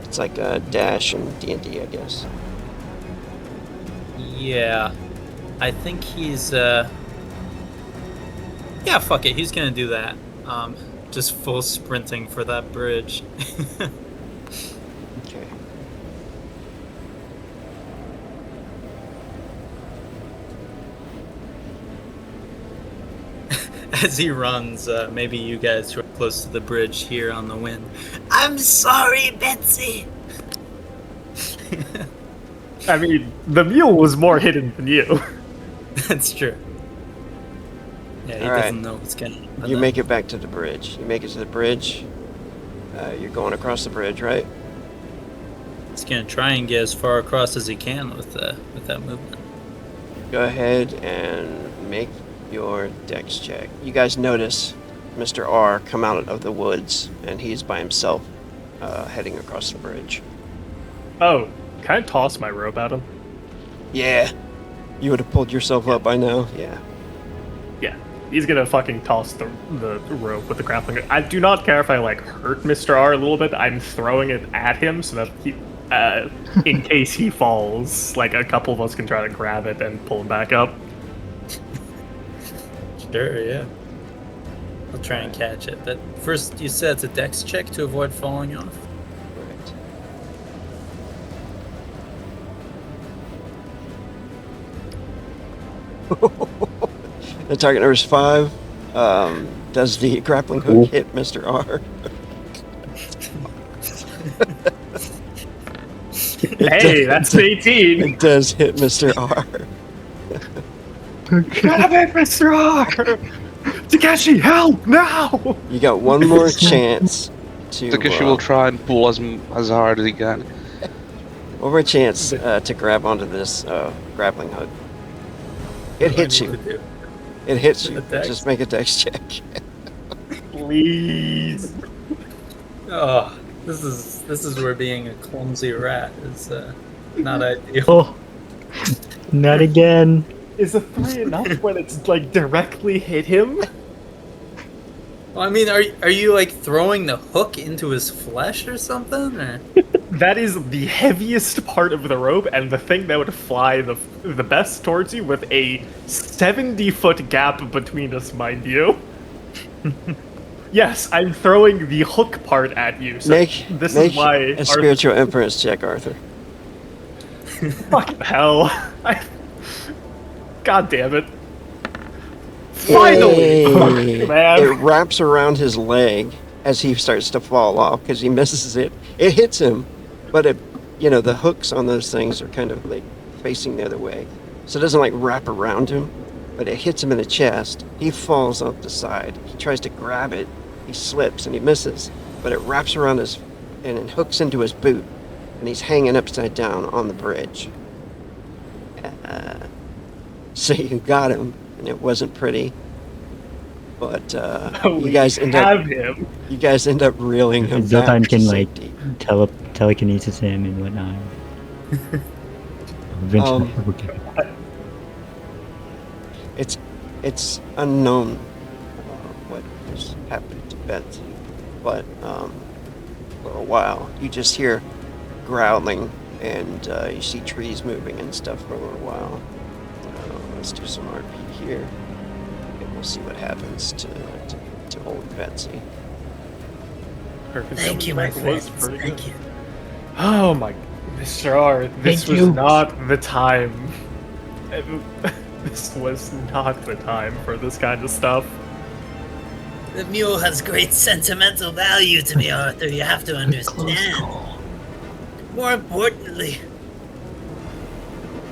It's like a dash in D&D, I guess. Yeah, I think he's yeah, fuck it, he's gonna do that. Just full sprinting for that bridge. Okay. As he runs, maybe you guys who are close to the bridge here on the wind. I'm sorry, Betsy. I mean, the mule was more hidden than you. That's true. Yeah, he Alright. doesn't know what's gonna happen. You make it back to the bridge. You make it to the bridge. You're going across the bridge, right? He's gonna try and get as far across as he can with that movement. Go ahead and make your dex check. You guys notice Mr. R come out of the woods, and he's by himself heading across the bridge. Oh, can I toss my rope at him? Yeah. You would have pulled yourself up by now? Yeah. Yeah. He's gonna fucking toss the rope with the grappling hook. I do not care if I like hurt Mr. R a little bit. I'm throwing it at him so that he, in case he falls, like a couple of us can try to grab it and pull him back up. Sure, yeah. I'll try and catch it. But first, you said it's a dex check to avoid falling off. The target number is 5. Does the grappling hook hit Mr. R? Hey, that's 18. It does hit Mr. R. Grab it, Mr. R! Takeshi, help now! You got one more chance to. Takeshi will try and pull as hard as he can. One more chance to grab onto this grappling hook. It hits you. It hits you. Just make a dex check. Please. Oh, this is where being a clumsy rat is not ideal. Oh, not again. Is a 3 enough when it's like directly hit him? Well, I mean, are you like throwing the hook into his flesh or something? Or? That is the heaviest part of the rope and the thing that would fly the best towards you with a 70-foot gap between us, mind you. Yes, I'm throwing the hook part at you. So Make is why a spiritual inference check, Arthur. Fucking hell. God damn it. Finally! Yay. Man. It wraps around his leg as he starts to fall off because he misses it. It hits him, but the hooks on those things are kind of like facing the other way. So it doesn't like wrap around him, but it hits him in the chest. He falls off the side. He tries to grab it. He slips and he misses, but it wraps around his and it hooks into his boot, and he's hanging upside down on the bridge. So you got him, and it wasn't pretty. But you guys end up reeling him back. Zoltan can to like safety. telekinesis him and whatnot. Eventually, we'll get it. It's unknown what has happened to Betsy, but for a while you just hear growling and you see trees moving and stuff for a little while. Let's do some RP here, and we'll see what happens to old Betsy. Perfect. Thank you, my friends. Pretty Thank good. you. Oh my, Mr. R, this Thank was you. not the time. This was not the time for this kind of stuff. The mule has great sentimental value to me, Arthur. You have to understand. More importantly,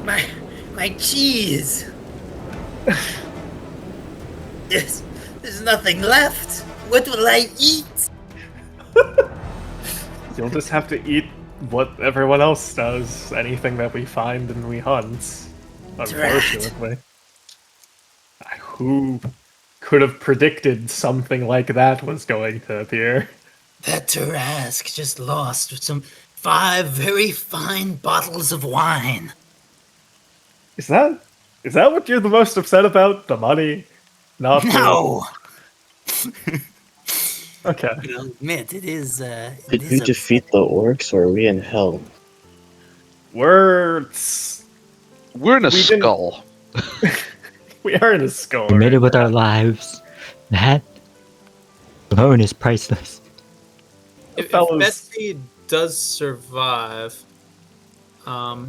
my cheese. There's nothing left. What will I eat? You'll just have to eat what everyone else does. Anything that we find and we hunt. Unfortunately. Who could have predicted something like that was going to appear? That Tarask just lost some 5 very fine bottles of wine. Is that what you're the most upset about? The money? Not No! Okay. I'll admit, it is, Did we defeat the orcs, or are we in hell? We're We're in a We didn't- skull. we are in a skull. We made it right with now. our lives. That alone is priceless. If Fellas. Betsy does survive, I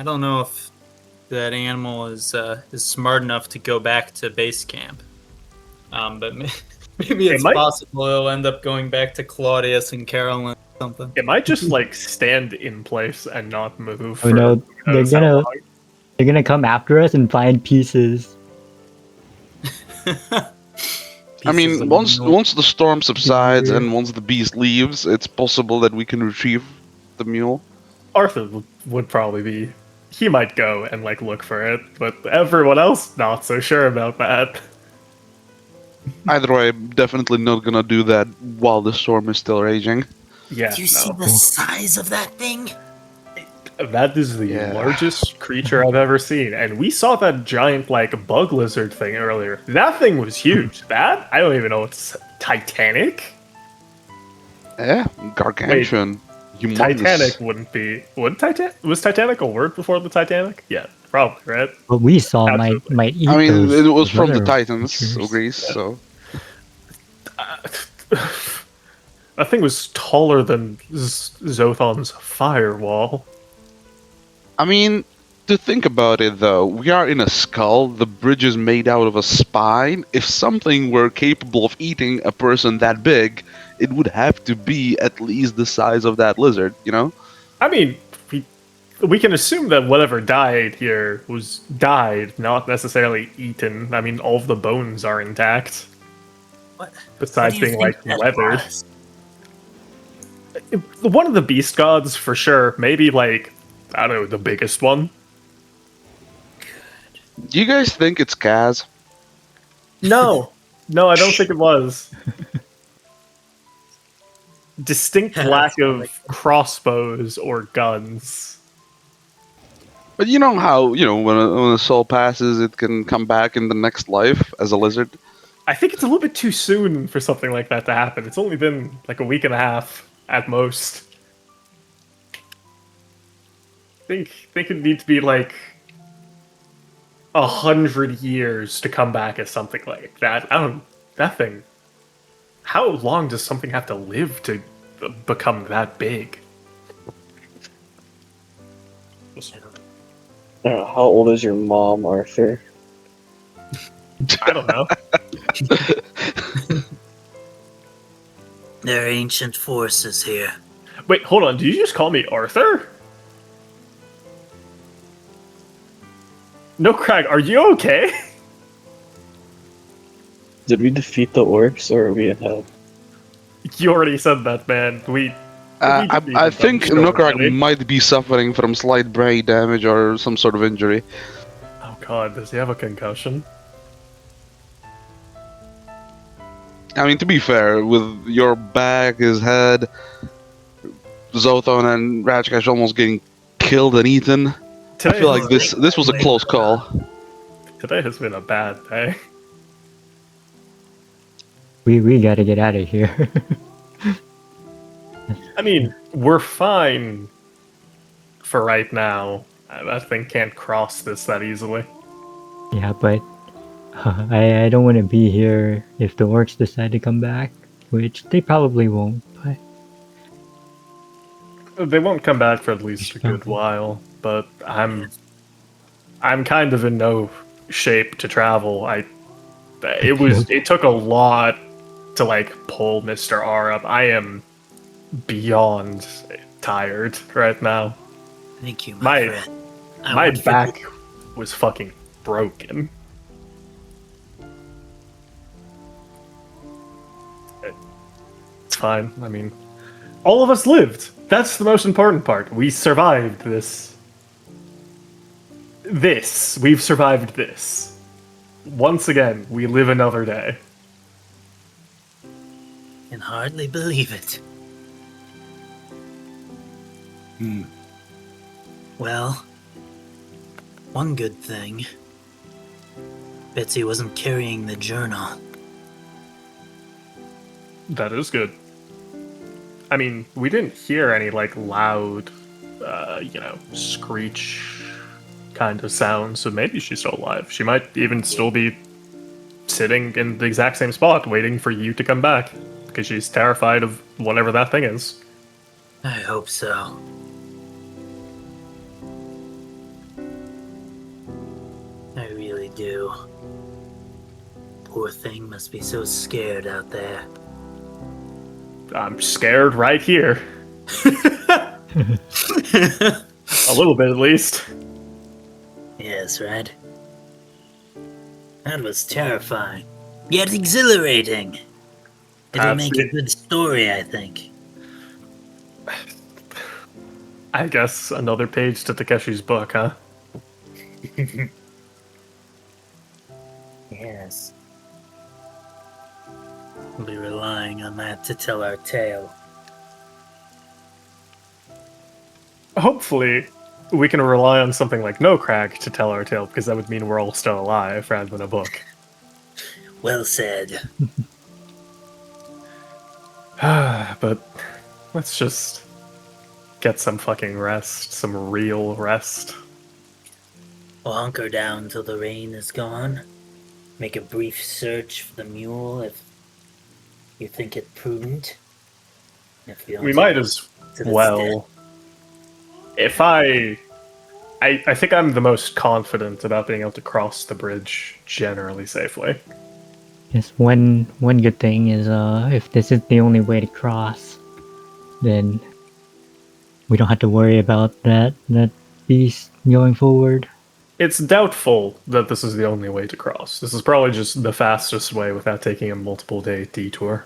don't know if that animal is smart enough to go back to base camp. But maybe it's might- possible. possible it'll end up going back to Claudius and Carolyn or something. It might just like stand in place and not move. Oh for no, who knows how long. they're gonna come after us and find pieces. I mean, Pieces of once mule. once the storm subsides and once the beast leaves, it's possible that we can retrieve the mule. Arthur would probably be. He might go and like look for it, but everyone else not so sure about that. Either way, I'm definitely not gonna do that while the storm is still raging. Yeah. Do you see the size of that thing? That is the Yeah. largest creature I've ever seen, and we saw that giant like bug lizard thing earlier. That thing was huge. That I don't even know. It's Titanic. Yeah, gargantuan. Humongous. Titanic wouldn't be. Would Titanic? Was Titanic a word before the Titanic? Yeah, probably, right? What we saw might Absolutely. eat I mean, those, it was those from the other Titans creatures. of Greece, so That thing was taller than Zothon's firewall. I mean, to think about it though, we are in a skull, the bridge is made out of a spine. If something were capable of eating a person that big, it would have to be at least the size of that lizard, you know? I mean, we can assume that whatever died here was died, not necessarily eaten. I mean, all of the bones are intact. What? Besides what do you being think like that weathered. was? One of the beast gods for sure. Maybe like I don't know, the biggest one. Do you guys think it's Kaz? No, I don't think it was. Distinct lack of crossbows or guns. But you know how, when a soul passes, it can come back in the next life as a lizard? I think it's a little bit too soon for something like that to happen. It's only been like a week and a half at most. I think it needs to be like 100 years to come back as something like that. That thing. How long does something have to live to become that big? I don't know, how old is your mom, Arthur? I don't know. There are ancient forces here. Wait, hold on. Did you just call me Arthur? No, Craig, are you okay? Did we defeat the orcs, or are we in hell? You already said that, man. I think Nokrak might be suffering from slight brain damage or some sort of injury. Oh god, does he have a concussion? I mean, to be fair, with your back, his head, Zothon and Ratchkash almost getting killed and eaten, I feel like this was a close call. Today has been a bad day. We gotta get out of here. I mean, we're fine for right now. That thing can't cross this that easily. Yeah, but I don't want to be here if the orcs decide to come back, which they probably won't. But They won't come back for at least a good while, but I'm kind of in no shape to travel. It took a lot to like pull Mr. R up. I am beyond tired right now. Thank you, my friend. My back was fucking broken. It's fine. I mean, all of us lived. That's the most important part. We survived this. We've survived this. Once again, we live another day. Can hardly believe it. Well, one good thing. Betsy wasn't carrying the journal. That is good. I mean, we didn't hear any, like, loud, screech kind of sound, so maybe she's still alive. She might even still be sitting in the exact same spot, waiting for you to come back, because she's terrified of whatever that thing is. I hope so. I really do. Poor thing must be so scared out there. I'm scared right here. A little bit, at least. Yes, right? That was terrifying, yet exhilarating. It'll make a good story, I think. I guess another page to Takeshi's book, huh? Yes. We'll be relying on that to tell our tale. Hopefully, we can rely on something like No Crack to tell our tale, because that would mean we're all still alive rather than a book. Well said. But let's just get some fucking rest, some real rest. We'll hunker down till the rain is gone. Make a brief search for the mule if you think it prudent. If you don't We take might it as to the well. If I think I'm the most confident about being able to cross the bridge generally safely. Yes, one good thing is if this is the only way to cross, then we don't have to worry about that beast going forward. It's doubtful that this is the only way to cross. This is probably just the fastest way without taking a multiple day detour.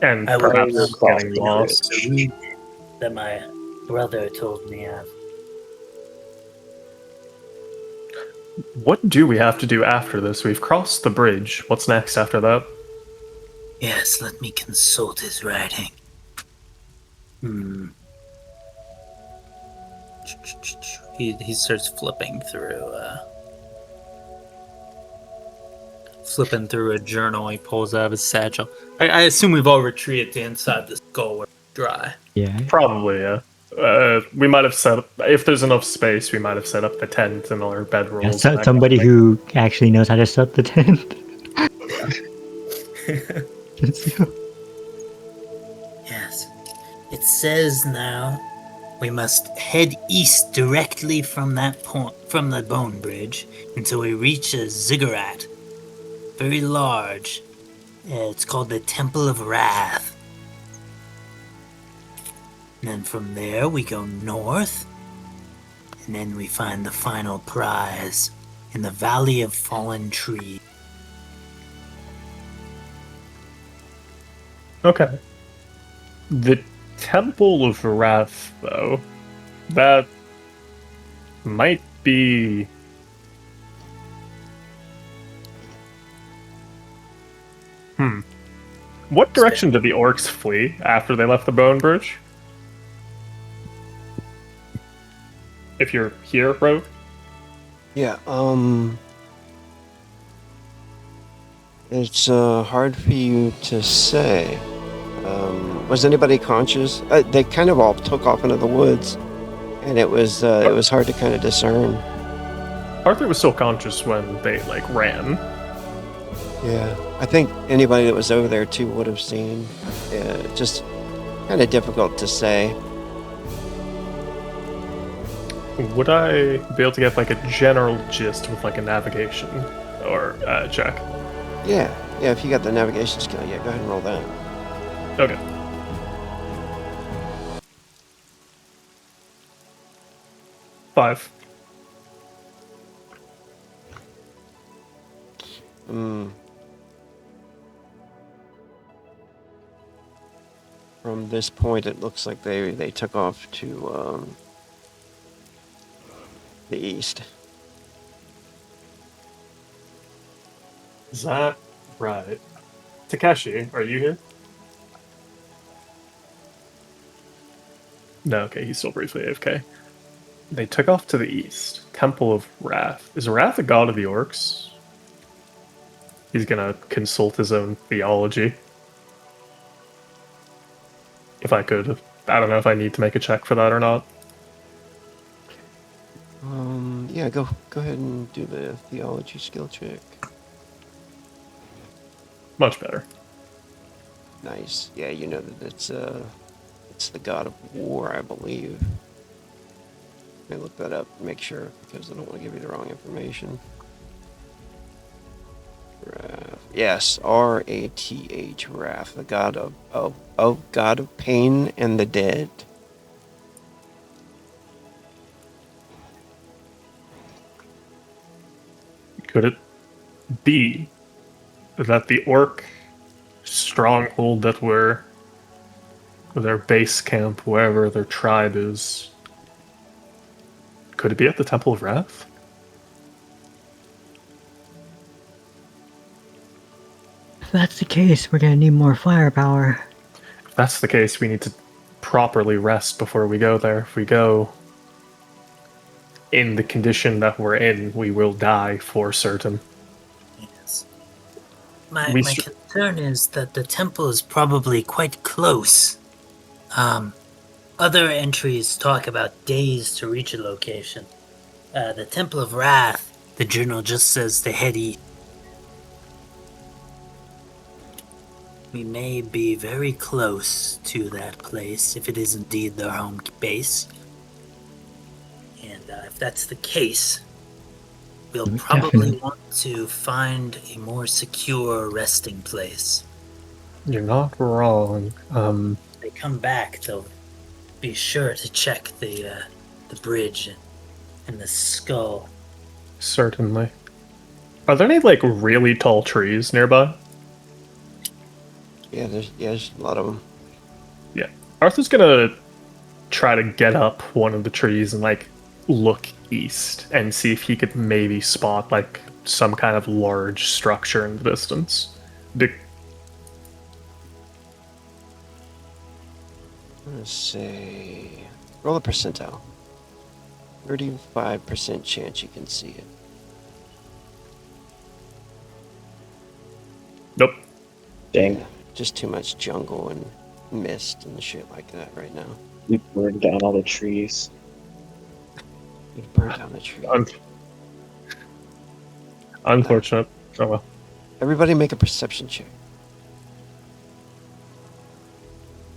And I will perhaps cross getting the lost. bridge that my brother told me of. What do we have to do after this? We've crossed the bridge. What's next after that? Yes, let me consult his writing. He starts flipping through a journal he pulls out of his satchel. I assume we've all retreated to inside the skull where it's dry. Yeah. Probably, yeah. We might have set up, if there's enough space, we might have set up the tent and our bedrolls. Yeah, and that somebody kind of who actually knows how to set up the tent. Yes. It says now we must head east directly from that point, from the bone bridge, until we reach a ziggurat. Very large. It's called the Temple of Wrath. And then from there we go north, and then we find the final prize in the Valley of Fallen Trees. Okay. The Temple of Wrath, though, that might be... What direction did the orcs flee after they left the Bone Bridge? If you're here, Rogue? Yeah, it's hard for you to say. Was anybody conscious? They kind of all took off into the woods, and it was hard to kind of discern. Arthur was still conscious when they, ran. Yeah, I think anybody that was over there too would have seen. Yeah, just kind of difficult to say. Would I be able to get, a general gist with, a navigation or check? Yeah, if you got the navigation skill, yeah, go ahead and roll that. Okay. Five. From this point, it looks like they took off to the east. Is that right? Takeshi, are you here? No, okay, he's still briefly AFK. They took off to the east. Temple of Wrath. Is Wrath a god of the orcs? He's gonna consult his own theology. If I could. I don't know if I need to make a check for that or not. Yeah, go ahead and do the theology skill check. Much better. Nice. Yeah, you know that it's the god of war, I believe. Let me look that up, make sure, because I don't want to give you the wrong information. Wrath. Yes, Rath, Wrath, the god of god of pain and the dead. Could it be that the orc stronghold that were their base camp, wherever their tribe is, could it be at the Temple of Wrath? If that's the case, we're gonna need more firepower. If that's the case, we need to properly rest before we go there. If we go in the condition that we're in, we will die for certain. Yes. My We concern is that the temple is probably quite close. Other entries talk about days to reach a location. The Temple of Wrath, the journal just says to head east. We may be very close to that place if it is indeed their home base. And if that's the case, we'll probably Definitely. want to find a more secure resting place. You're not wrong. When they come back, they'll be sure to check the bridge and the skull. Certainly. Are there any, like, really tall trees nearby? Yeah, there's a lot of them. Yeah. Arthur's gonna try to get up one of the trees and, like, look east and see if he could maybe spot, like, some kind of large structure in the distance. Let's see. Roll a percentile. 35% chance you can see it. Nope. Dang. Just too much jungle and mist and shit like that right now. We burned down all the trees. You burned down the tree. Unfortunate. Oh well. Everybody make a perception check.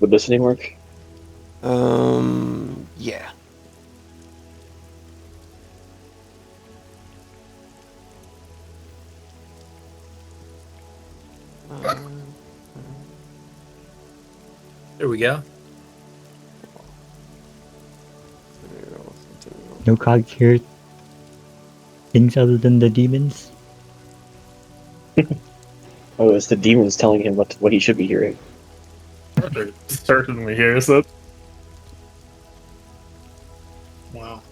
Would listening work? Yeah. There we go. No cog hear things other than the demons. Oh, it's the demons telling him what he should be hearing. Arthur certainly hears it. Wow.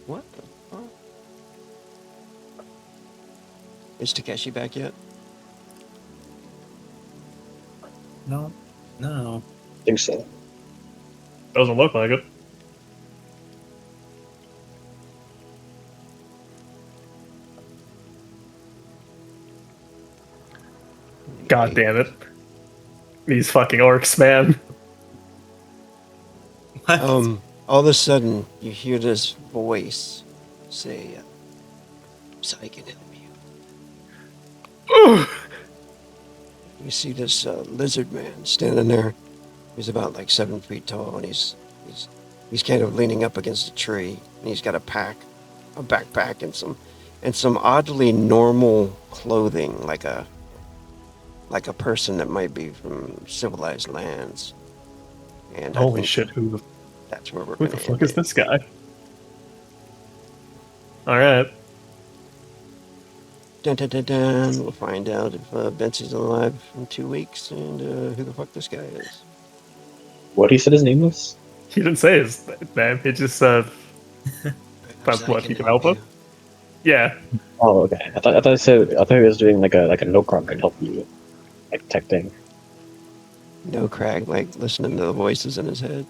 What the fuck? Is Takeshi back yet? No. No. I think so. Doesn't look like it. God damn it. These fucking orcs, man. What? All of a sudden, you hear this voice say, "I can help you." You see this lizard man standing there. He's about like 7 feet tall, and he's kind of leaning up against a tree, and he's got a backpack, and some oddly normal clothing, like a person that might be from civilized lands. And I Holy think shit, who that's where we're the gonna fuck end is it. this guy? Alright. Dun, dun, dun, dun. We'll find out if Bentsy's alive in 2 weeks, and who the fuck this guy is. What he said his name was? He didn't say his name, he just said that's I what he can help with. Yeah. Oh, okay. I thought he was doing like a no crime can help you, like tech thing. No Crag, like listening to the voices in his head.